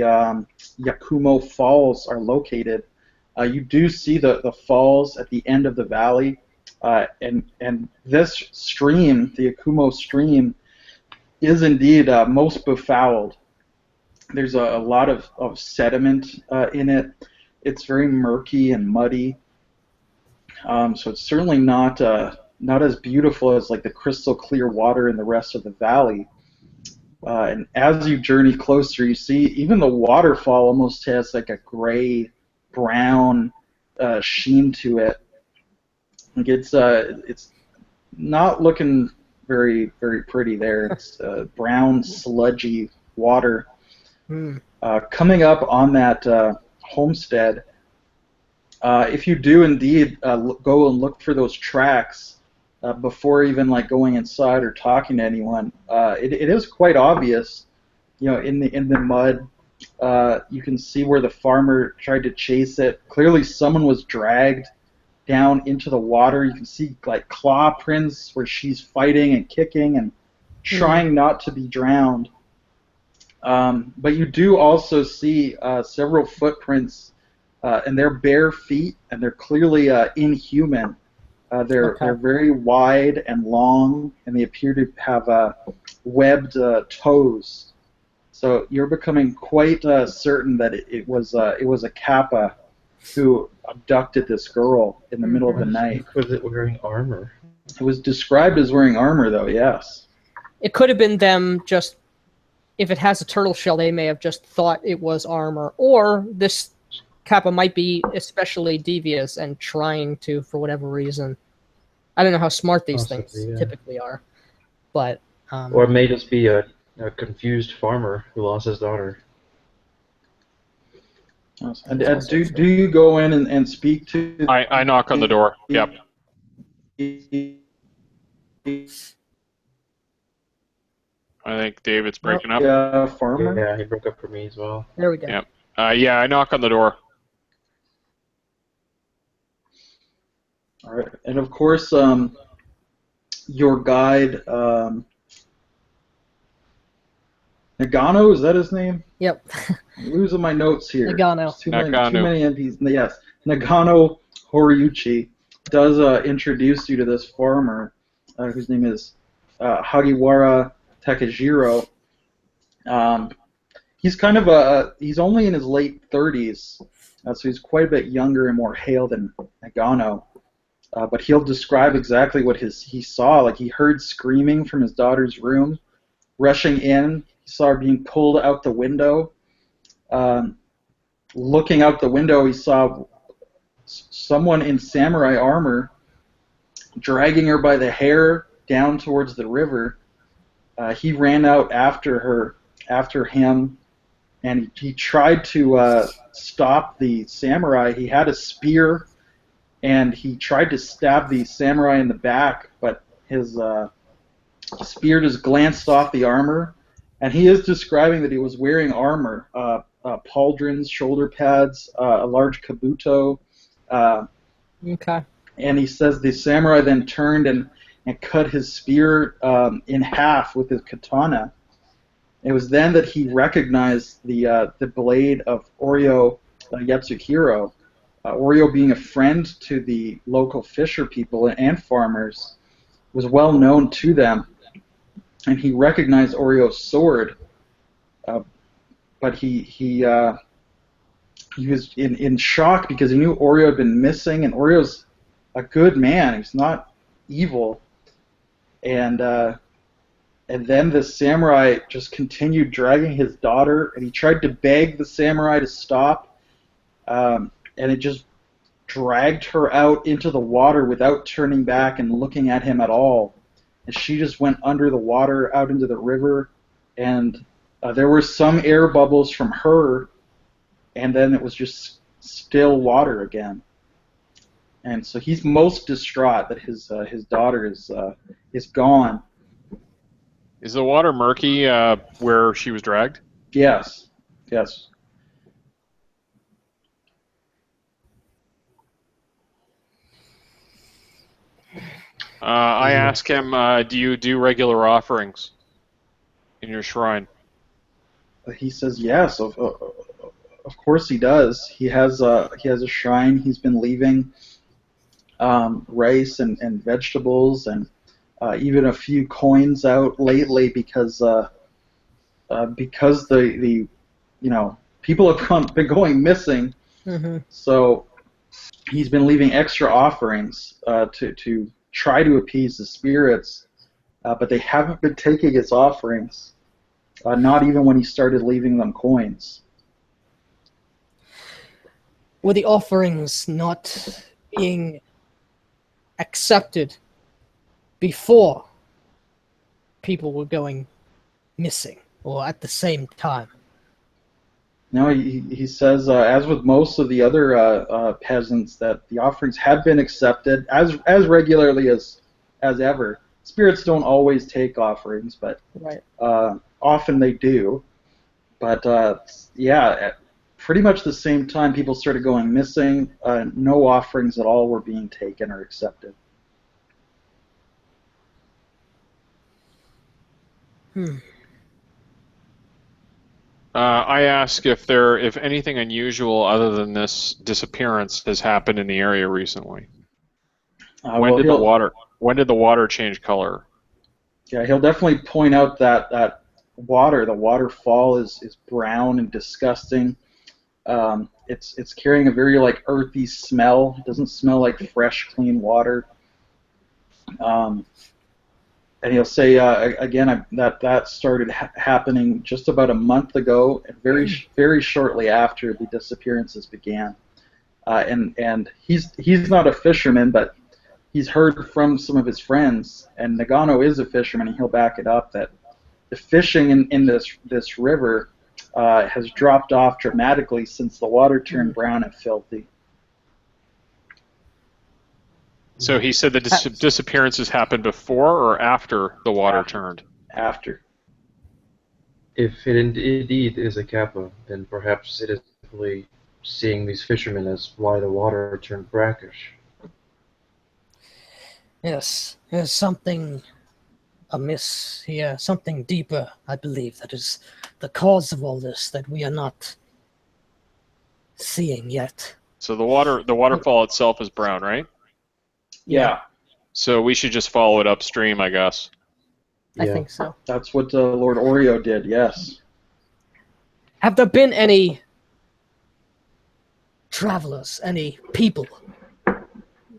Yakumo Falls are located, you do see the falls at the end of the valley. And this stream, the Yakumo stream, is indeed most befouled. There's a lot of sediment in it. It's very murky and muddy. So it's certainly not as beautiful as like the crystal clear water in the rest of the valley. And as you journey closer, you see even the waterfall almost has like a gray brown sheen to it. Like it's not looking very pretty there. It's brown sludgy water. Hmm. Coming up on that homestead, if you do indeed go and look for those tracks before even like going inside or talking to anyone, it is quite obvious. You know, in the mud, you can see where the farmer tried to chase it. Clearly, someone was dragged down into the water. You can see like claw prints where she's fighting and kicking and trying not to be drowned. But you do also see several footprints, and they're bare feet, and they're clearly inhuman. They're very wide and long, and they appear to have webbed toes. So you're becoming quite certain that it was a Kappa who abducted this girl in the middle of the night. Was it wearing armor? It was described as wearing armor, though. Yes. It could have been them just. If it has a turtle shell, they may have just thought it was armor, or this Kappa might be especially devious and trying to, for whatever reason. I don't know how smart these things typically are, but or it may just be a confused farmer who lost his daughter. And do you go in and speak to? I knock on the door. Yep. I think David's breaking up. Yeah, farmer. Yeah, he broke up for me as well. There we go. Yep. Yeah, I knock on the door. All right, and of course, your guide, Nagano, is that his name? Yep. I'm losing my notes here. Nagano. Too many NPCs. Yes, Nagano Horiuchi does introduce you to this farmer, whose name is Hagiwara Takejiro. He's kind of he's only in his late 30s, so he's quite a bit younger and more hale than Nagano. But he'll describe exactly what he saw. Like, he heard screaming from his daughter's room, rushing in. He saw her being pulled out the window. Looking out the window, he saw someone in samurai armor dragging her by the hair down towards the river. He ran out after him, and he tried to stop the samurai. He had a spear, and he tried to stab the samurai in the back, but his spear just glanced off the armor. And he is describing that he was wearing armor, pauldrons, shoulder pads, a large kabuto. Okay. And he says the samurai then turned and cut his spear in half with his katana. It was then that he recognized the blade of Oryo Yatsuhiro. Oryo, being a friend to the local fisher people and farmers, was well known to them, and he recognized Oryo's sword. But he was in shock because he knew Oryo had been missing, and Oryo's a good man. He's not evil. And then the samurai just continued dragging his daughter, and he tried to beg the samurai to stop, and it just dragged her out into the water without turning back and looking at him at all. And she just went under the water out into the river, and there were some air bubbles from her, and then it was just still water again. And so he's most distraught that his daughter is gone. Is the water murky where she was dragged? Yes. Yes. I ask him, do you do regular offerings in your shrine? He says yes. Of course he does. He has a shrine. He's been leaving rice and vegetables and even a few coins out lately because the people have been going missing. Mm-hmm. So he's been leaving extra offerings to try to appease the spirits, but they haven't been taking his offerings, not even when he started leaving them coins. Were the offerings not being accepted before people were going missing, or at the same time? No, he says, as with most of the other peasants, that the offerings have been accepted as regularly as ever. Spirits don't always take offerings, but Right. often they do. But yeah, at pretty much the same time people started going missing, no offerings at all were being taken or accepted. I ask if anything unusual other than this disappearance has happened in the area recently. When did the water change color? Yeah, he'll definitely point out that the waterfall is brown and disgusting. It's carrying a very like earthy smell. It doesn't smell like fresh, clean water. And he'll say again that started happening just about a month ago, and very shortly after the disappearances began. And he's not a fisherman, but he's heard from some of his friends, and Nagano is a fisherman, and he'll back it up, that the fishing in this river has dropped off dramatically since the water turned brown and filthy. So he said the disappearances happened before or after the water turned? After. If it indeed is a kappa, then perhaps it is simply seeing these fishermen as why the water turned brackish. Yes, there's something amiss here, something deeper, I believe, that is the cause of all this that we are not seeing yet. So the waterfall itself is brown, right? Yeah. So we should just follow it upstream, I guess. I think so. That's what Lord Oreo did, yes. Have there been any travelers, any people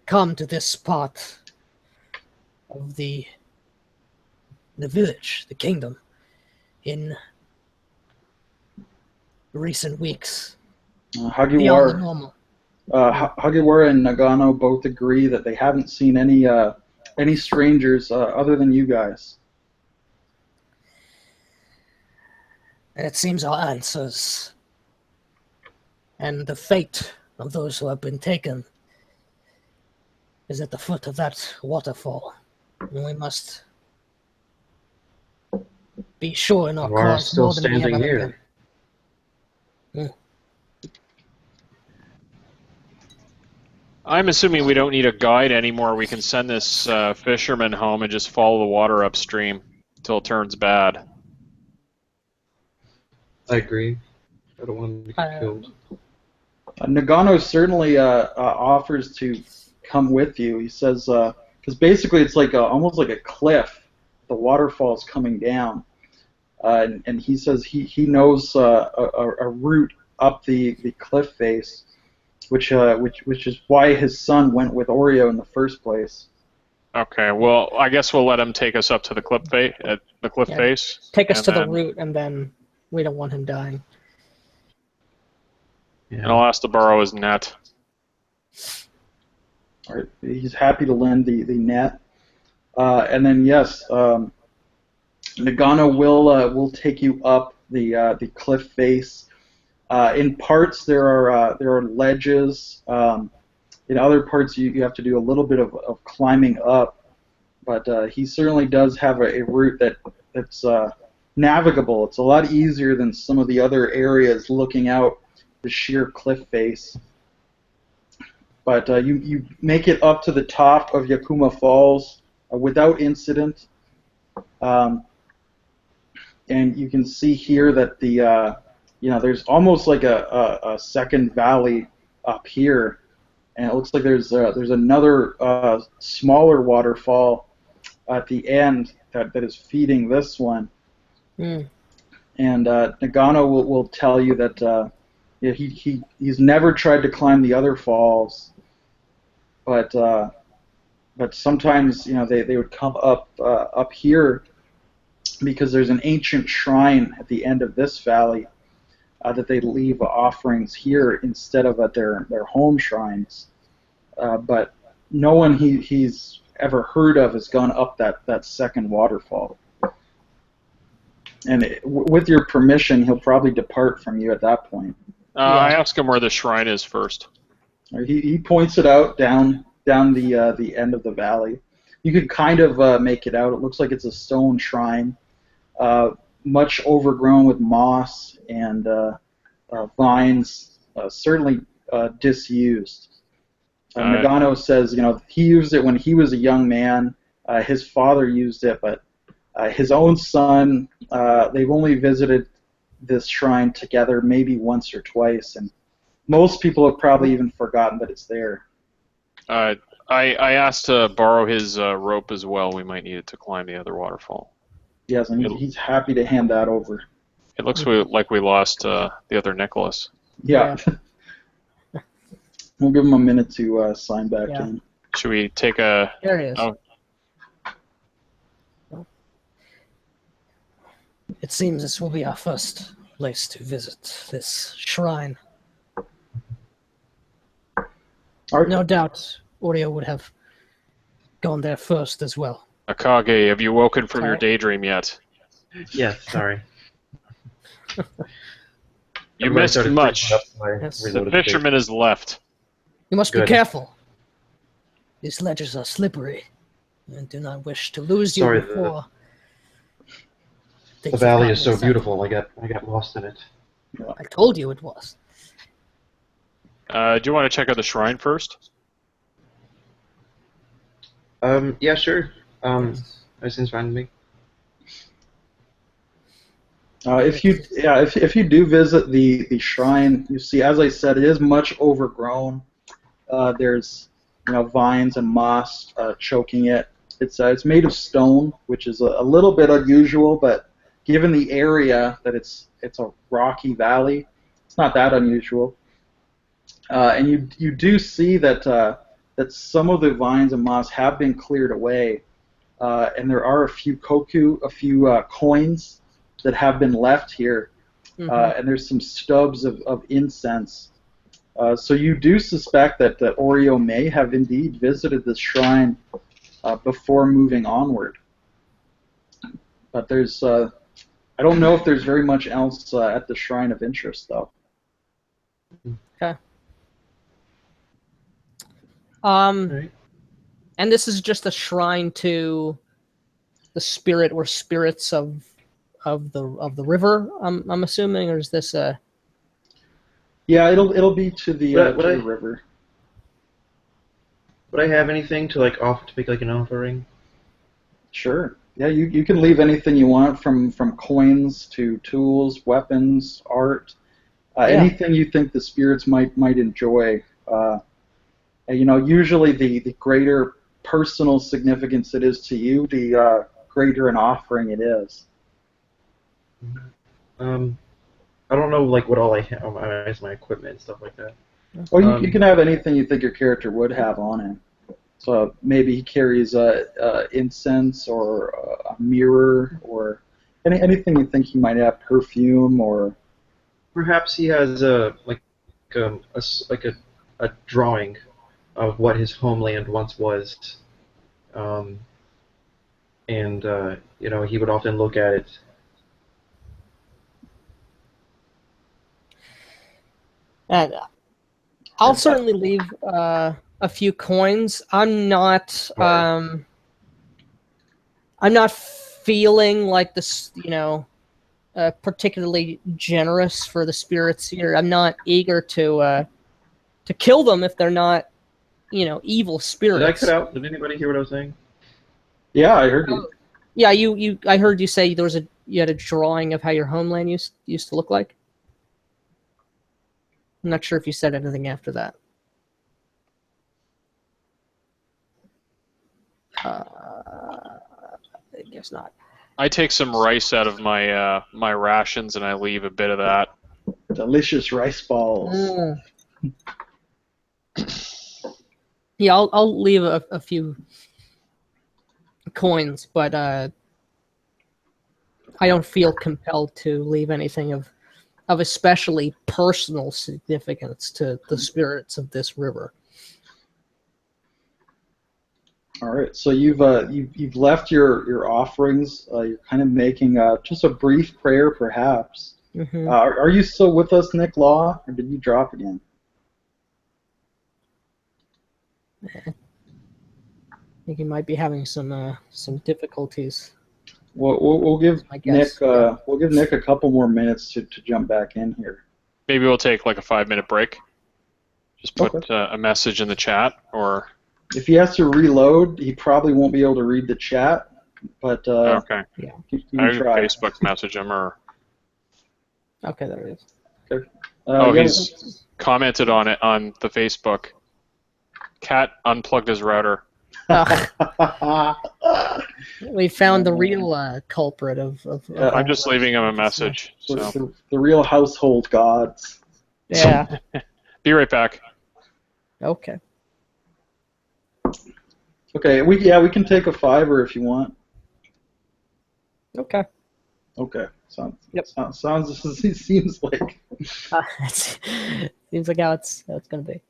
come to this part of the village, the kingdom, in recent weeks? Beyond the normal. Hagiwara and Nagano both agree that they haven't seen any strangers other than you guys. And it seems our answers and the fate of those who have been taken is at the foot of that waterfall. And we must be sure in our cause more than we have ever been. I'm assuming we don't need a guide anymore. We can send this fisherman home and just follow the water upstream until it turns bad. I agree. I don't want to get killed. Nagano certainly offers to come with you. He says, because basically it's like almost like a cliff. The waterfall's coming down. And he says he knows a route up the cliff face, which is why his son went with Oreo in the first place. Okay, well, I guess we'll let him take us up to the cliff face. Take us to the route, and then we don't want him dying. Yeah. And I'll ask to borrow his net. All right, he's happy to lend the net. And then yes, Nagano will take you up the cliff face. In parts there are ledges. In other parts you have to do a little bit of climbing up. But he certainly does have a route that's navigable. It's a lot easier than some of the other areas looking out the sheer cliff face. But you make it up to the top of Yakuma Falls without incident. And you can see here that there's almost like a second valley up here, and it looks like there's another smaller waterfall at the end that is feeding this one. And Nagano will tell you that Yeah, he's never tried to climb the other falls, but sometimes they would come up here because there's an ancient shrine at the end of this valley that they leave offerings here instead of at their home shrines. But no one he's ever heard of has gone up that second waterfall. And with your permission, he'll probably depart from you at that point. I ask him where the shrine is first. He points it out down the end of the valley. You can kind of make it out. It looks like it's a stone shrine, much overgrown with moss and vines, certainly disused. Nagano says, he used it when he was a young man. His father used it, but his own son, they've only visited this shrine together maybe once or twice, and most people have probably even forgotten that it's there. I asked to borrow his rope as well. We might need it to climb the other waterfall. Yes, and he's happy to hand that over. It looks like we lost the other Nicholas. Yeah. We'll give him a minute to sign back in. Should we take a... There he is. Oh. It seems this will be our first place to visit, this shrine. No doubt Oreo would have gone there first as well. Akage, have you woken from your daydream yet? Yes, sorry. You missed much. Yes. The fisherman has left. You must be careful. These ledges are slippery, and do not wish to lose you before. The valley is so beautiful. I got lost in it. I told you it was. Do you want to check out the shrine first? Yeah, sure. That seems fine to me. If you do visit the shrine, you see, as I said, it is much overgrown. There's vines and moss choking it. It's made of stone, which is a little bit unusual, but given the area that it's a rocky valley, it's not that unusual. And you do see that some of the vines and moss have been cleared away, and there are a few coins that have been left here, and there's some stubs of incense. So you do suspect that Oreo may have indeed visited this shrine before moving onward. But there's I don't know if there's very much else at the shrine of interest, though. Okay. And this is just a shrine to the spirit or spirits of the river. I'm assuming, or is this a? Yeah, it'll be to the river. Would I have anything to make an offering? Sure. Yeah, you can leave anything you want, from coins to tools, weapons, art, anything you think the spirits might enjoy. Usually the greater personal significance it is to you, the greater an offering it is. I don't know what all I have. My equipment and stuff like that. Well, you can have anything you think your character would have on him. So maybe he carries incense or a mirror or anything you think he might have, perfume or. Perhaps he has a drawing of what his homeland once was, and he would often look at it. And I'll certainly leave a few coins. I'm not feeling like this, particularly generous for the spirits here. I'm not eager to kill them if they're not, evil spirits. Did I cut out? Did anybody hear what I was saying? Yeah, I heard you. Yeah, I heard you say you had a drawing of how your homeland used to look like. I'm not sure if you said anything after that. I guess not. I take some rice out of my my rations and I leave a bit of that delicious rice balls. Mm. Yeah, I'll leave a few coins, but I don't feel compelled to leave anything of especially personal significance to the spirits of this river. All right, so you've left your offerings. You're kind of making just a brief prayer, perhaps. Mm-hmm. Are you still with us, Nick Law, or did you drop again? I think he might be having some difficulties. We'll give I Nick guess. Yeah. we'll give Nick a couple more minutes to jump back in here. Maybe we'll take like a 5-minute break. Just put Okay. a message in the chat, or If he has to reload, he probably won't be able to read the chat, but okay, Yeah. you I can can try. Facebook message him, or Okay, there it is. Okay. oh, yeah, he's commented on it on the Facebook. Cat unplugged his router. We found the real culprit of Yeah. I'm just leaving him a message. So the real household gods. Yeah. be right back. Okay. Okay, we can take a $5 if you want. Okay. Okay, Yep. sounds it seems like. Seems like how it's gonna be.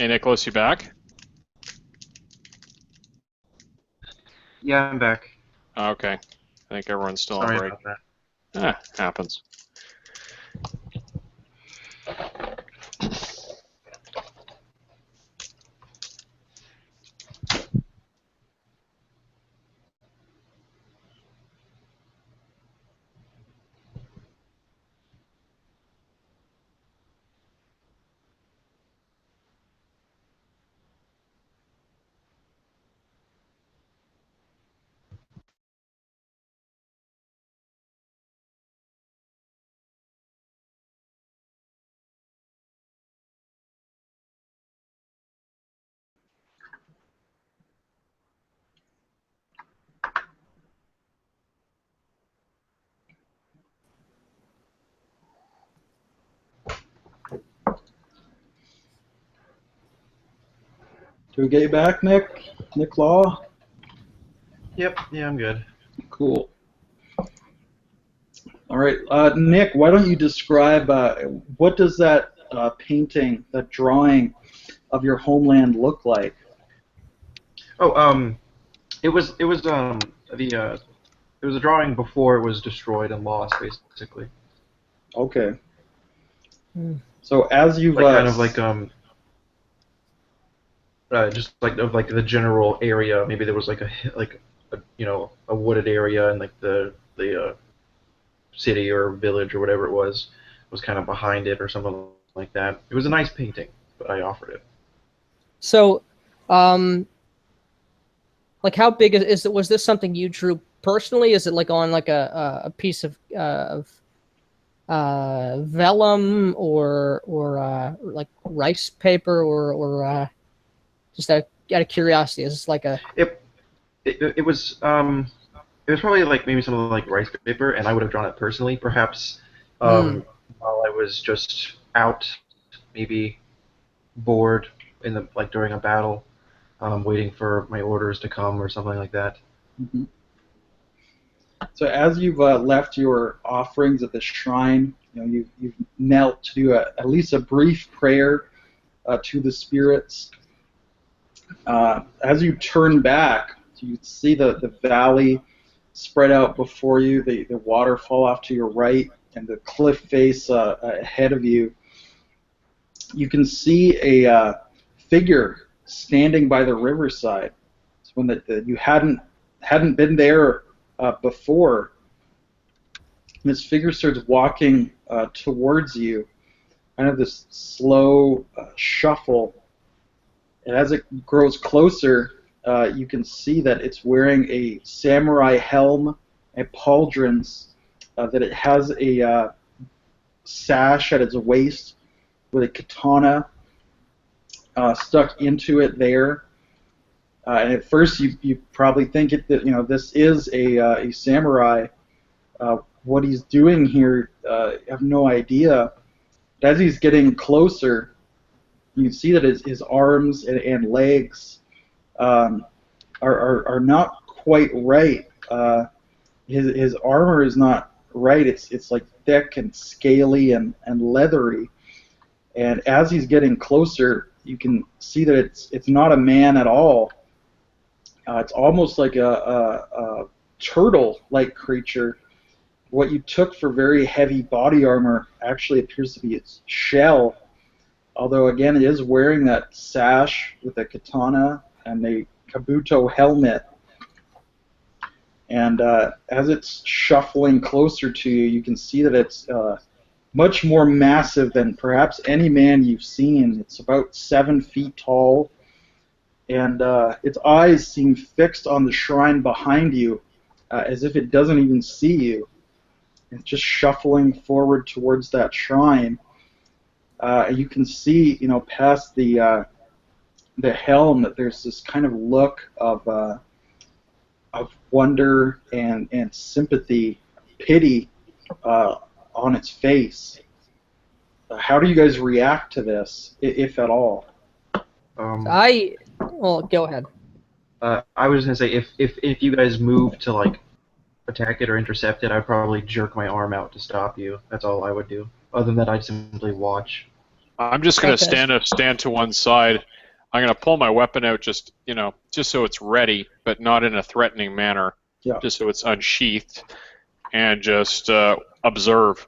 Hey, Nicholas, you back? Yeah, I'm back. Okay. I think everyone's still Sorry on break. about that. Happens. Do we get you back, Nick? Nick Law? Yep. Yeah, I'm good. Cool. All right, Nick, why don't you describe what does that painting, that drawing of your homeland look like? Oh, the it was a drawing before it was destroyed and lost, basically. Okay. Hmm. So as you've Like kind of like just like of like the general area. Maybe there was like a wooded area and like the city or village or whatever it was kind of behind it or something like that. It was a nice painting, but I offered it. So, like, how big is it? Was this something you drew personally? Is it like on like a piece of vellum or like rice paper or just out of curiosity? Is this like a It it was probably like maybe some of the like rice paper, and I would have drawn it personally, perhaps hmm. while I was just out, maybe bored in the like during a battle, waiting for my orders to come or something like that. Mhm. So as you've left your offerings at the shrine, you've knelt to do at least a brief prayer to the spirits. As you turn back, you see the valley spread out before you, the waterfall off to your right, and the cliff face ahead of you. You can see a figure standing by the riverside. It's one that you hadn't been there before. And this figure starts walking towards you, kind of this slow shuffle. And as it grows closer, you can see that it's wearing a samurai helm and pauldrons, that it has a sash at its waist with a katana stuck into it there. And at first, you probably think that this is a samurai. What he's doing here, you have no idea. But as he's getting closer, you can see that his arms and legs are not quite right. His armor is not right. It's like thick and scaly and leathery. And as he's getting closer, you can see that it's not a man at all. It's almost like a turtle-like creature. What you took for very heavy body armor actually appears to be its shell. Although again, it is wearing that sash with a katana and a kabuto helmet. And as it's shuffling closer to you, you can see that it's much more massive than perhaps any man you've seen. It's about 7 feet tall, and its eyes seem fixed on the shrine behind you, as if it doesn't even see you. It's just shuffling forward towards that shrine. You can see, past the helm, that there's this kind of look of wonder and sympathy, pity on its face. How do you guys react to this, if at all? Well, go ahead. I was gonna say if you guys move to like attack it or intercept it, I'd probably jerk my arm out to stop you. That's all I would do. Other than that, I'd simply watch. I'm just going to Okay. stand to one side. I'm going to pull my weapon out just so it's ready, but not in a threatening manner, Yeah. just so it's unsheathed, and just observe.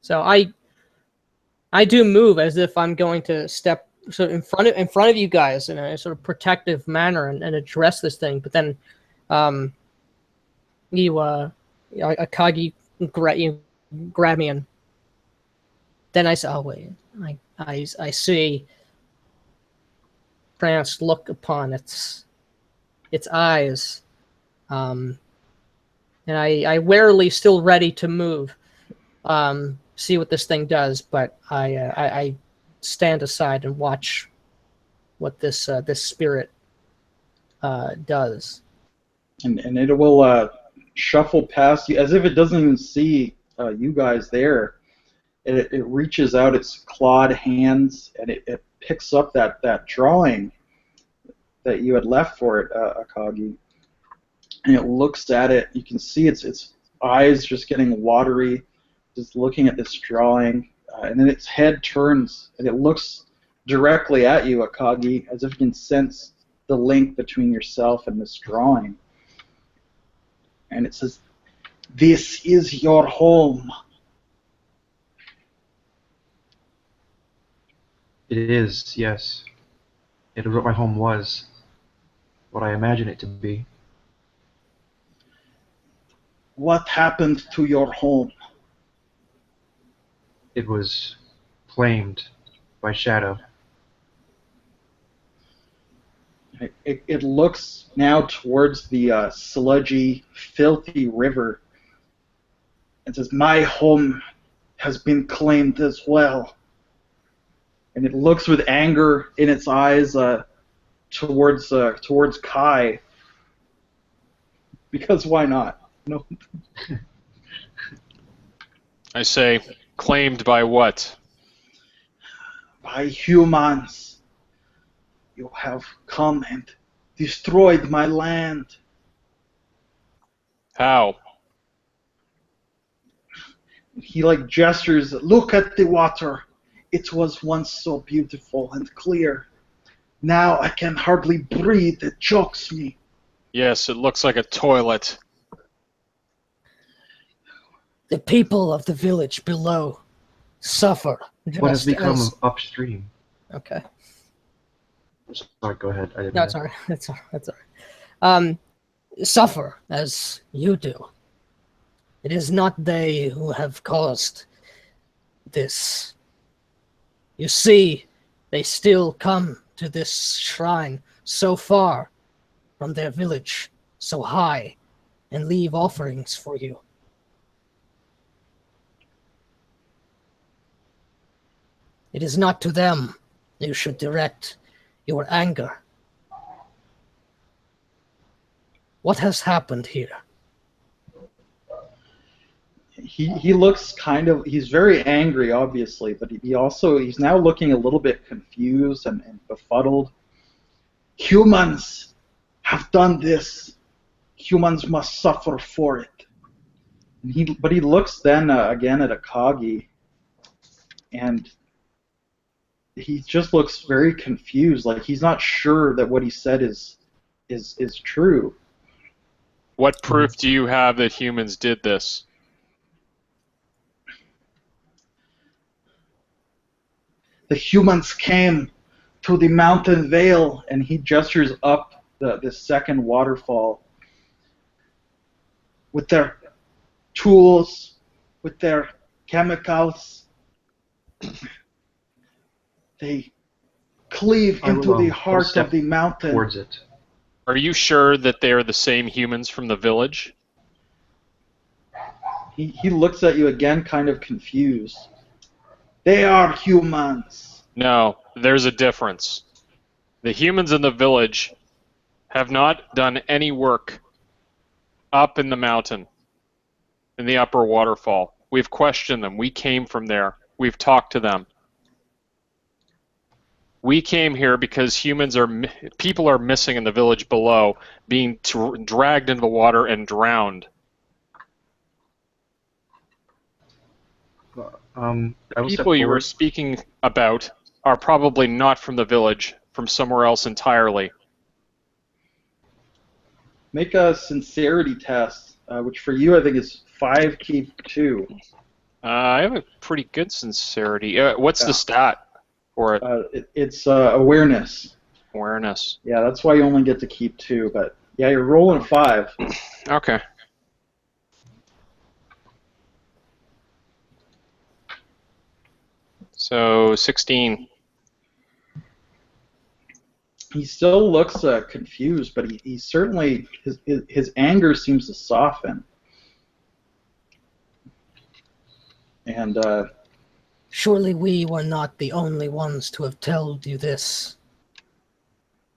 So I do move as if I'm going to step in front of you guys in a sort of protective manner and address this thing. But then, Akagi you grab me, and then I say, "Oh wait, I see." Pronounced look upon its eyes, and I warily, still ready to move, see what this thing does, but I stand aside and watch what this spirit does. And it will shuffle past you as if it doesn't even see you guys there. It reaches out its clawed hands and it picks up that drawing. that you had left for it, Akagi. And it looks at it. You can see its eyes just getting watery, just looking at this drawing. And then its head turns, and it looks directly at you, Akagi, as if you can sense the link between yourself and this drawing. And it says, "This is your home." It is, yes. It is what my home was. What I imagine it to be. What happened to your home? It was claimed by Shadow. It looks now towards the sludgy, filthy river and says, "My home has been claimed as well." And it looks with anger in its eyes towards Kai. Because why not? No. I say, claimed by what? By humans. You have come and destroyed my land. How? He gestures, "Look at the water. It was once so beautiful and clear. Now I can hardly breathe. It chokes me." Yes, it looks like a toilet. The people of the village below suffer just What has become as... of upstream? Okay. Sorry, go ahead. I didn't No, mean it's all right. That's all right. Suffer as you do. It is not they who have caused this. You see, they still come to this shrine so far from their village, so high, and leave offerings for you. It is not to them you should direct your anger. What has happened here? He looks he's very angry, obviously, but he's now looking a little bit confused and befuddled. Humans have done this. Humans must suffer for it. But he looks then again at Akagi, and he just looks very confused, like he's not sure that what he said is true. What proof do you have that humans did this? The humans came to the mountain vale, and he gestures up the second waterfall with their tools, with their chemicals. They cleave into the heart of the mountain. towards it. Are you sure that they are the same humans from the village? He looks at you again, kind of confused. They are humans. No, there's a difference. The humans in the village have not done any work up in the mountain, in the upper waterfall. We've questioned them. We came from there. We've talked to them. We came here because people are missing in the village below, being dragged into the water and drowned. People you were speaking about are probably not from the village, from somewhere else entirely. Make a sincerity test, which for you I think is 5, keep 2. I have a pretty good sincerity. What's the stat for it? It's awareness. Awareness. Yeah, that's why you only get to keep 2. But yeah, you're rolling 5. Okay. So 16. He still looks confused, but he certainly his anger seems to soften. And Surely we were not the only ones to have told you this.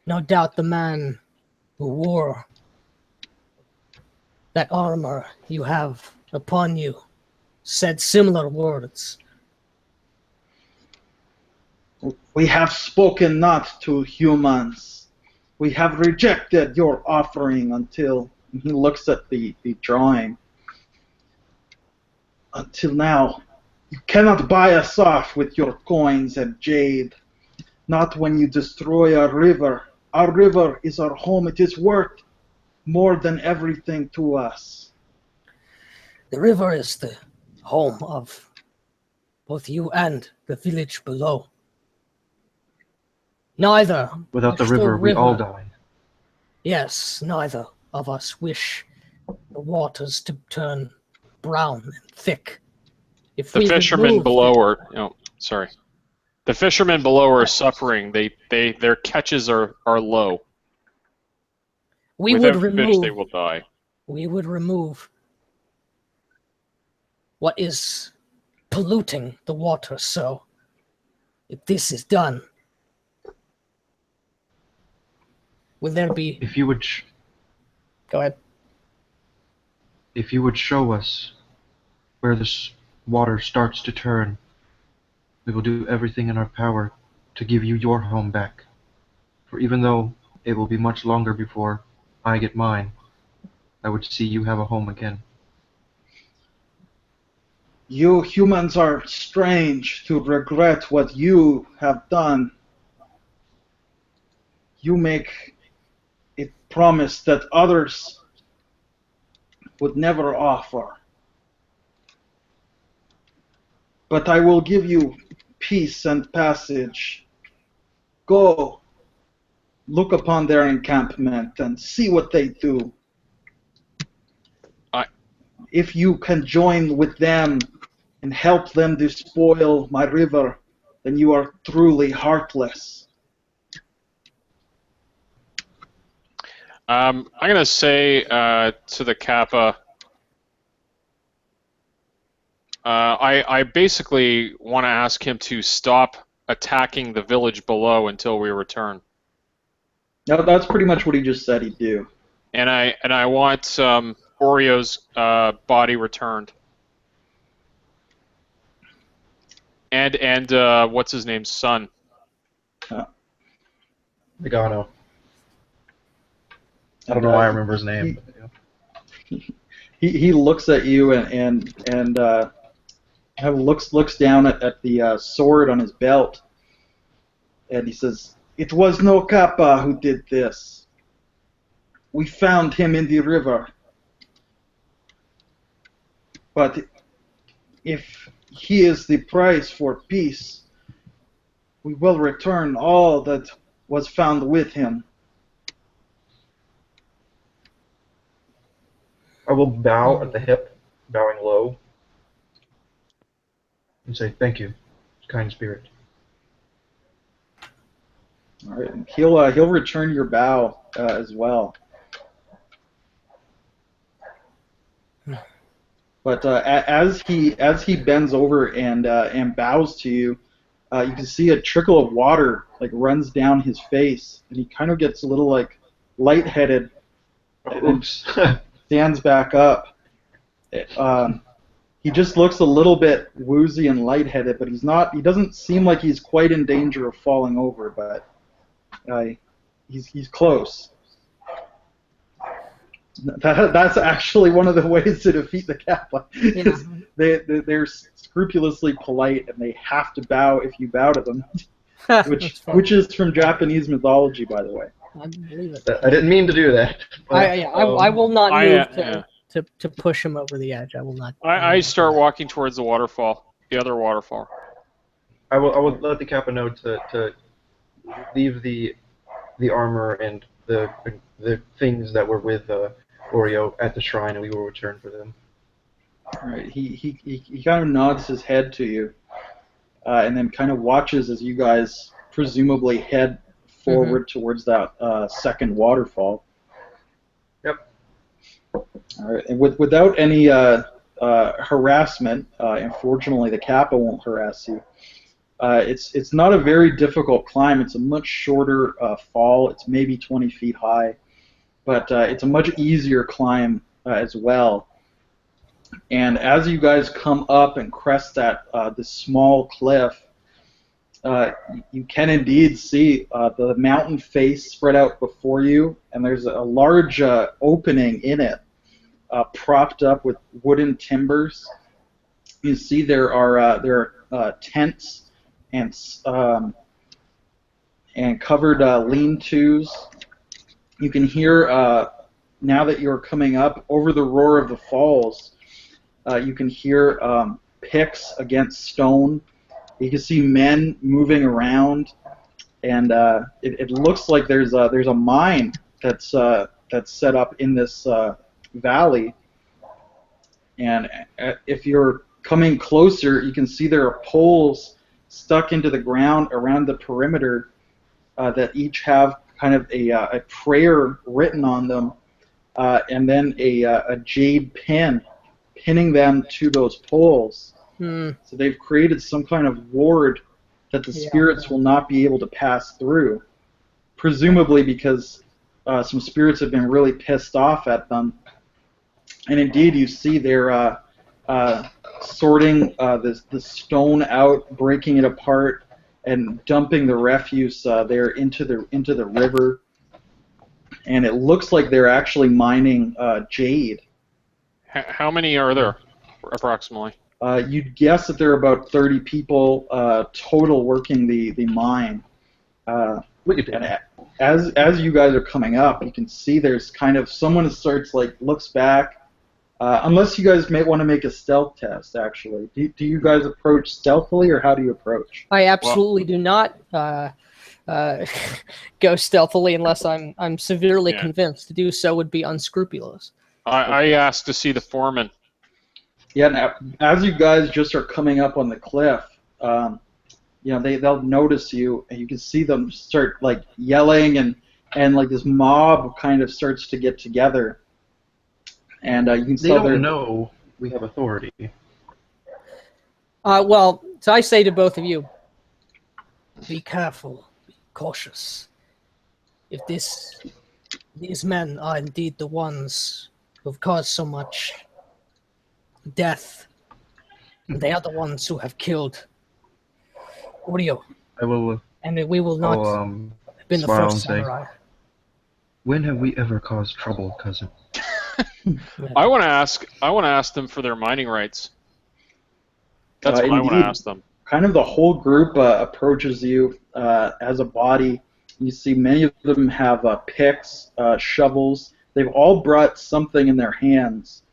No doubt the man who wore that armor you have upon you said similar words. we have spoken not to humans. We have rejected your offering until, he looks at the drawing, until now. You cannot buy us off with your coins and jade. Not when you destroy our river. Our river is our home. It is worth more than everything to us. The river is the home of both you and the village below. Neither. Without the river, we all die. Yes, neither of us wish the waters to turn brown and thick. If The fishermen below are, sorry. The fishermen below are suffering. Their catches are low. Without fish, they will die. We would remove what is polluting the water. So, if this is done, will there be? If you would, Go ahead. If you would show us where this water starts to turn, we will do everything in our power to give you your home back. For even though it will be much longer before I get mine, I would see you have a home again. You humans are strange to regret what you have done. You make a promise that others would never offer. But I will give you peace and passage. Go, look upon their encampment and see what they do. If you can join with them and help them despoil my river, then you are truly heartless. I'm going to say to the Kappa, I basically want to ask him to stop attacking the village below until we return. No, that's pretty much what he just said he'd do. And I want Oreo's body returned. And what's his name's son? Nagano. I don't know why I remember his name. He looks at you and looks down at the sword on his belt, and he says, "It was no Kappa who did this. We found him in the river. But if he is the price for peace, we will return all that was found with him." I will bow at the hip, bowing low, and say, "Thank you, kind spirit." All right, and he'll return your bow as well. But as he bends over and bows to you, you can see a trickle of water like runs down his face, and he kind of gets a little like lightheaded. Oops. Stands back up. He just looks a little bit woozy and lightheaded, but he's not. He doesn't seem like he's quite in danger of falling over, but he's close. That's actually one of the ways to defeat the Kappa. Yeah. They're scrupulously polite, and they have to bow if you bow to them, which is from Japanese mythology, by the way. I believe it. I didn't mean to do that. I will not move to push him over the edge. I will not. I start walking towards the waterfall, the other waterfall. I will let the Kappa know to leave the armor and the things that were with Oreo at the shrine, and we will return for them. All right. He kind of nods his head to you, and then kind of watches as you guys presumably head forward towards that second waterfall. Yep. All right. And without any harassment, unfortunately the Kappa won't harass you. It's not a very difficult climb. It's a much shorter fall. It's maybe 20 feet high, but it's a much easier climb as well. And as you guys come up and crest that this small cliff, You can indeed see the mountain face spread out before you, and there's a large opening in it, propped up with wooden timbers. You see there are tents and covered lean-tos. You can hear, now that you're coming up, over the roar of the falls, you can hear picks against stone. You can see men moving around, and it looks like there's a mine that's set up in this valley. And if you're coming closer, you can see there are poles stuck into the ground around the perimeter that each have kind of a prayer written on them, and then a jade pin pinning them to those poles. So they've created some kind of ward that the spirits will not be able to pass through, presumably because some spirits have been really pissed off at them. And indeed, you see they're sorting the stone out, breaking it apart, and dumping the refuse there into the river. And it looks like they're actually mining jade. How many are there, approximately? You'd guess that there are about 30 people total working the mine. And as you guys are coming up, you can see there's kind of someone starts looks back. Unless you guys may want to make a stealth test, actually. Do you guys approach stealthily, or how do you approach? I absolutely do not go stealthily unless I'm severely convinced. To do so would be unscrupulous. I asked to see the foreman. Yeah, now, as you guys just are coming up on the cliff, they'll notice you, and you can see them start yelling, and this mob kind of starts to get together. And you can they don't know we have authority. Well, so I say to both of you, be careful, be cautious. If these men are indeed the ones who have caused so much death, they are the ones who have killed Oreo. I will. And we will not have been the first samurai. When have we ever caused trouble, cousin? I want to ask them for their mining rights. That's what I want to ask them. Kind of the whole group approaches you as a body. You see many of them have picks, shovels. They've all brought something in their hands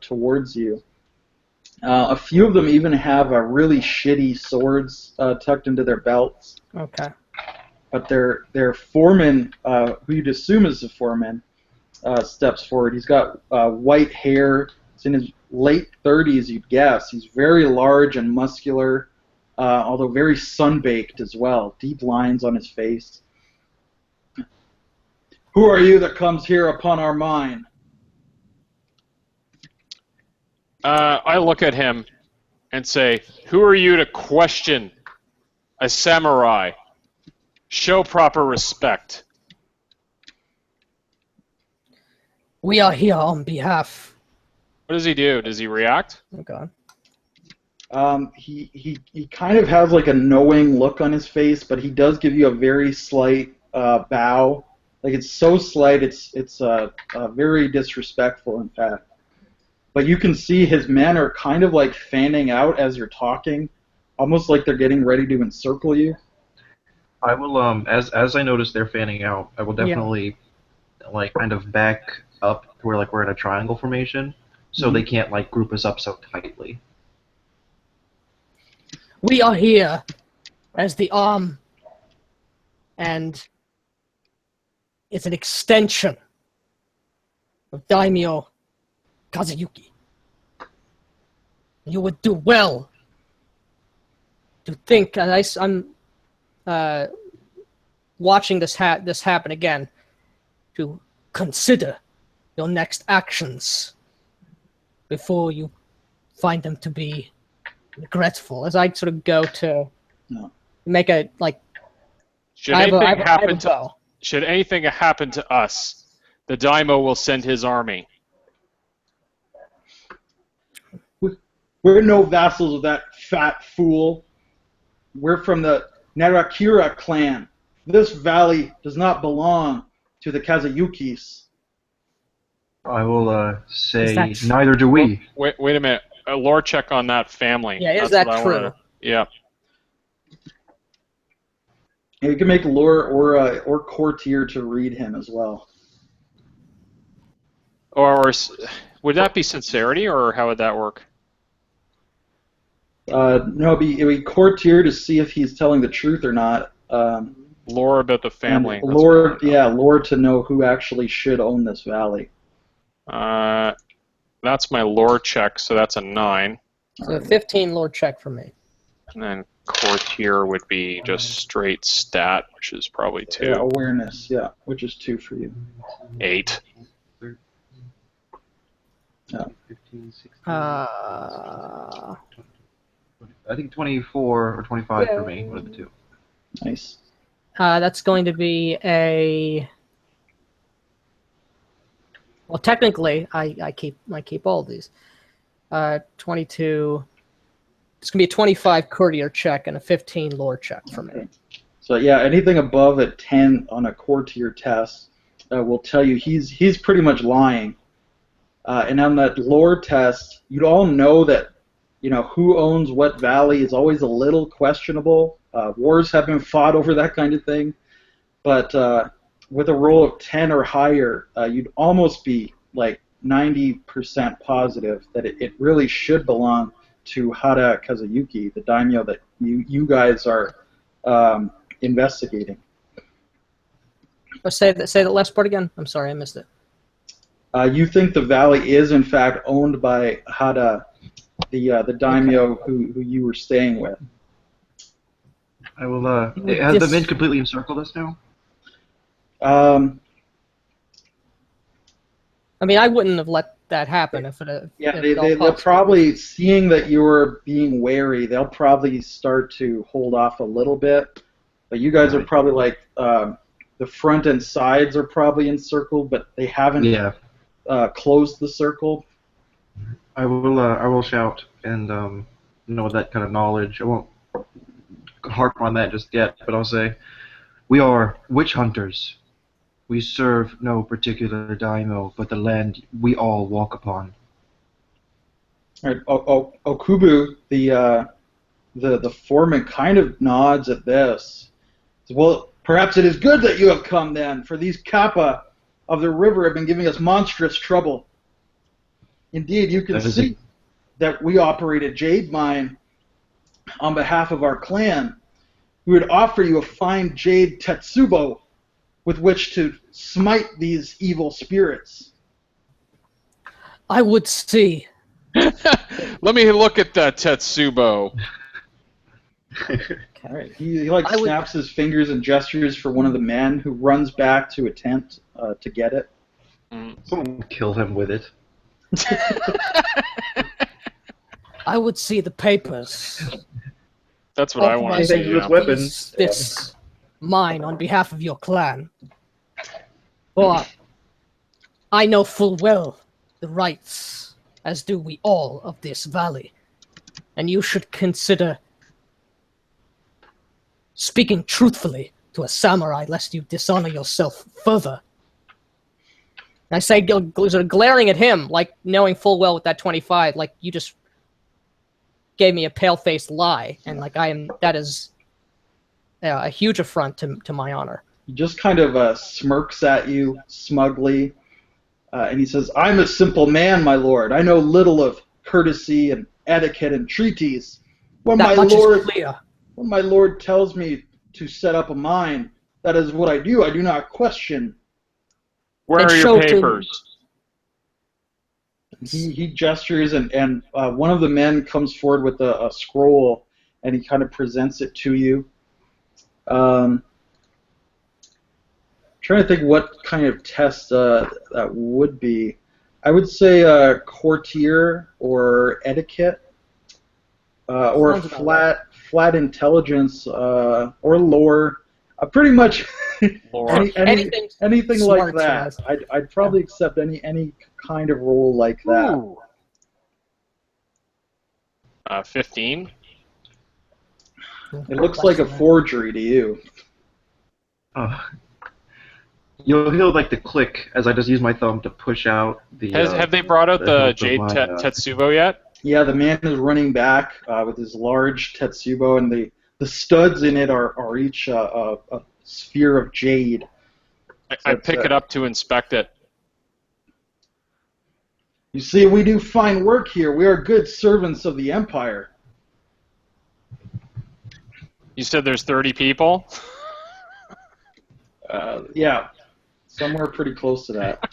towards you. A few of them even have really shitty swords tucked into their belts. Okay. But their foreman, who you'd assume is the foreman, steps forward. He's got white hair. He's in his late 30s, you'd guess. He's very large and muscular, although very sunbaked as well. Deep lines on his face. Who are you that comes here upon our mine? I look at him and say, who are you to question a samurai? Show proper respect. We are here on behalf. What does he do? Does he react? Okay. He kind of has a knowing look on his face, but he does give you a very slight bow. It's so slight, it's very disrespectful, in fact. But you can see his men are kind of fanning out as you're talking, almost like they're getting ready to encircle you. I will, as I notice they're fanning out, I will definitely, kind of back up to where, we're in a triangle formation, so they can't, group us up so tightly. We are here as the arm, and it's an extension of Daimyo Kazuyuki. You would do well to think, and I'm watching this happen again, to consider your next actions before you find them to be regretful. As I sort of go to make a Should anything happen to us, the Daimyo will send his army. We're no vassals of that fat fool. we're from the Narakira clan. This valley does not belong to the Kazuyukis. I will Is say that true? neither do we. Wait a minute. A lore check on that family. Yeah, is That's that what I true? wanna- Yeah. And you can make lore or courtier to read him as well. Would that be sincerity, or how would that work? No, it'd be courtier to see if he's telling the truth or not. Lore about the family. And lore, lore to know who actually should own this valley. That's my lore check, so that's a 9. So 15 lore check for me. And then courtier would be just straight stat, which is probably 2. Yeah, awareness, yeah, which is 2 for you. 8. 15, 16, Uh, I think 24 or 25 for me, one of the two. Nice. that's going to be a. Well, technically, I keep all of these. 22. It's gonna be a 25 courtier check and a 15 lore check for me. Okay. So yeah, anything above a 10 on a courtier test will tell you he's pretty much lying. And on that lore test, you'd all know that who owns what valley is always a little questionable. Wars have been fought over that kind of thing, but with a roll of 10 or higher, you'd almost be like 90% positive that it really should belong to Hara Kazuyuki, the daimyo that you guys are investigating. Oh, say the last part again. I'm sorry, I missed it. You think the valley is in fact owned by Hara, the daimyo who you were staying with. I will. Has the men completely encircled us now? I mean, I wouldn't have let that happen if it. Yeah, if they'll probably, seeing that you're being wary, they'll probably start to hold off a little bit. But you guys are probably like, the front and sides are probably encircled, but they haven't closed the circle. I will shout, and with that kind of knowledge, I won't harp on that just yet, but I'll say, we are witch hunters. We serve no particular daimyo, but the land we all walk upon. All right, Okubu, the foreman, kind of nods at this. Well, perhaps it is good that you have come then, for these kappa of the river have been giving us monstrous trouble. Indeed, you can see that we operate a jade mine on behalf of our clan. We would offer you a fine jade tetsubo with which to smite these evil spirits. I would see. Let me look at that Tetsubo. All right. He snaps his fingers and gestures for one of the men who runs back to a tent to get it. Someone kill him with it. I would see the papers. That's what I want to see. Dangerous weapons. This mine on behalf of your clan. But I know full well the rights, as do we all, of this valley. And you should consider speaking truthfully to a samurai lest you dishonor yourself further. And I say, sort of glaring at him, like knowing full well with that 25, like you just gave me a pale-faced lie, and like that is a huge affront to my honor. He just kind of smirks at you smugly, and he says, "I'm a simple man, my lord. I know little of courtesy and etiquette and treaties. When That much is clear. When my lord tells me to set up a mine, that is what I do. I do not question." Where And are show your to- papers? He gestures, and one of the men comes forward with a scroll, and he kind of presents it to you. Trying to think what kind of test that would be. I would say courtier or etiquette, or Sounds about flat intelligence, or lore. Pretty much Lore. anything like smart, that. yes. I'd probably accept any kind of role like that. Ooh. 15? It looks like a forgery to you. You'll hear like the click as I just use my thumb to push out the. Have they brought out the hilt of Jade my, Tetsubo yet? Yeah, the man is running back with his large Tetsubo, and the studs in it are each a sphere of jade. I pick it up to inspect it. You see, we do fine work here. We are good servants of the Empire. You said there's 30 people? Yeah, somewhere pretty close to that.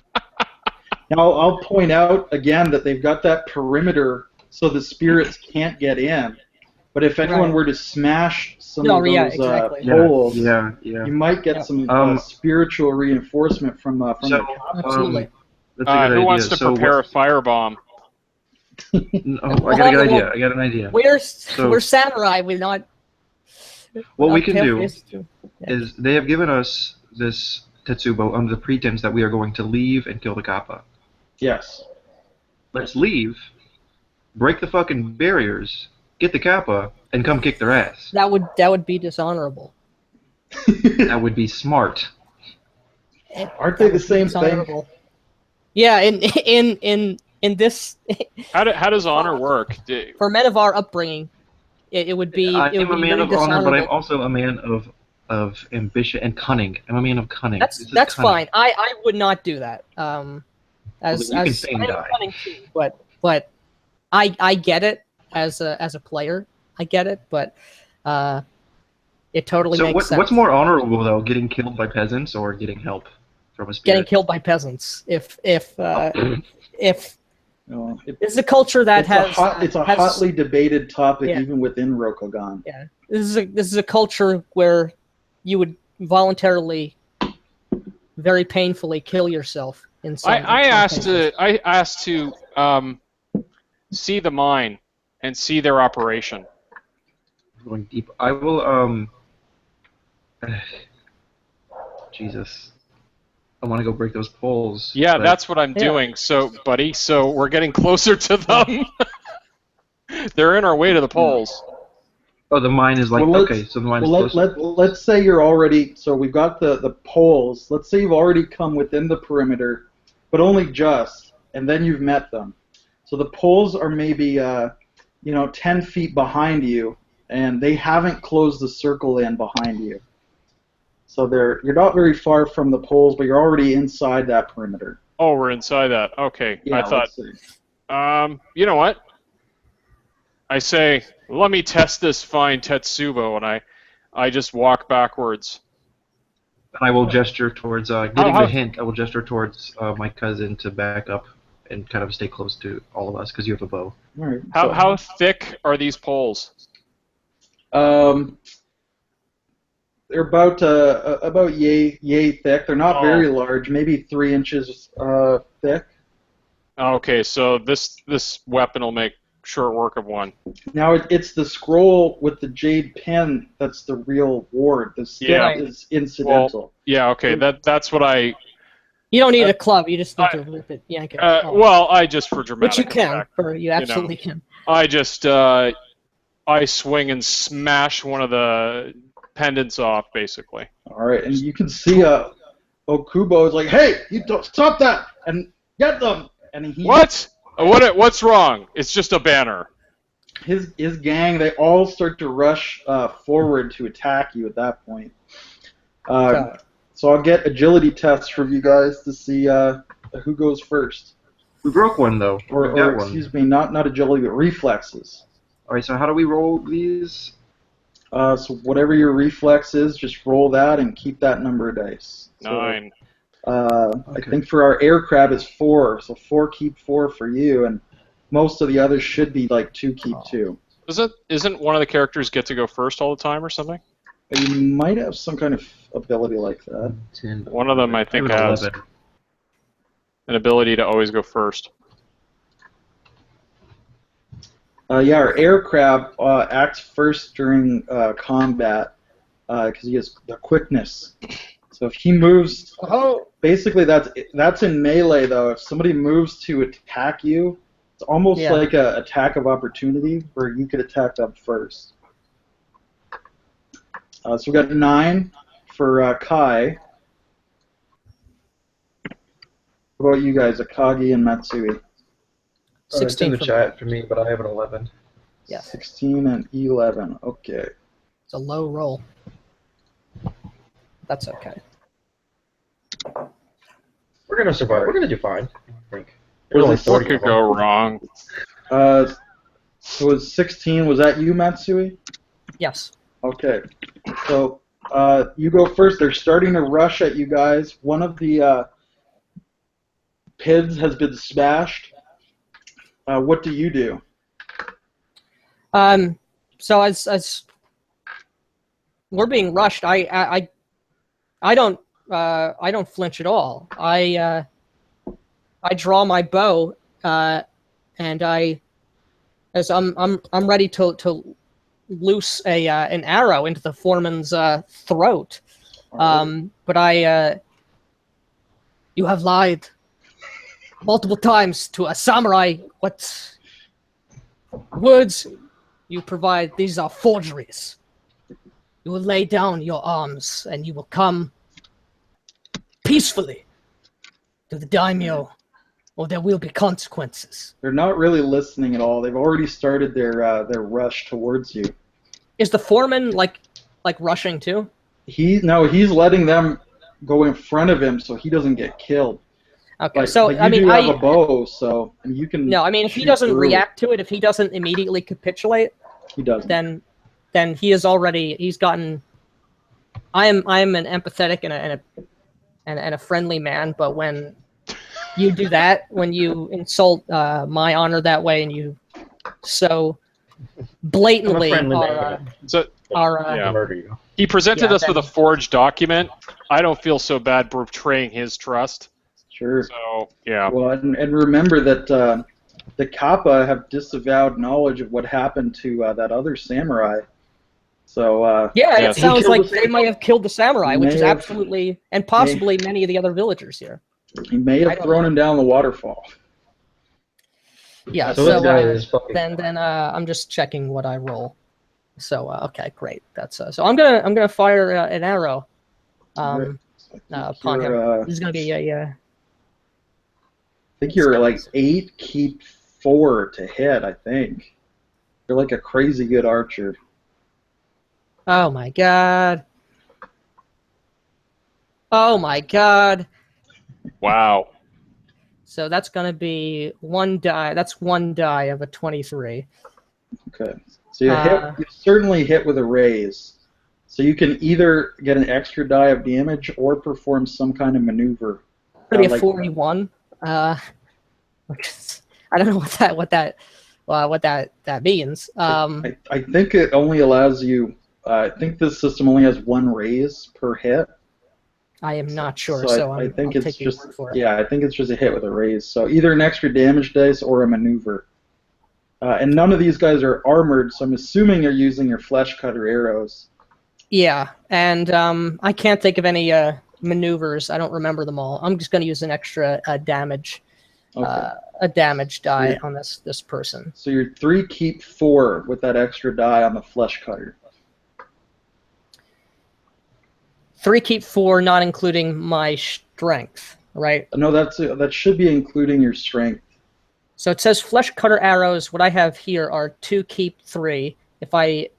Now, I'll point out again that they've got that perimeter so the spirits can't get in. But if anyone were to smash some of those holes, you might get some spiritual reinforcement from the Absolutely. That's a good idea. Who wants to prepare a firebomb? No, I got a good idea. I got an idea. We're samurai. We're not. What we can do is they have given us this Tetsubo under the pretense that we are going to leave and kill the Kappa. Yes. Let's leave, break the fucking barriers, get the Kappa, and come kick their ass. That would be dishonorable. That would be smart. Aren't they the same thing? Yeah, in this. How does honor work? For men of our upbringing, it would be. I'm a man of honor, but I'm dishonorable. also a man of ambition and cunning. I'm a man of cunning. That's fine. I would not do that. As you can say and die. Cunning too, but I get it as a player. I get it, but it totally makes sense. What's more honorable though, getting killed by peasants or getting help from a spirit? Getting killed by peasants. If this is a culture that it's a hotly debated topic even within Rokugan. Yeah, this is a culture where you would voluntarily, very painfully kill yourself in some. I asked to see the mine and see their operation. Going deep. I will. Jesus. I want to go break those poles. Yeah, that's what I'm doing. So, buddy, we're getting closer to them. They're in our way to the poles. Oh, the mine is like okay. So the mine is close. Let's say you're already. So we've got the poles. Let's say you've already come within the perimeter, but only just, and then you've met them. So the poles are maybe 10 feet behind you, and they haven't closed the circle in behind you. So you're not very far from the poles, but you're already inside that perimeter. Oh, we're inside that. Okay. Yeah, I thought. You know what? I say, let me test this fine Tetsubo, and I just walk backwards. I will gesture towards getting the hint. I will gesture towards my cousin to back up and kind of stay close to all of us because you have a bow. All right. How thick are these poles? They're about yay thick. They're not very large, maybe 3 inches thick. Okay, so this weapon will make short work of one. Now it's the scroll with the jade pin that's the real ward. The stick is incidental. Well, yeah, okay, that's what I. You don't need a club. You just need to rip it, yank it. Well, I just for dramatic. Which you can. Effect, You absolutely can. I just I swing and smash one of the pendants off, basically. All right, and you can see Okubo is like, "Hey, you don't stop that and get them!" And he What's wrong? It's just a banner. His gang, they all start to rush forward to attack you at that point. So I'll get agility tests from you guys to see who goes first. We broke one though. Or excuse me, not agility, but reflexes. All right, so how do we roll these? So whatever your reflex is, just roll that and keep that number of dice. 9. I think for our air crab it's 4, so 4 keep 4 for you, and most of the others should be like 2 keep 2. Isn't one of the characters get to go first all the time or something? You might have some kind of ability like that. 10. One of them I think has an ability to always go first. Yeah, our air crab acts first during combat because he has the quickness. So if he moves, basically that's in melee though. If somebody moves to attack you, it's almost like an attack of opportunity where you could attack them first. So we got 9 for Kai. What about you guys, Akagi and Matsui? It's 16 in the for me. chat for me, but I have an 11. Yes. 16 and 11. Okay. It's a low roll. That's okay. We're gonna survive. We're gonna do fine, I think. Was There's only it 40 What of could them. go wrong? So it was 16. Was that you, Matsui? Yes. Okay. So you go first. They're starting to rush at you guys. One of the PIDs has been smashed. What do you do? So as we're being rushed, I don't flinch at all. I draw my bow, and as I'm ready to loose an arrow into the foreman's throat. But you have lied multiple times to a samurai. What words you provide? These are forgeries. You will lay down your arms and you will come peacefully to the daimyo, or there will be consequences. They're not really listening at all. They've already started their rush towards you. Is the foreman like rushing too? He's letting them go in front of him so he doesn't get killed. Okay, But, so but you I mean, do have a bow, so and you can. no, I mean, if he shoot doesn't through. react to it, if he doesn't immediately capitulate, He doesn't. then he's gotten. I am an empathetic and a friendly man, but when you do that, when you insult my honor that way, and you so blatantly I'm a friendly man. So, are Yeah. Murder you. he presented Yeah, us with a then- forged document. I don't feel so bad betraying his trust. Sure. So, yeah. Well, and remember that the Kappa have disavowed knowledge of what happened to that other samurai. So yeah, Yeah. it sounds He killed like the they might have killed the samurai, which is May have- absolutely and possibly many of the other villagers here. he may I have don't thrown him down the waterfall. Yeah, So so this guy is fucking. then I'm just checking what I roll. So okay, great. That's so I'm gonna fire an arrow Right. So I think upon him. you're, This is gonna be a I think you're like 8, keep 4 to hit. I think you're like a crazy good archer. oh my god. Oh my god. Wow. So that's gonna be 1 die. That's 1 die of a 23. Okay. So you certainly hit with a raise. So you can either get an extra die of damage or perform some kind of maneuver. It's gonna be a like- 41. Which is, I don't know what that means. I think it only allows you. I think this system only has 1 raise per hit. I am not sure, So so I think I'll it's take your just word for it. yeah. I think it's just a hit with a raise. So either an extra damage dice or a maneuver. And none of these guys are armored, so I'm assuming they're using your flesh cutter arrows. Yeah, and I can't think of any maneuvers. I don't remember them all. I'm just going to use an extra damage, Okay. a damage die Yeah. on this person. So you're 3 keep 4 with that extra die on the flesh cutter. 3 keep 4, not including my strength, right? No, that should be including your strength. So it says flesh cutter arrows. What I have here are 2 keep 3. If I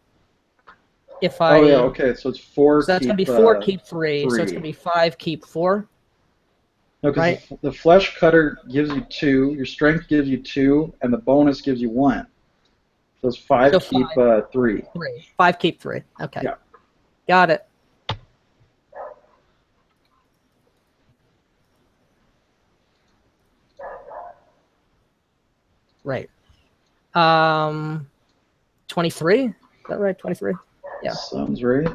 Oh yeah, okay. So it's 4. so that's keep, going to be 4 keep 3. So it's 3. going to be 5 keep 4. No, because right. the flesh cutter gives you 2, your strength gives you 2, and the bonus gives you 1. So it's 5 So keep 3. 3. 5 keep 3. Okay. Yeah. Got it. Right. 23? Is that right? 23? Yeah. Sounds right.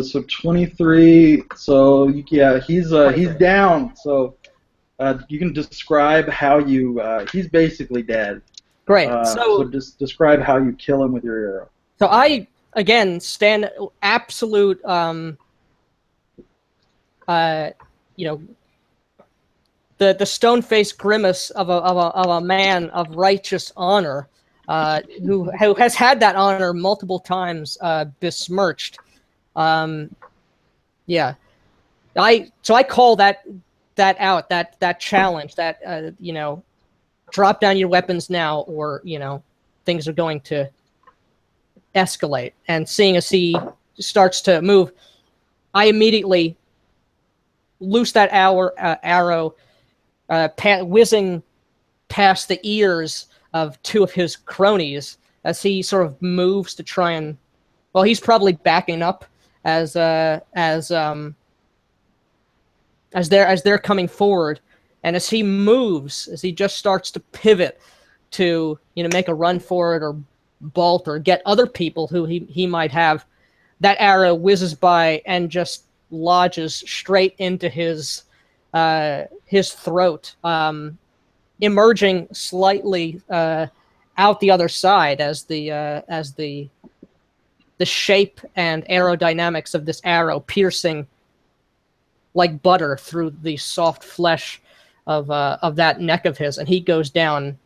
So 23. So yeah, he's down. So you can describe how you. He's basically dead. Great. So just describe how you kill him with your arrow. So I again stand absolute the stone-faced grimace of a man of righteous honor, who has had that honor multiple times besmirched Yeah, so I call that out, that challenge, that drop down your weapons now, or things are going to escalate. And seeing as he starts to move, I immediately loose that arrow, whizzing past the ears of two of his cronies as he sort of moves to try and, well, he's probably backing up as they're coming forward, and as he moves, as he just starts to pivot to make a run for it or bolt or get other people who he might have, that arrow whizzes by and just lodges straight into his throat, emerging slightly out the other side as the shape and aerodynamics of this arrow piercing like butter through the soft flesh of that neck of his, and he goes down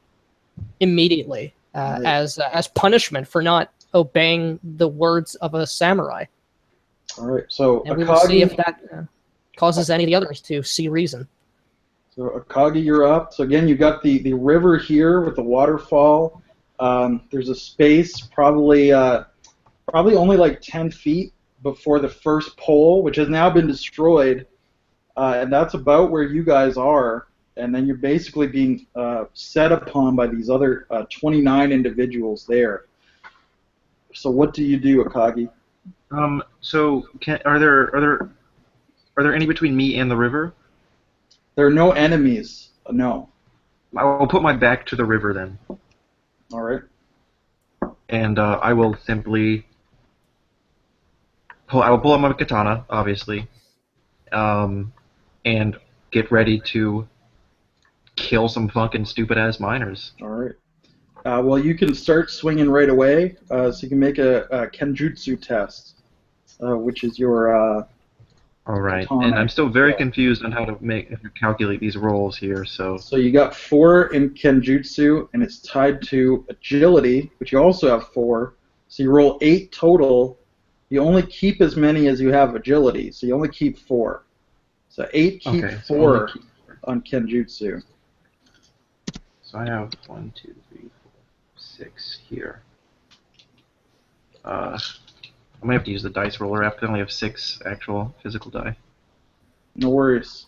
immediately as punishment for not obeying the words of a samurai. All right, so and we will see if that causes any of the others to see reason. So Akagi, you're up. So again, you got the river here with the waterfall. There's a space probably only like 10 feet before the first pole, which has now been destroyed, and that's about where you guys are. And then you're basically being set upon by these other 29 individuals there. So what do you do, Akagi? So are there any between me and the river? There are no enemies. No. I will put my back to the river then. All right. And I will simply pull out my katana, obviously, and get ready to kill some fucking stupid-ass miners. All right. Well, you can start swinging right away, so you can make a Kenjutsu test, which is your... All right, katana. and I'm still very confused on how to calculate these rolls here, so... So you got 4 in Kenjutsu, and it's tied to agility, which you also have 4. So you roll 8 total. You only keep as many as you have agility, so you only keep 4. So 8 keep okay, 4 on Kenjutsu. So I have 1, 2, 3, 4, 6 here. I might have to use the dice roller. I only have 6 actual physical die. No worries.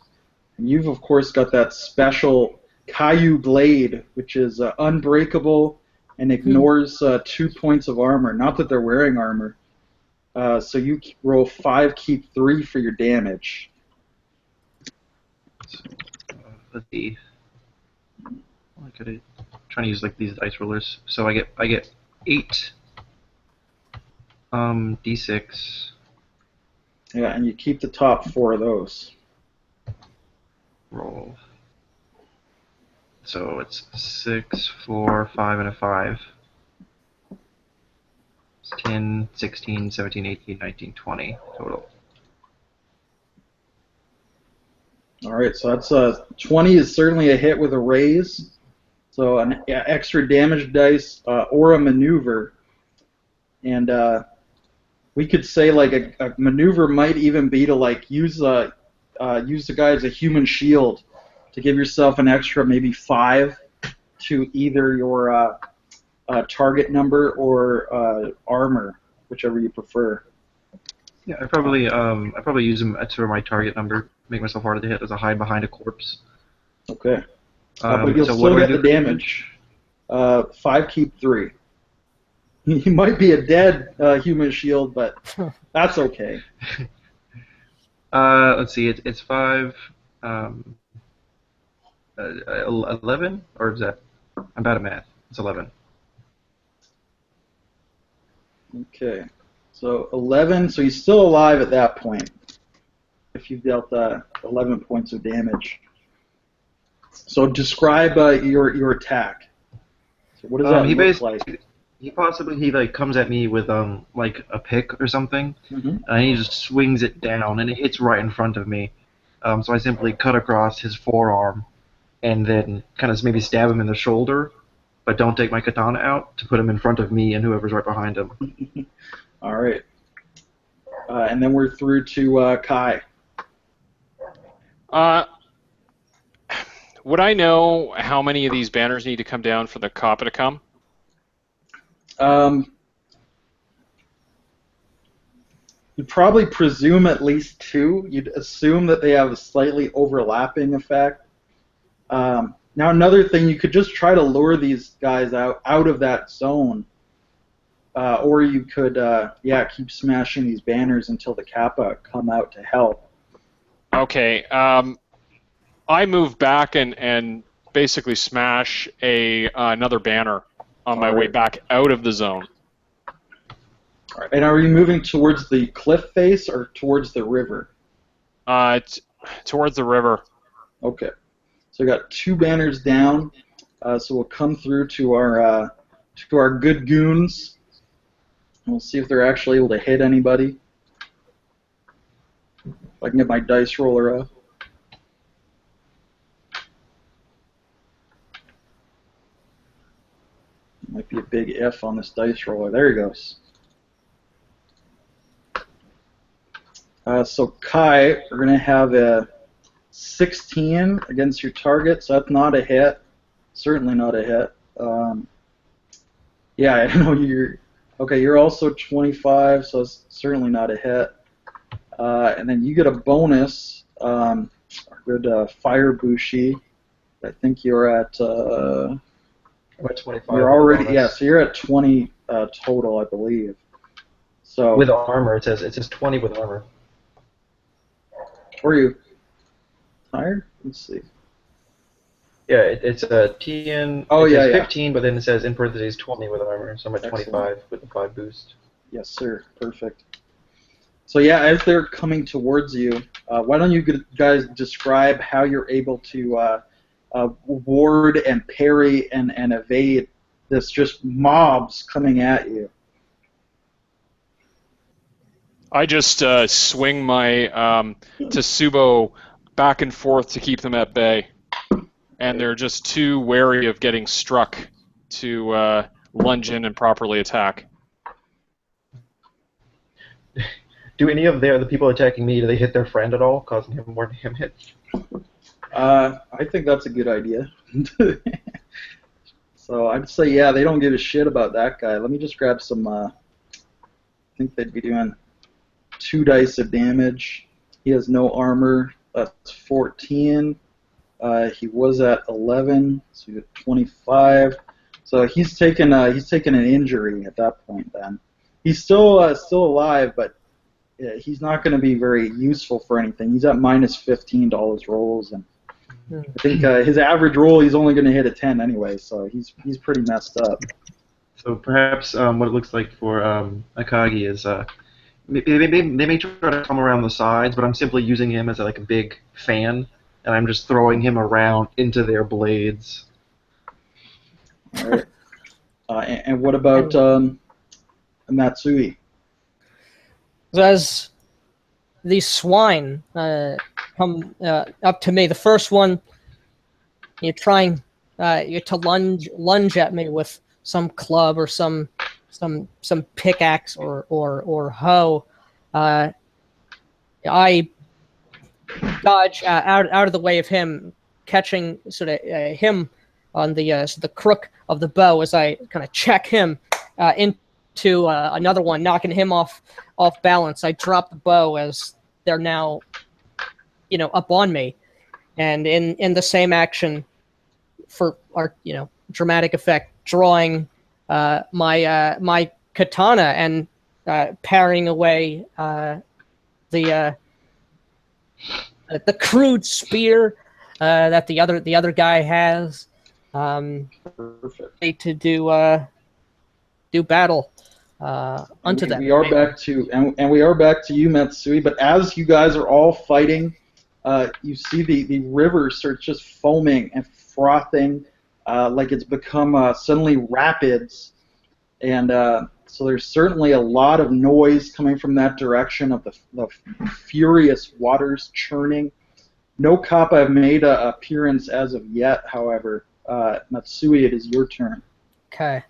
And you've, of course, got that special Kaiju Blade, which is unbreakable and ignores 2 points of armor. Not that they're wearing armor. So you roll 5, keep 3 for your damage. So, let's see. I could trying to use like these dice rollers. So I get 8 d6. Yeah, and you keep the top 4 of those. Roll. So it's 6, 4, 5, and a 5. It's 10, 16, 17, 18, 19, 20 total. All right, so that's 20 is certainly a hit with a raise. So an extra damage dice or a maneuver, and we could say like a maneuver might even be to like use the guy as a human shield to give yourself an extra maybe 5 to either your target number or armor, whichever you prefer. Yeah, I probably use them for my target number. Make myself harder to hit as I hide behind a corpse. Okay. But you'll so still what get do I the do? damage. 5 keep 3. You might be a dead human shield, but that's okay. Let's see. It's 5. 11, or is that? I'm bad at math. It's 11. Okay. So 11. So he's still alive at that point. If you've dealt 11 points of damage. So describe your attack. So what does that look like? He comes at me with like a pick or something, Mm-hmm. and he just swings it down, and it hits right in front of me. So I simply cut across his forearm, and then kind of maybe stab him in the shoulder, but don't take my katana out to put him in front of me and whoever's right behind him. All right. And then we're through to Kai. Would I know how many of these banners need to come down for the Kappa to come? You'd probably presume at least 2. You'd assume that they have a slightly overlapping effect. Now another thing, you could just try to lure these guys out of that zone. Or you could, keep smashing these banners until the Kappa come out to help. Okay. I move back and basically smash another banner on my way back out of the zone. All right. And are you moving towards the cliff face or towards the river? Towards the river. Okay. So we got 2 banners down. So we'll come through to our good goons. And we'll see if they're actually able to hit anybody. If I can get my dice roller up. Might be a big F on this dice roller. There he goes. So Kai, we're going to have a 16 against your target, so that's not a hit. Certainly not a hit. I know you're... Okay, you're also 25, so it's certainly not a hit. And then you get a bonus. Our good Fire Bushi. I think you're at... I'm at 25. You're already... so you're at 20 total, I believe. So with armor, it says 20 with armor. Were you tired? Let's see. Yeah, it's a TN. Oh, it says yeah. 15, but then it says in parentheses 20 with armor, so I'm at 25 with the 5 boost. Yes, sir. Perfect. So yeah, as they're coming towards you, why don't you guys describe how you're able to ward and parry and evade this just mobs coming at you? I just swing my Tsubo back and forth to keep them at bay. And they're just too wary of getting struck to lunge in and properly attack. Do any of the people attacking me, do they hit their friend at all, causing him more him hits? I think that's a good idea. So I'd say, yeah, they don't give a shit about that guy. Let me just grab some... I think they'd be doing 2 dice of damage. He has no armor. That's 14. He was at 11, so he's at 25. So he's taken an injury at that point. Then he's still alive, but he's not going to be very useful for anything. He's at minus $15 rolls, and I think his average roll he's only going to hit a 10 anyway. So he's pretty messed up. So perhaps what it looks like for Akagi is they may try to come around the sides, but I'm simply using him as like a big fan. And I'm just throwing him around into their blades. All right. And what about Matsui? As these swine come up to me, the first one, you're trying to lunge at me with some club or some pickaxe or hoe. I dodge out of the way of him, catching sort of him on the crook of the bow as I kind of check him into another one, knocking him off balance. I drop the bow as they're now, up on me, and in the same action, for our dramatic effect, drawing my katana and parrying away the crude spear that the other guy has, Perfect. to do battle unto them. We are back to we are back to you, Matsui. But as you guys are all fighting, you see the river starts just foaming and frothing, like it's become suddenly rapids, and so there's certainly a lot of noise coming from that direction of the furious waters churning. No Kappa have made an appearance as of yet, however. Matsui, it is your turn. Okay.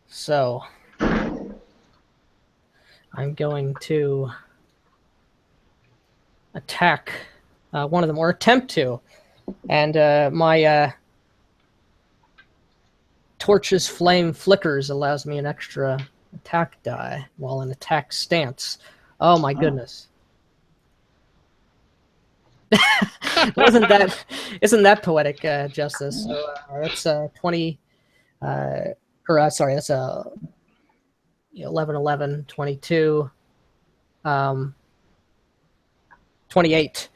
So, I'm going to attack one of them, or attempt to. And my torch's flame flickers allows me an extra attack die while in attack stance. Oh my goodness. Isn't that poetic justice? So that's 20 sorry, that's 11, 11, 22, 28.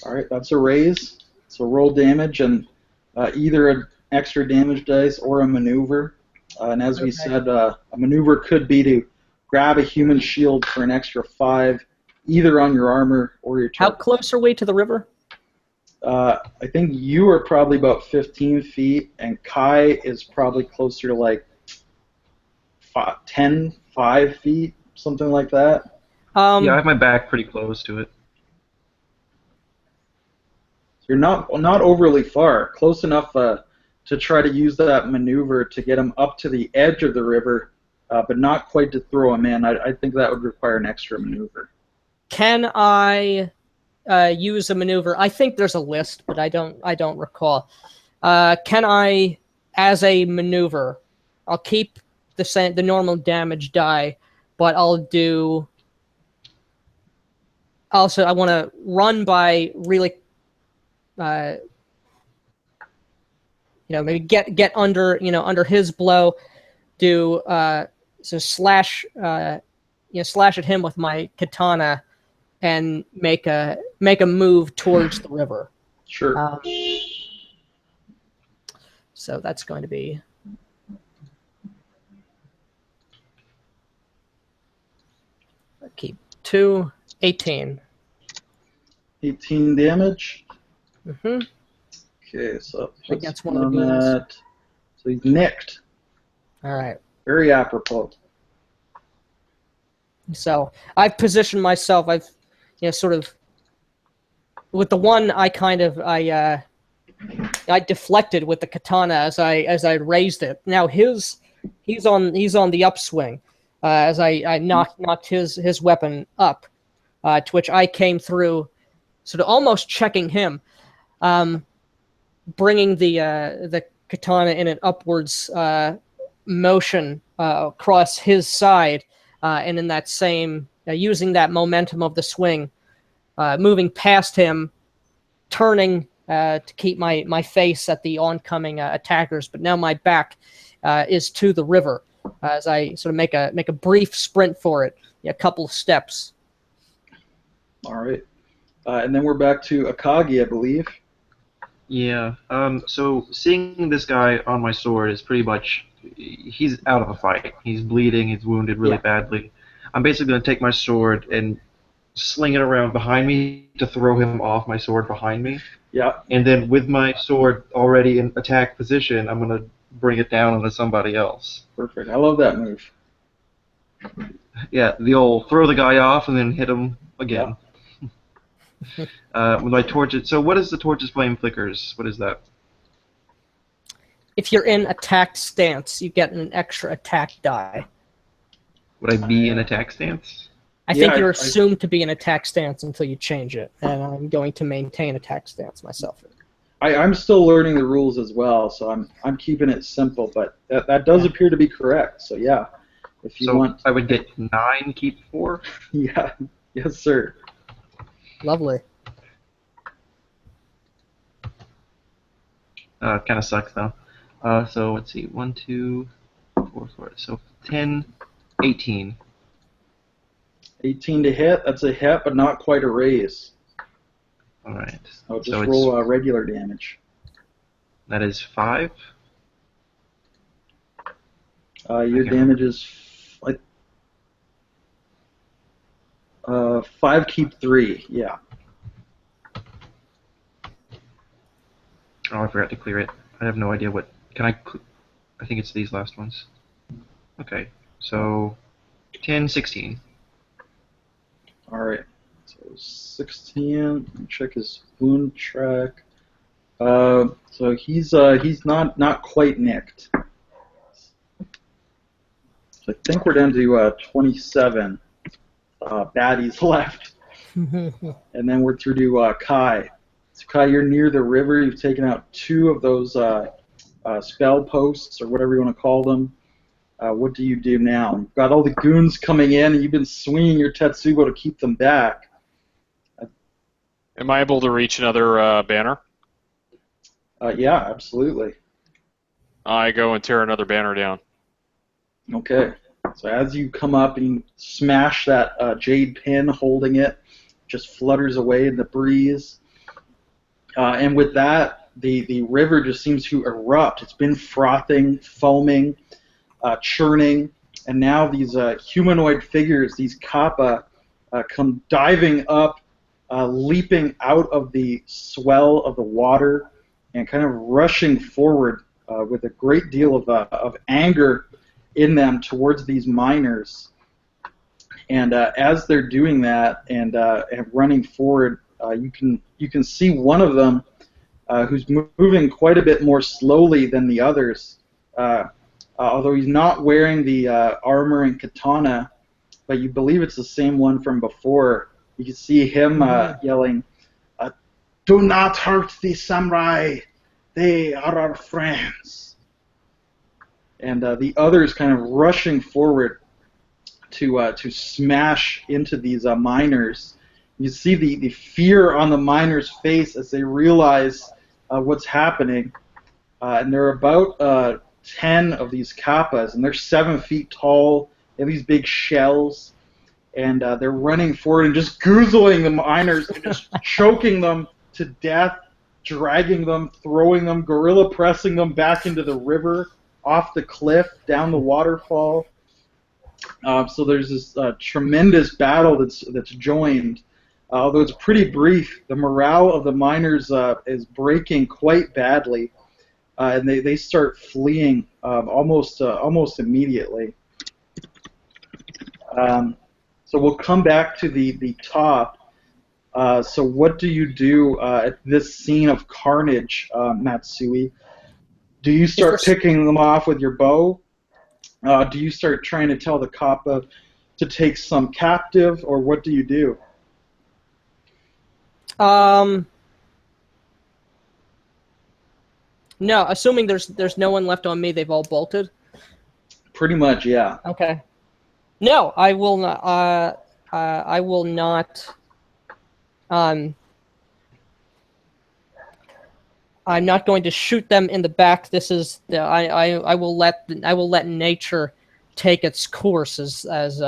All right, that's a raise. So roll damage and either an extra damage dice or a maneuver. And as we said, a maneuver could be to grab a human shield for an extra 5, either on your armor or your target. How close are we to the river? I think you are probably about 15 feet, and Kai is probably closer to like 5 feet, something like that. Yeah, I have my back pretty close to it. You're not overly far, close enough to try to use that maneuver to get him up to the edge of the river, but not quite to throw him in. I think that would require an extra maneuver. Can I use a maneuver? I think there's a list, but I don't recall. Can I, as a maneuver, I'll keep the normal damage die, but I'll do. Also, I want to run by really. Maybe get under under his blow, do so slash slash at him with my katana, and make a move towards the river. Sure. So that's going to be keep 2, 18. 18 damage. Mm-hmm. Okay, so that's one of the goons. that. So he's nicked. All right. Very apropos. So I've positioned myself. I've sort of with the one I deflected with the katana as I raised it. Now he's on the upswing as I knocked his weapon up, to which I came through, sort of almost checking him. Bringing the katana in an upwards motion across his side, and in that same using that momentum of the swing, moving past him, turning to keep my face at the oncoming attackers, but now my back is to the river as I sort of make a brief sprint for it, a couple of steps. All right, and then we're back to Akagi, I believe. Yeah, so seeing this guy on my sword is pretty much, he's out of the fight. He's bleeding, he's wounded really badly. I'm basically going to take my sword and sling it around behind me to throw him off my sword behind me. Yeah. And then with my sword already in attack position, I'm going to bring it down onto somebody else. Perfect. I love that move. Yeah, the old throw the guy off and then hit him again. Yeah. With my torches. So what is the torches flame flickers? What is that? If you're in attack stance, you get an extra attack die. Would I be in attack stance? I think you're assumed to be in attack stance until you change it, and I'm going to maintain attack stance myself. I'm still learning the rules as well, so I'm keeping it simple, but that does appear to be correct. So yeah, if you want, I would get 9, keep 4. Yeah. Yes, sir. Lovely. It kind of sucks though. So let's see, 1, 2, 4, 4. So 10, 18. 18 to hit. That's a hit, but not quite a raise. All right. I'll just roll regular damage. That is 5. Your damage is 5, keep 3. Yeah. Oh, I forgot to clear it. I have no idea what. Can I? I think it's these last ones. Okay. So 10, 16. All right. So 16. Check his wound track. So he's not quite nicked. So I think we're down to 27. baddies left. And then we're through to Kai. So Kai, you're near the river. You've taken out 2 of those spell posts, or whatever you want to call them. What do you do now? You've got all the goons coming in, and you've been swinging your Tetsubo to keep them back. Am I able to reach another banner? Yeah, absolutely. I go and tear another banner down. Okay. So as you come up and you smash that jade pin holding it, just flutters away in the breeze. And with that, the river just seems to erupt. It's been frothing, foaming, churning, and now these humanoid figures, these kappa, come diving up, leaping out of the swell of the water, and kind of rushing forward with a great deal of anger in them towards these miners. And as they're doing that and running forward, you can see one of them who's moving quite a bit more slowly than the others. Although he's not wearing the armor and katana, but you believe it's the same one from before. You can see him yelling, "Do not hurt the samurai. They are our friends." And the others kind of rushing forward to smash into these miners. You see the fear on the miners' face as they realize what's happening. And there are about 10 of these kappas, and they're 7 feet tall. They have these big shells, and they're running forward and just goozling the miners and just choking them to death, dragging them, throwing them, gorilla pressing them back into the river, off the cliff, down the waterfall. So there's this tremendous battle that's joined. Although it's pretty brief, the morale of the miners is breaking quite badly, and they start fleeing almost immediately. So we'll come back to the top. So what do you do at this scene of carnage, Matsui? Do you start picking them off with your bow? Do you start trying to tell the kappa to take some captive, or what do you do? No, assuming there's no one left on me, they've all bolted. Pretty much, yeah. Okay. No, I will not. I will not. I'm not going to shoot them in the back. This is I will let nature take its course as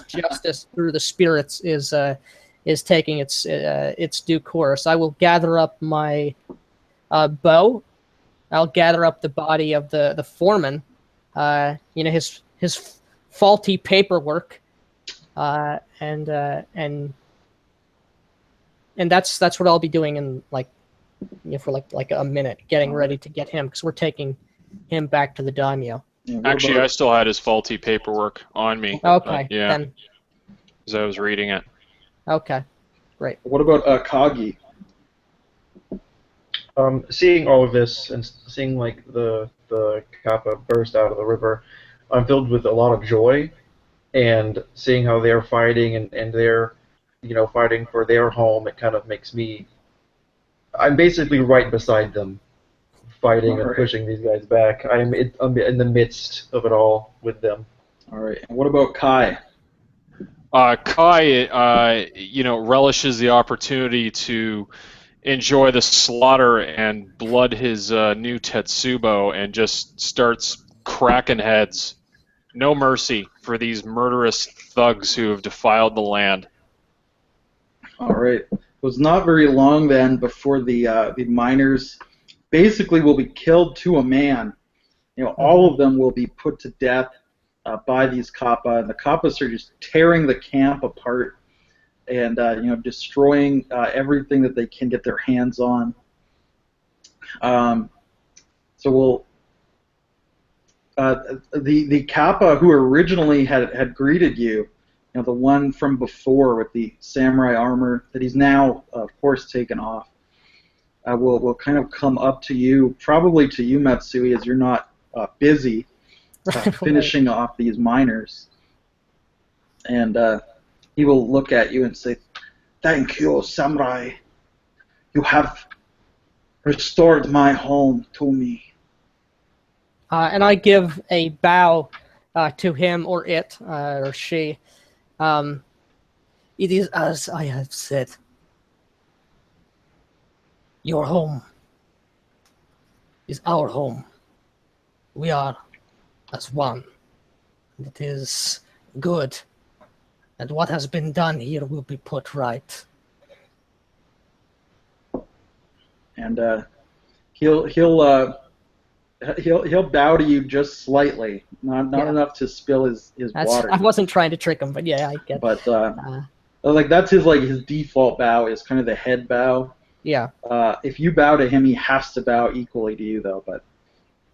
justice through the spirits is taking its due course. I will gather up my bow. I'll gather up the body of the foreman. His faulty paperwork, and that's what I'll be doing in for like a minute, getting ready to get him, because we're taking him back to the daimyo. Yeah, Actually, I still had his faulty paperwork on me. Okay, yeah, then. Because I was reading it. Okay, great. What about Kagi? Seeing all of this and seeing the kappa burst out of the river, I'm filled with a lot of joy, and seeing how they're fighting and they're fighting for their home, it kind of makes me. I'm basically right beside them, fighting and pushing these guys back. I'm in the midst of it all with them. All right. And what about Kai? Kai, relishes the opportunity to enjoy the slaughter and blood his new Tetsubo, and just starts cracking heads. No mercy for these murderous thugs who have defiled the land. All right. It was not very long then before the miners basically will be killed to a man. All of them will be put to death by these kappa, and the kappas are just tearing the camp apart and destroying everything that they can get their hands on. So the kappa who originally had greeted you, the one from before with the samurai armor that he's now, of course, taken off, will kind of come up to you, probably to you, Matsui, as you're not busy finishing off these miners. And he will look at you and say, "Thank you, samurai. You have restored my home to me." And I give a bow to him or it or she. It is as I have said. Your home is our home. We are as one. It is good. And what has been done here will be put right. And he'll bow to you just slightly, not enough to spill his water. I wasn't trying to trick him, but yeah, I get. But like that's his default bow is kind of the head bow. Yeah. If you bow to him, he has to bow equally to you though. But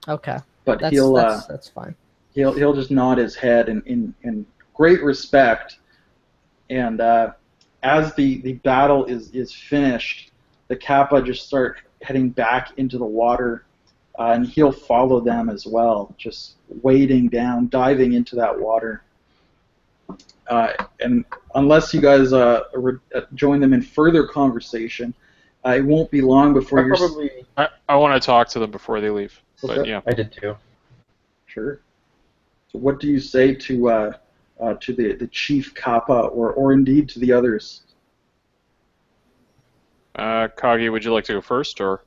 okay. But that's fine. He'll just nod his head in great respect. And as the battle is finished, the Kappa just start heading back into the water, and he'll follow them as well, just wading down, diving into that water. And unless you guys join them in further conversation, it won't be long before I want to talk to them before they leave. Okay. But yeah, I did too. Sure. So what do you say to the chief Kappa, or indeed to the others? Kagi, would you like to go first, or?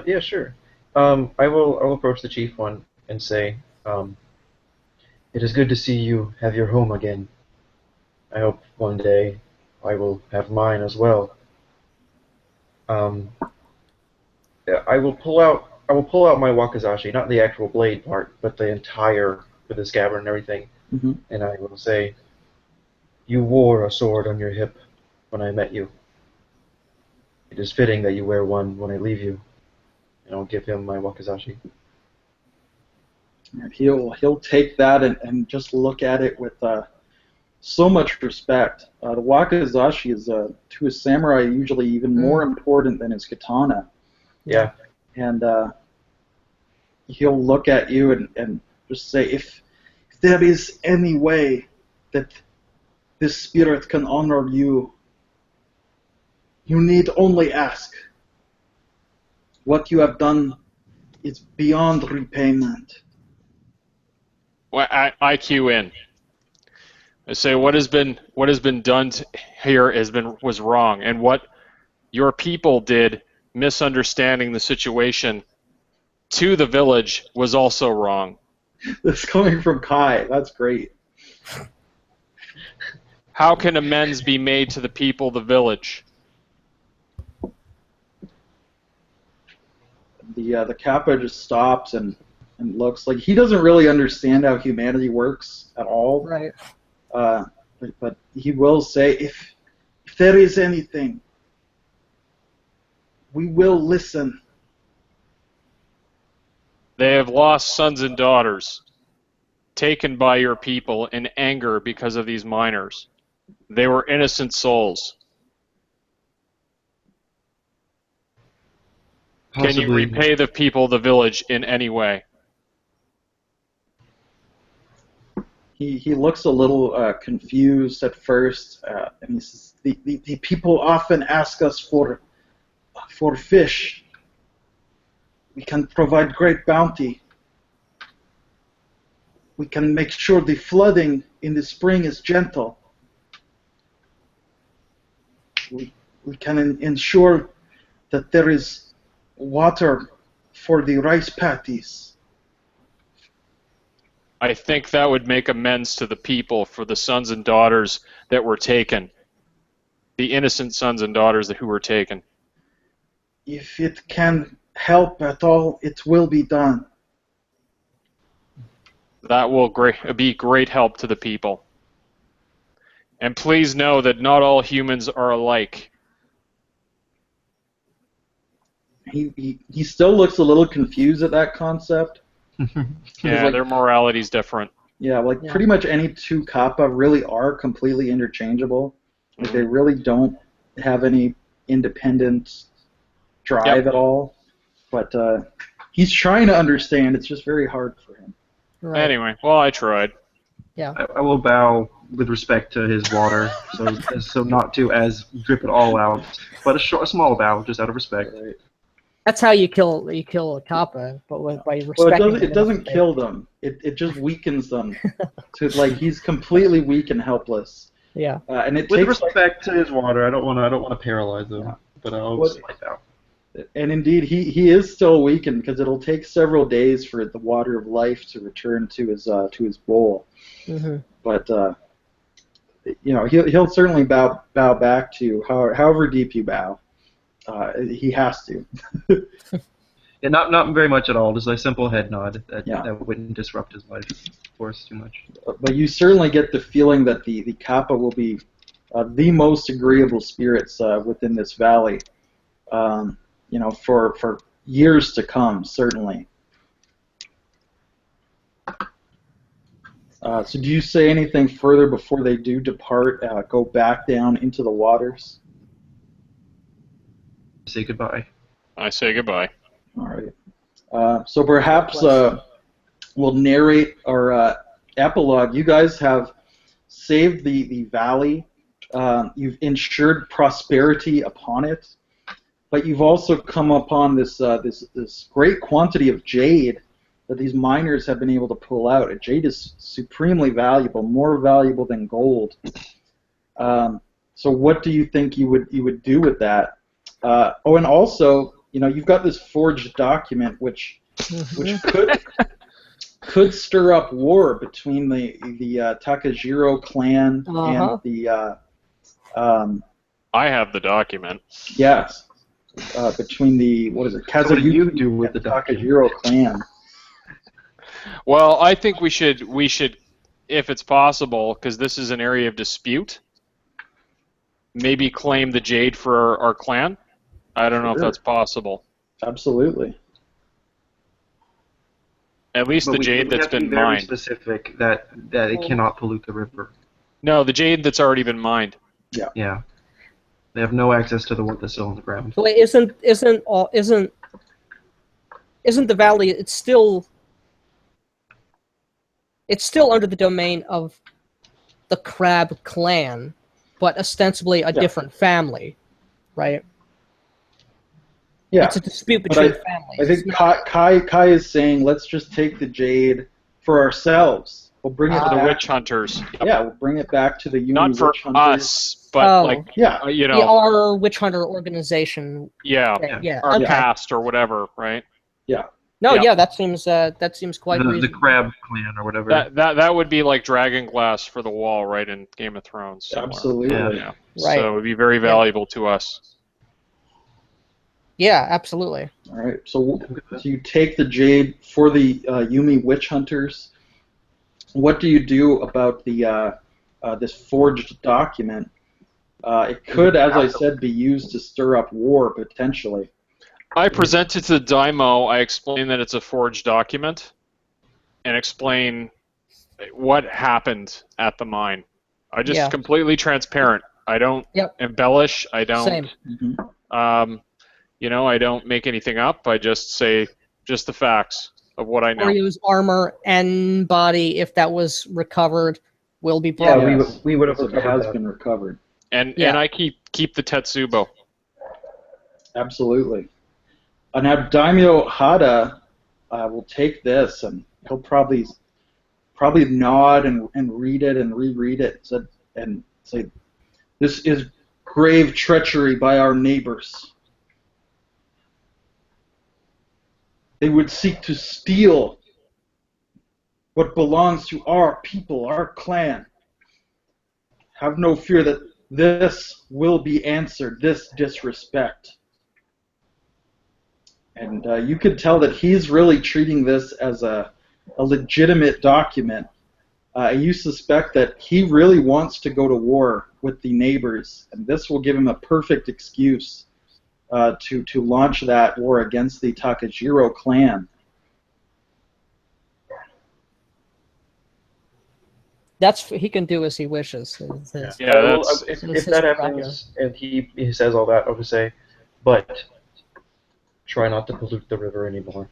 Yeah, sure. I will approach the chief one and say, it is good to see you have your home again. I hope one day I will have mine as well. Yeah, I will pull out my wakizashi, not the actual blade part, but the entire, with the scabbard and everything, and I will say, you wore a sword on your hip when I met you. It is fitting that you wear one when I leave you. And I'll give him my wakizashi. He'll take that and just look at it with so much respect. The wakizashi is to a samurai usually even more important than his katana. Yeah. And he'll look at you and just say, if there is any way that this spirit can honor you, you need only ask. What you have done is beyond repayment. Well, I cue in. I say what has been done here was wrong, and what your people did, misunderstanding the situation to the village, was also wrong. This coming from Kai. That's great. How can amends be made to the people of the village? The Kappa just stops and looks like he doesn't really understand how humanity works at all. Right. But he will say, if there is anything, we will listen. They have lost sons and daughters, taken by your people in anger because of these miners. They were innocent souls. Can you repay the people of the village in any way? He looks a little confused at first, and he says, the people often ask us for fish. We can provide great bounty. We can make sure the flooding in the spring is gentle. We can ensure that there is water for the rice paddies. I think that would make amends to the people for the sons and daughters that were taken. The innocent sons and daughters who were taken. If it can help at all, it will be done. That will be great help to the people. And please know that not all humans are alike. He still looks a little confused at that concept. Yeah, their morality is different. Yeah, pretty much any two kappa really are completely interchangeable. Like they really don't have any independent drive at all. But he's trying to understand. It's just very hard for him. Right. Anyway, well, I tried. Yeah. I will bow with respect to his water, so not to as drip it all out, but a small bow, just out of respect. Right. That's how you kill a kappa, but by respecting. Well, them it doesn't enough, kill them. It just weakens them. So like he's completely weak and helpless. Yeah. And it With takes respect to his water, I don't want to paralyze him, Yeah. but I'll Well, slight bow. and indeed he is still weakened because it'll take several days for the water of life to return to his bowl. Hmm. But he'll certainly bow back to you, however deep you bow. He has to. Yeah, not very much at all. Just a simple head nod Yeah. that wouldn't disrupt his life force too much. But you certainly get the feeling that the Kappa will be the most agreeable spirits within this valley, for years to come, certainly. So do you say anything further before they do depart, go back down into the waters? Say goodbye. I say goodbye. All right. So perhaps we'll narrate our epilogue. You guys have saved the valley. You've ensured prosperity upon it, but you've also come upon this great quantity of jade that these miners have been able to pull out. And jade is supremely valuable, more valuable than gold. So what do you think you would do with that? And also, you've got this forged document which could stir up war between the Takajiro clan and the I have the document. yes, between the what do you do with the Takajiro clan? Well, I think we should, if it's possible, because this is an area of dispute, maybe claim the jade for our clan. I don't know if that's possible. Absolutely. At least the jade that's been very mined. specific that it cannot pollute the river. No, the jade that's already been mined. Yeah. They have no access to the one that's still on the ground. Wait, isn't the valley? It's still under the domain of the Crab clan, but ostensibly a different family, right? Yeah. It's a dispute between families. I think Kai is saying, let's just take the jade for ourselves. We'll bring it For the back. witch hunters. Yeah, we'll bring it back to the Yumi Not for witch hunters. us, but our witch hunter organization. Yeah, our okay. caste or whatever, right? Yeah. No, Yeah. that seems quite reasonable. The Crab clan or whatever. That would be like dragon glass for the wall, right, in Game of Thrones. Somewhere. Absolutely. Yeah. Right. So it would be very valuable to us. Yeah, absolutely. All right. So you take the jade for the Yumi witch hunters. What do you do about the this forged document? It could, as I said, be used to stir up war potentially. I present it to the Daimo. I explain that it's a forged document, and explain what happened at the mine. I just completely transparent. I don't embellish. I don't. Same. I don't make anything up. I just say just the facts of what I know. Or use armor and body if that was recovered will be brought. Yeah, we would have it has been recovered. And I keep the Tetsubo. Absolutely. Now Daimyo Hada will take this and he'll probably nod and read it and reread it and say, "This is grave treachery by our neighbors. They would seek to steal what belongs to our people, our clan. Have no fear that this will be answered, this disrespect." And you could tell that he's really treating this as a legitimate document. You suspect that he really wants to go to war with the neighbors, and this will give him a perfect excuse to launch that war against the Takajiro clan. He can do as he wishes. If that happens and he says all that, I would say, but try not to pollute the river anymore.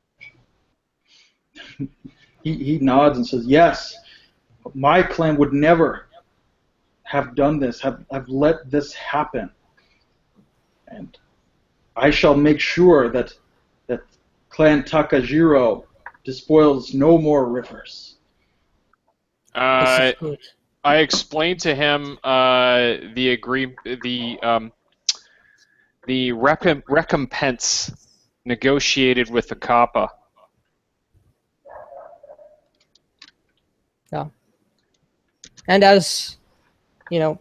He nods and says, "Yes, my clan would never have done this, have let this happen. And I shall make sure that Clan Takajiro despoils no more rivers. I explained to him the recompense negotiated with the Kappa. Yeah. And as you know,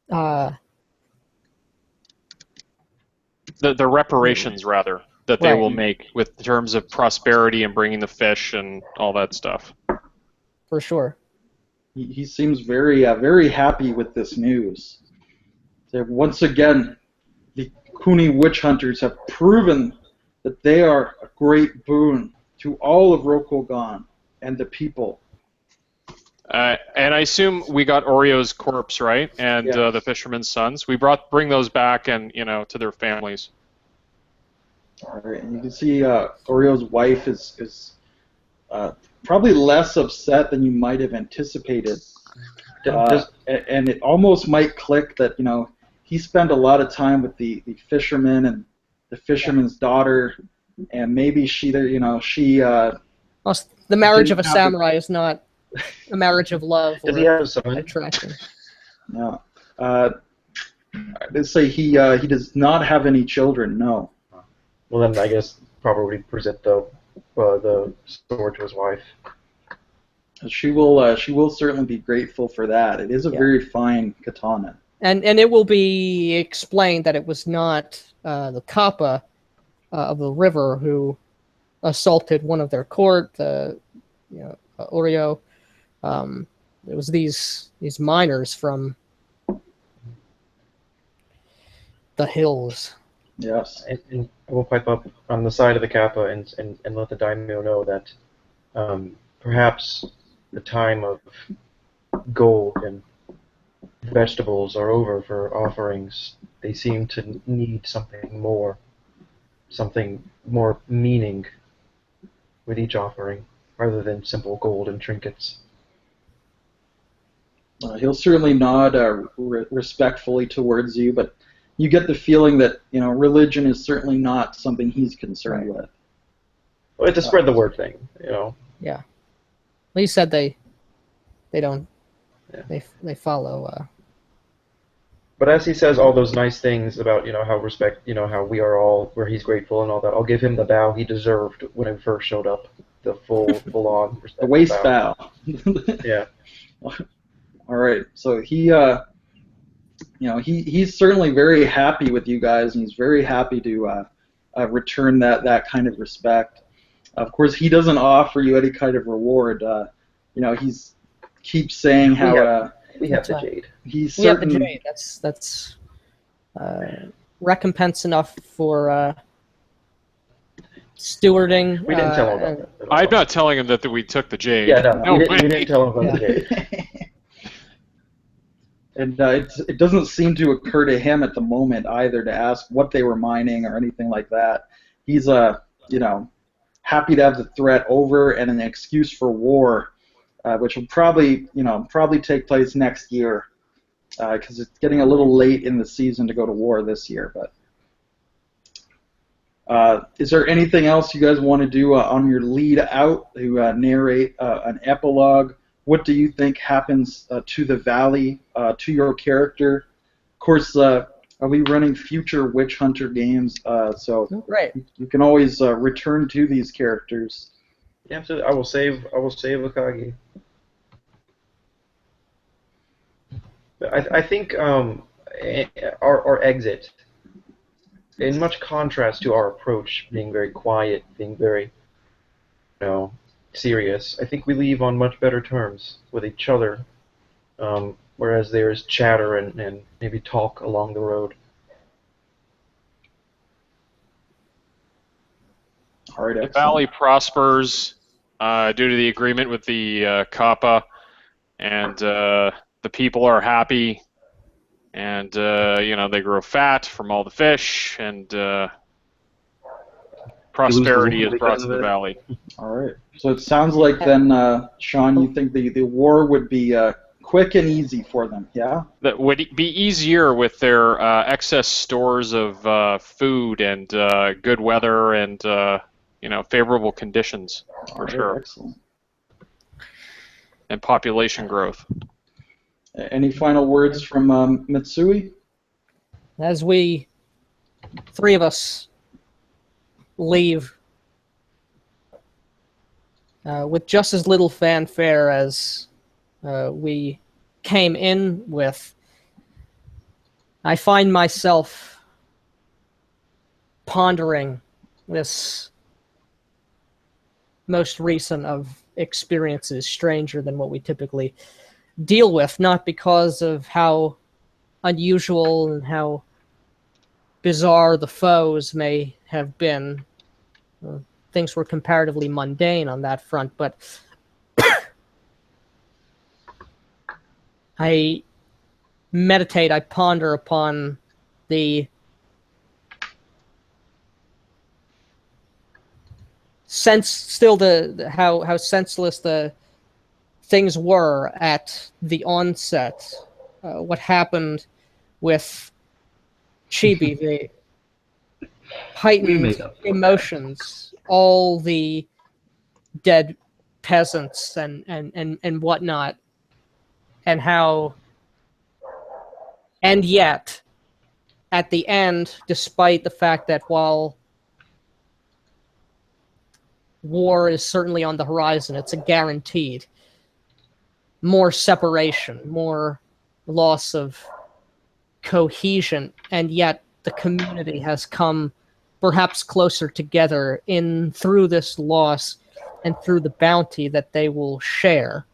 the reparations rather that they Right. will make with terms of prosperity and bringing the fish and all that stuff. for sure. He seems very happy with this news. So once again, the Kuni witch hunters have proven that they are a great boon to all of Rokugan and the people. And I assume we got Oreo's corpse, right? And Yes. the fisherman's sons. We bring those back and to their families. All right, and you can see Oreo's wife is probably less upset than you might have anticipated. And it almost might click that he spent a lot of time with the fisherman and the fisherman's daughter, and maybe The marriage of a Didn't have samurai is not a marriage of love Does or he have a son? attraction. no. Let's say he does not have any children. No. Well, then I guess probably present the sword to his wife. She will certainly be grateful for that. It is a very fine katana. And it will be explained that it was not the Kappa of the river who assaulted one of their court, Oreo. It was these miners from the hills. Yes. And we'll pipe up on the side of the Kappa and let the daimyo know that perhaps the time of gold and vegetables are over for offerings. They seem to need something more meaning with each offering, rather than simple gold and trinkets. He'll certainly nod respectfully towards you, but you get the feeling that religion is certainly not something he's concerned with. Well, it's a spread the word thing, Yeah. Well, he said they don't. Yeah. They follow. But as he says all those nice things about how we are all where he's grateful and all that, I'll give him the bow he deserved when he first showed up, the full on The waist bow. Yeah. All right. So he's certainly very happy with you guys, and he's very happy to return that kind of respect. Of course, he doesn't offer you any kind of reward. He's keeps saying how we have the jade. He's We have the certain. jade. That's recompense enough for stewarding. We didn't tell him about that at all. I'm not telling him that we took the jade. Yeah, no, we way. didn't tell him about the jade. And it doesn't seem to occur to him at the moment either to ask what they were mining or anything like that. He's happy to have the threat over and an excuse for war, which will probably take place next year, because it's getting a little late in the season to go to war this year. But is there anything else you guys want to do on your lead out to narrate an epilogue? What do you think happens to the valley, to your character? Of course, I'll be running future Witch Hunter games, so Right. you can always return to these characters. Yeah, absolutely. I will save Akagi. I think our exit, in much contrast to our approach, being very quiet, being very, serious, I think we leave on much better terms with each other, whereas there's chatter and maybe talk along the road. All right, The excellent. valley prospers due to the agreement with the Kappa, and the people are happy, and they grow fat from all the fish, and prosperity is brought to the valley. All right. So it sounds like then, Sean, you think the war would be quick and easy for them. Yeah. That would be easier with their excess stores of food and good weather and favorable conditions for All right, sure, excellent. and population growth. Any final words from Mitsui? As we, three of us, leave with just as little fanfare as we came in with, I find myself pondering this most recent of experiences, stranger than what we typically deal with, not because of how unusual and how bizarre the foes may have been. Things were comparatively mundane on that front, but I meditate, I ponder upon the how senseless the things were at the onset. What happened with Chibi, the heightened emotions, all the dead peasants and whatnot, and how, and yet, at the end, despite the fact that while war is certainly on the horizon, it's a guaranteed, more separation, more loss of cohesion, and yet the community has come perhaps closer together through this loss and through the bounty that they will share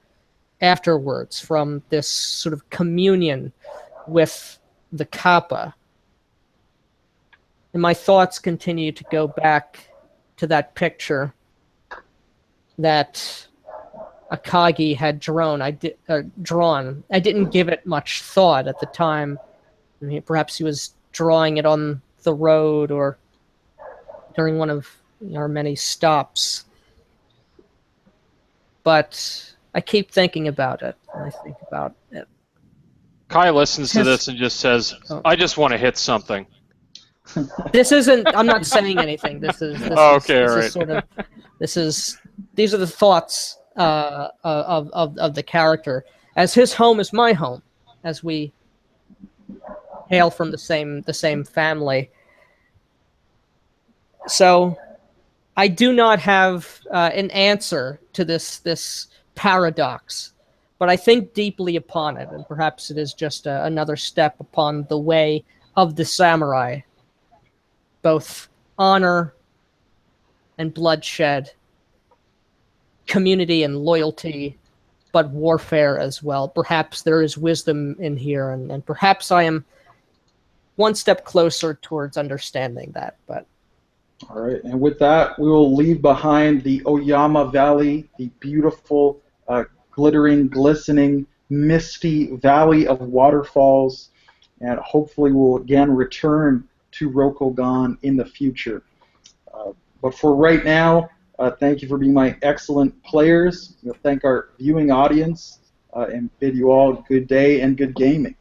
afterwards from this sort of communion with the Kappa. And my thoughts continue to go back to that picture that Akagi had drawn. I didn't give it much thought at the time. I mean, perhaps he was drawing it on the road or during one of our many stops. But I keep thinking about it, and I think about it. Kai listens to this and just says, "I just want to hit something." This isn't. I'm not saying anything. These are the thoughts of the character. As his home is my home, as we hail from the same family. So, I do not have an answer to this paradox, but I think deeply upon it, and perhaps it is just another step upon the way of the samurai. Both honor and bloodshed, community and loyalty, but warfare as well. Perhaps there is wisdom in here, and perhaps I am one step closer towards understanding that. But all right, and with that, we will leave behind the Oyama Valley, the beautiful, glittering, glistening, misty valley of waterfalls, and hopefully we'll again return to Rokugan in the future. But for right now, thank you for being my excellent players. We'll thank our viewing audience and bid you all good day and good gaming.